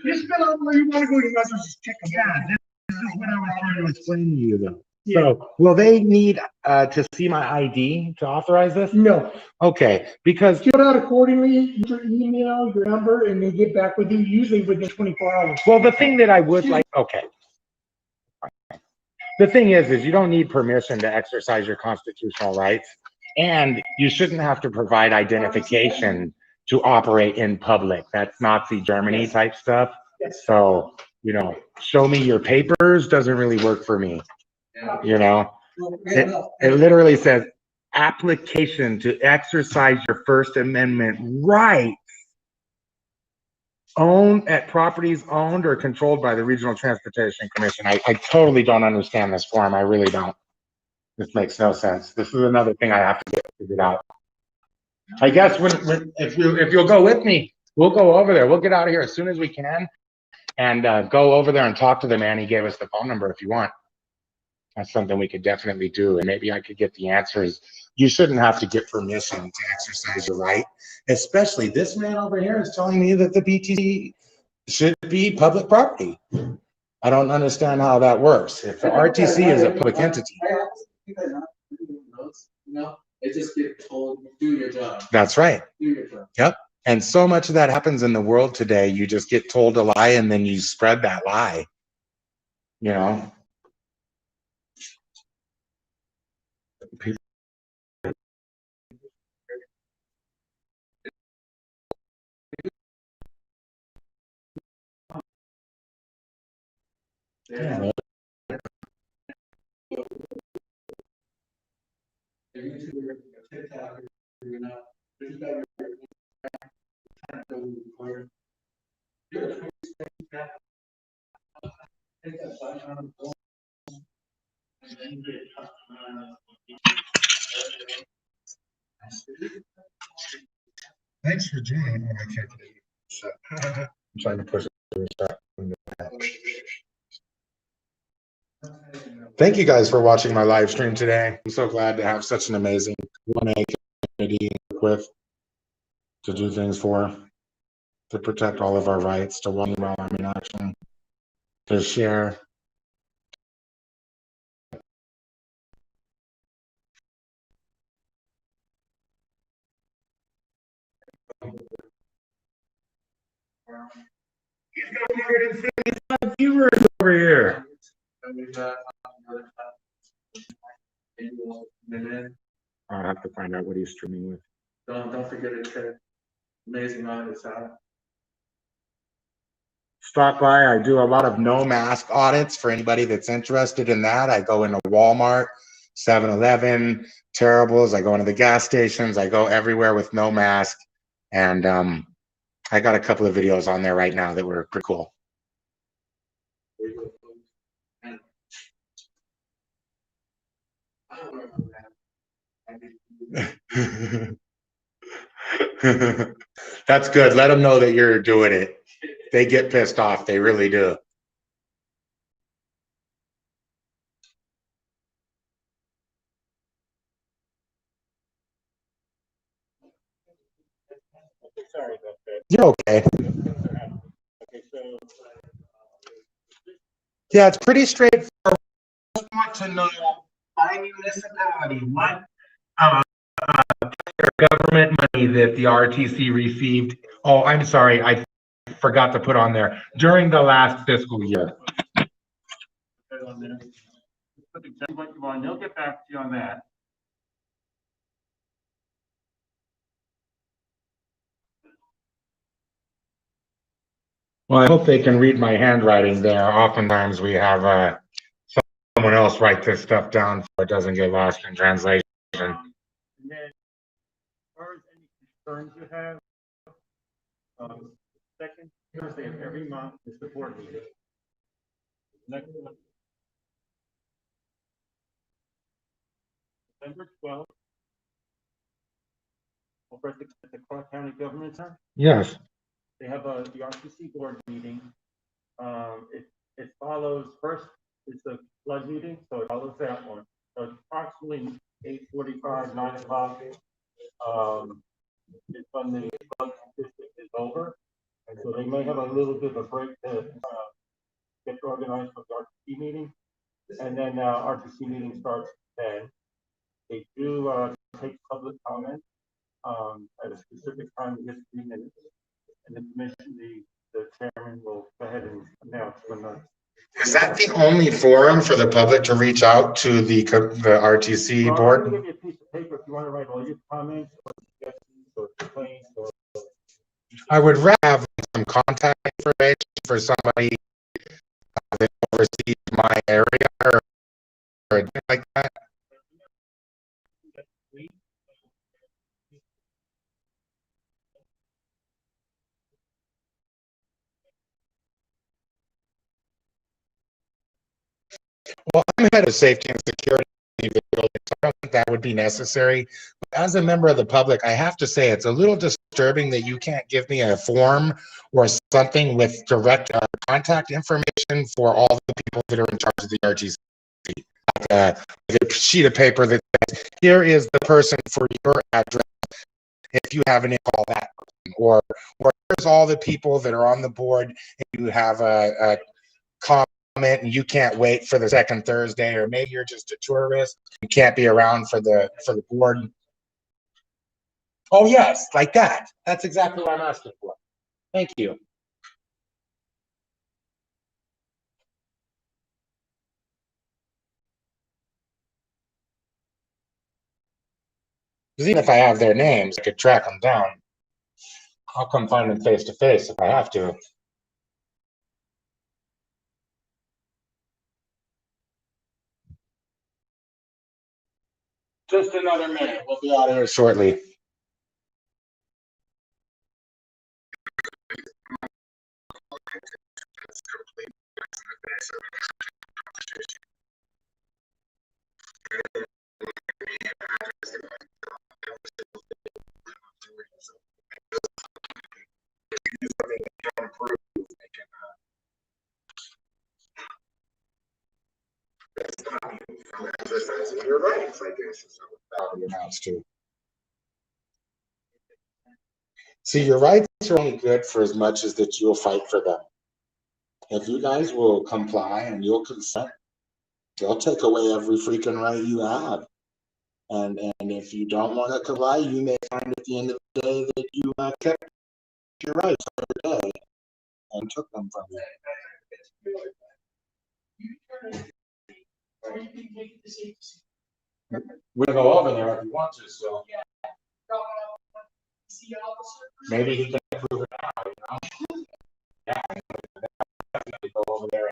you spell out where you want to go, you guys are just checking. Yeah, this is what I was trying to explain to you though. So will they need to see my ID to authorize this? No, Okay, because fill it out accordingly, your email, your number, and they get back with you usually within 24 hours. well, the thing that I would like, okay. The thing is you don't need permission to exercise your constitutional rights, and you shouldn't have to provide identification to operate in public. That's Nazi Germany type stuff. Yes. So, you know, show me your papers doesn't really work for me. You know, it literally says application to exercise your First Amendment rights owned at properties owned or controlled by the Regional Transportation Commission. I totally don't understand this form. I really don't. This makes no sense. This is another thing I have to get figured out. I guess if you'll go with me, we'll go over there. We'll get out of here as soon as we can and go over there and talk to the man. He gave us the phone number if you want. That's something we could definitely do, and maybe I could get the answers. You shouldn't have to get permission to exercise your right, especially this man over here is telling me that the BTC should be public property. I don't understand how that works. If the RTC is a public entity. No, it just get told, do your job. That's right. Do your job. Yep. And so much of that happens in the world today. You just get told a lie and then you spread that lie. You know? People. Yeah. YouTuber, TikTok, you're not. There's got your Thanks for joining. I can't get it. I'm trying to push it. Thank you guys for watching my live stream today. I'm so glad to have such an amazing 1A community to work with, to do things for, to protect all of our rights, to welcome while I'm in action, to share. He's got 175 viewers over here. I'll have to find out what he's streaming with. Don't forget to check Amazing Audits out. Stop by. I do a lot of no mask audits for anybody that's interested in that. I go into Walmart, 7-Eleven, Terribles. I go into the gas stations. I go everywhere with no mask. And I got a couple of videos on there right now that were pretty cool. That's good. Let them know that you're doing it. They get pissed off. They really do. Sorry about that. You're okay. Okay, so. Yeah, it's pretty straightforward. I want to know by municipality what government money that the RTC received. Oh, I'm sorry. I forgot to put on there during the last fiscal year. Put exactly what you want. They'll get back to you on that. Well, I hope they can read my handwriting there. Oftentimes we have someone else write this stuff down so it doesn't get lost in translation. And then, as far as any concerns you have, second Thursday of every month is the board meeting. Next one, December 12th. Over at the Clark County Government Center. Yes. They have the RTC board meeting. It follows, first is the flood meeting, so it follows that one. So it's approximately 8:45, 9 o'clock. It's when the flood statistic is over. And so they may have a little bit of a break to get organized for the RTC meeting. And then RTC meeting starts then. They do take public comment at a specific time, just 3 minutes. And the commission, the chairman will go ahead and announce when the. Is that the only forum for the public to reach out to the RTC Well, board? I'll give you a piece of paper if you want to write all your comments or suggestions or complaints or. I would rather have some contact information for somebody that oversees my area or anything like that. Well, I'm head of safety and security. So I don't think that would be necessary. But as a member of the public, I have to say it's a little disturbing that you can't give me a form or something with direct contact information for all the people that are in charge of the RTC. Like a sheet of paper that says, here is the person for your address. If you have any, call that person. Or here's all the people that are on the board. If you have a comment and you can't wait for the second Thursday, or maybe you're just a tourist, you can't be around for the board. Oh yes, like that. That's exactly what I'm asking for. Thank you. Because even if I have their names, I could track them down. I'll come find them face to face if I have to. Just another minute. We'll be out of here shortly. Your rights, I guess, is what it amounts to. See, your rights are only good for as much as that you'll fight for them. If you guys will comply and you'll consent, they'll take away every freaking right you have. And if you don't want to comply, you may find at the end of the day that you kept your rights for the day. and took them from me. We can go over there if you want to, so. Maybe he can prove it now, you know? Yeah, definitely go over there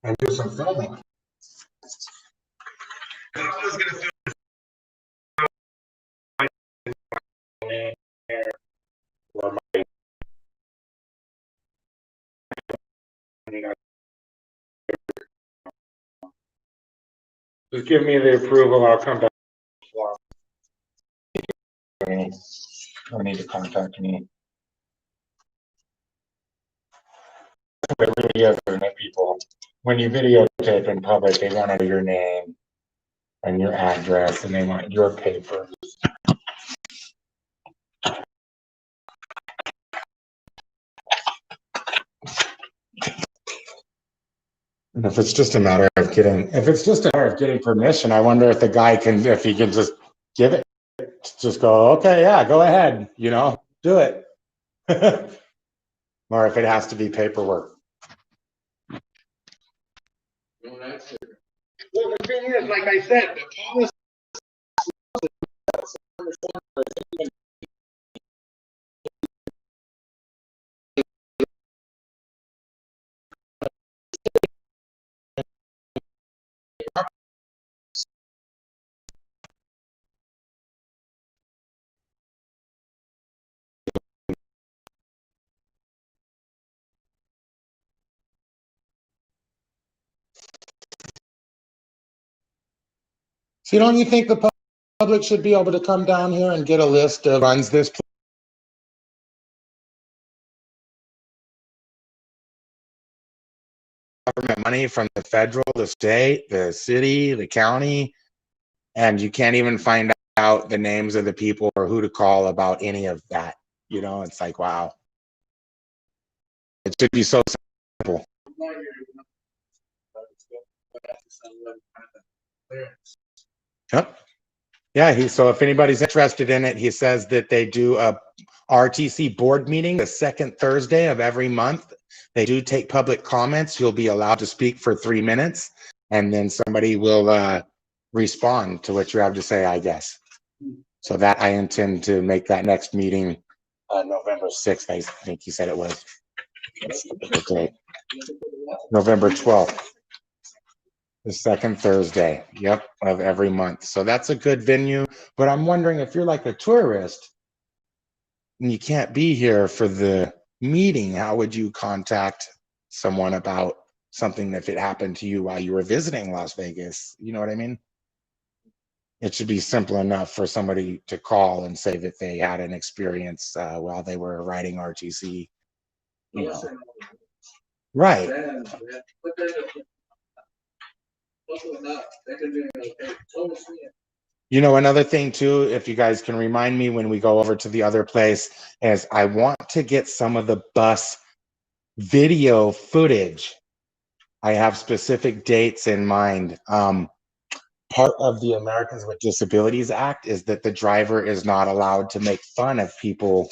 and do some filming. I was gonna film or my just give me the approval, I'll come back. I need to contact me. It really is, isn't it, people? When you videotape in public, they want to know your name and your address, and they want your papers. And if it's just a matter of getting permission, I wonder if the guy can, if he can just give it, just go, okay, yeah, go ahead, you know, do it. Or if it has to be paperwork. Well, the thing is, like I said, the policy. So don't you think the public should be able to come down here and get a list of runs this government money from the federal, the state, the city, the county, and you can't even find out the names of the people or who to call about any of that. You know, it's like, wow. It should be so simple. Yep. Yeah, so if anybody's interested in it, he says that they do a RTC board meeting the second Thursday of every month. They do take public comments. You'll be allowed to speak for 3 minutes, and then somebody will respond to what you have to say, I guess. So that I intend to make that next meeting November 6th, I think he said it was. Okay. November 12th. The second Thursday, yep, of every month. So that's a good venue. But I'm wondering if you're like a tourist and you can't be here for the meeting, how would you contact someone about something if it happened to you while you were visiting Las Vegas? You know what I mean? It should be simple enough for somebody to call and say that they had an experience while they were riding RTC. You know. Right. You know, another thing too, if you guys can remind me when we go over to the other place, is I want to get some of the bus video footage. I have specific dates in mind. Part of the Americans with Disabilities Act is that the driver is not allowed to make fun of people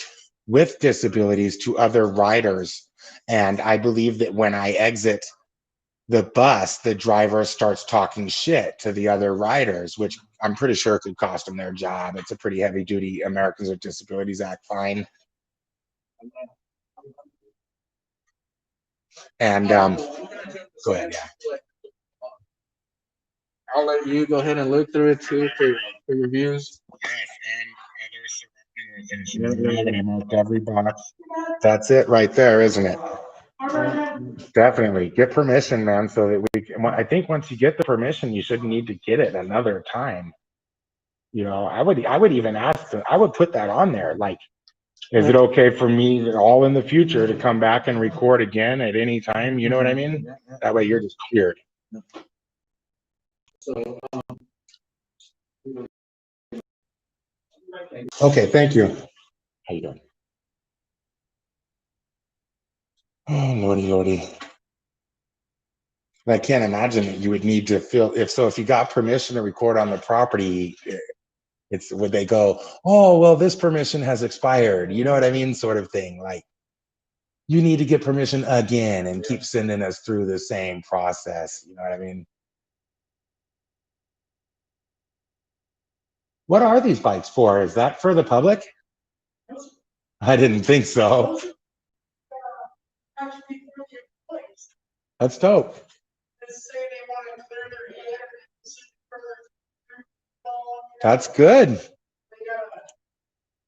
with disabilities to other riders. And I believe that when I exit the bus, the driver starts talking shit to the other riders, which I'm pretty sure could cost them their job. It's a pretty heavy duty Americans with Disabilities Act fine. And go ahead, yeah. I'll let you go ahead and look through it too for your views. I marked every box. That's it right there, isn't it? Definitely get permission, man, so that we can, I think once you get the permission, you shouldn't need to get it another time. You know, I would even ask them, I would put that on there, like, is it okay for me all in the future to come back and record again at any time? You know what I mean? That way you're just cleared. So, okay, thank you. How you doing? Oh, lordy, lordy. I can't imagine that you would need to feel, if you got permission to record on the property, would they go, oh, well, this permission has expired, you know what I mean, sort of thing, like, you need to get permission again and keep sending us through the same process. You know what I mean? What are these bikes for? Is that for the public? I didn't think so. Actually, for the employees, That's dope. that say they want to clear their head and sit for their phone. That's good. They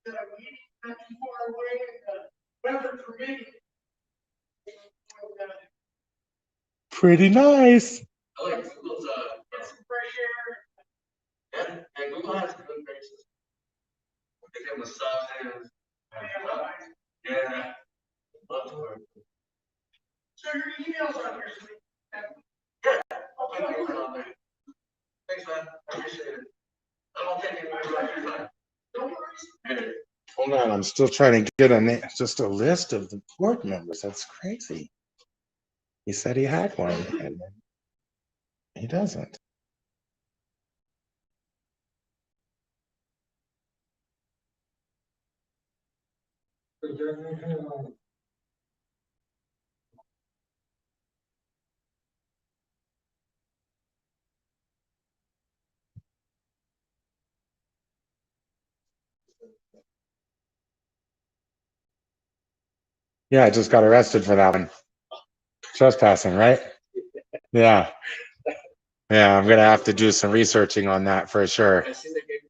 got a meeting not too far away, and the weather permitting. Pretty nice. I like Google's Get some fresh air. and Google has good graces. They get massages. Yeah. Love to work. So your emails on here. So I'll put it on there. Thanks, man. I appreciate it. I won't take any more of your time. don't worry. Hold on, I'm still trying to get just a list of the board members. That's crazy. He said he had one, and then he doesn't. Yeah, I just got arrested for that one. Trespassing, right? Yeah. Yeah, I'm gonna have to do some researching on that for sure. I see they gave you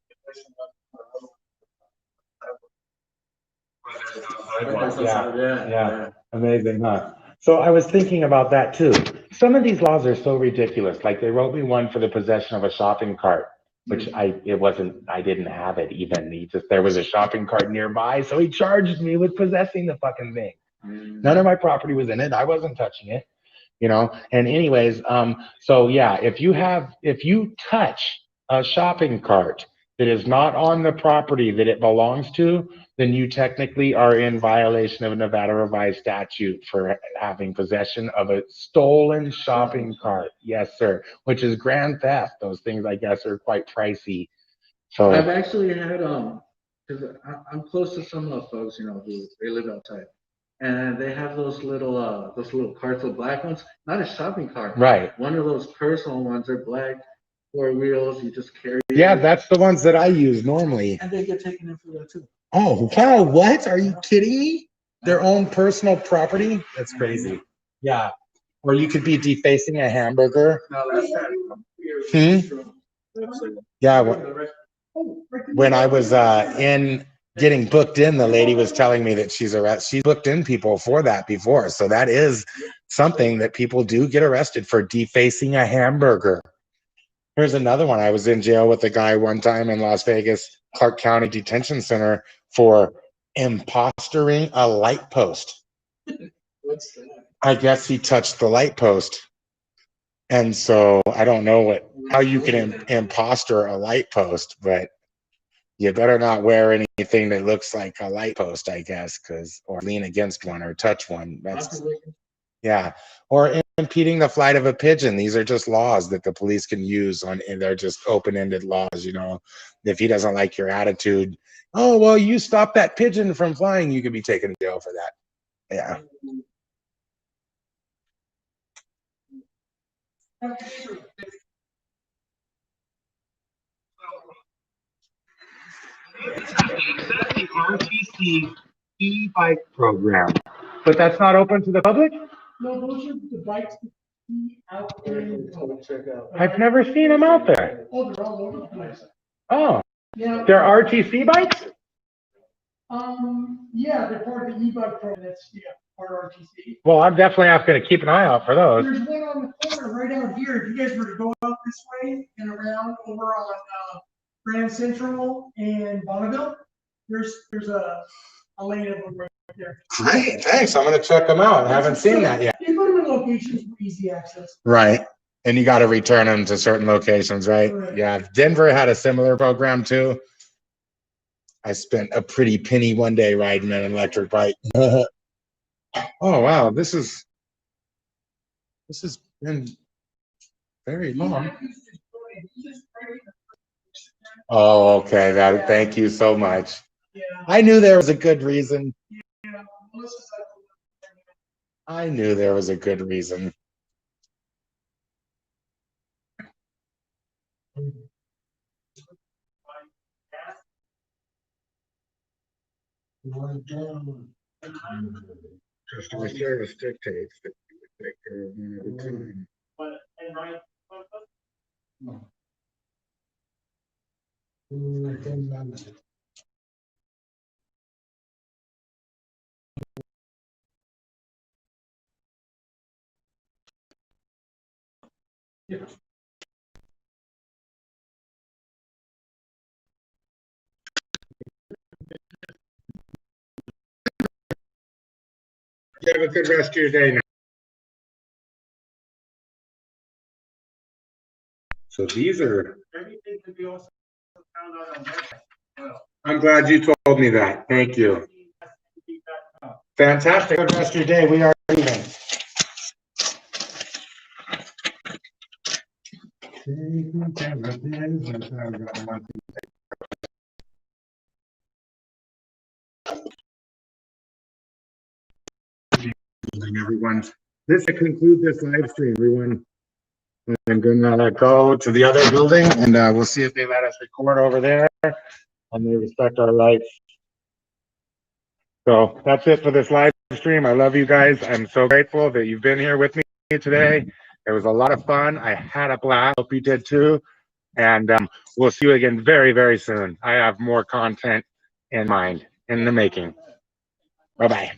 permission. Yeah. Amazing, huh? So I was thinking about that too. Some of these laws are so ridiculous. Like they wrote me one for the possession of a shopping cart, which I didn't have it even. There was a shopping cart nearby, so he charged me with possessing the fucking thing. None of my property was in it. I wasn't touching it, you know. And anyways, so yeah, if you touch a shopping cart that is not on the property that it belongs to, then you technically are in violation of a Nevada revised statute for having possession of a stolen shopping cart. Yes, sir. Which is grand theft. Those things, I guess, are quite pricey. So I've actually had because I'm close to some of the folks, you know, who they live outside, and they have those little carts, the black ones, not a shopping cart, right. one of those personal ones. They're black, 4 wheels. You just carry. Yeah, that's the ones that I use normally. And they get taken in for that too. Oh, wow, what? Are you kidding me? Their own personal property? That's crazy. Yeah. Or you could be defacing a hamburger. No, that's that. Yeah. When I was getting booked in, the lady was telling me that she's booked in people for that before. So that is something that people do get arrested for, defacing a hamburger. Here's another one. I was in jail with a guy one time in Las Vegas, Clark County Detention Center, for impostering a light post. What's that? I guess he touched the light post. And so I don't know how you can imposter a light post, but you better not wear anything that looks like a light post, I guess, or lean against one or touch one. Yeah. Or impeding the flight of a pigeon. These are just laws that the police can use and they're just open-ended laws, you know. If he doesn't like your attitude, oh, well, you stopped that pigeon from flying, you could be taken to jail for that. Yeah. The RTC e-bike program, but that's not open to the public? No, those are the bikes that see out there. I've never seen them out there. Oh, they're all over the place. Oh, Yeah. they're RTC bikes? Yeah, they're part of the e-bike program. That's, part of RTC. Well, I'm definitely going to keep an eye out for those. There's one on the corner right out here. If you guys were to go out this way and around over on Grand Central and Bonneville, there's a lane of them right there. Great, thanks. I'm going to check them out. I haven't seen that yet. You put them in locations for easy access. Right. And you got to return them to certain locations, right? Right. Yeah. Denver had a similar program too. I spent a pretty penny one day riding an electric bike. Oh, wow. This has been very long. Oh, okay. Thank you so much. Yeah. I knew there was a good reason. Yeah. I knew there was a good reason. Customer service dictates that you would take care of one at a time. You have a good rest of your day now. So these are. Everything could be also found out on website. I'm glad you told me that. Thank you. Fantastic. Good rest of your day. We are leaving. Everyone, this to conclude this live stream. Everyone, I'm gonna go to the other building and we'll see if they let us record over there and they respect our rights. So that's it for this live stream. I love you guys. I'm so grateful that you've been here with me today. It was a lot of fun. I had a blast. Hope you did too. And we'll see you again very, very soon. I have more content in mind, in the making. Bye-bye.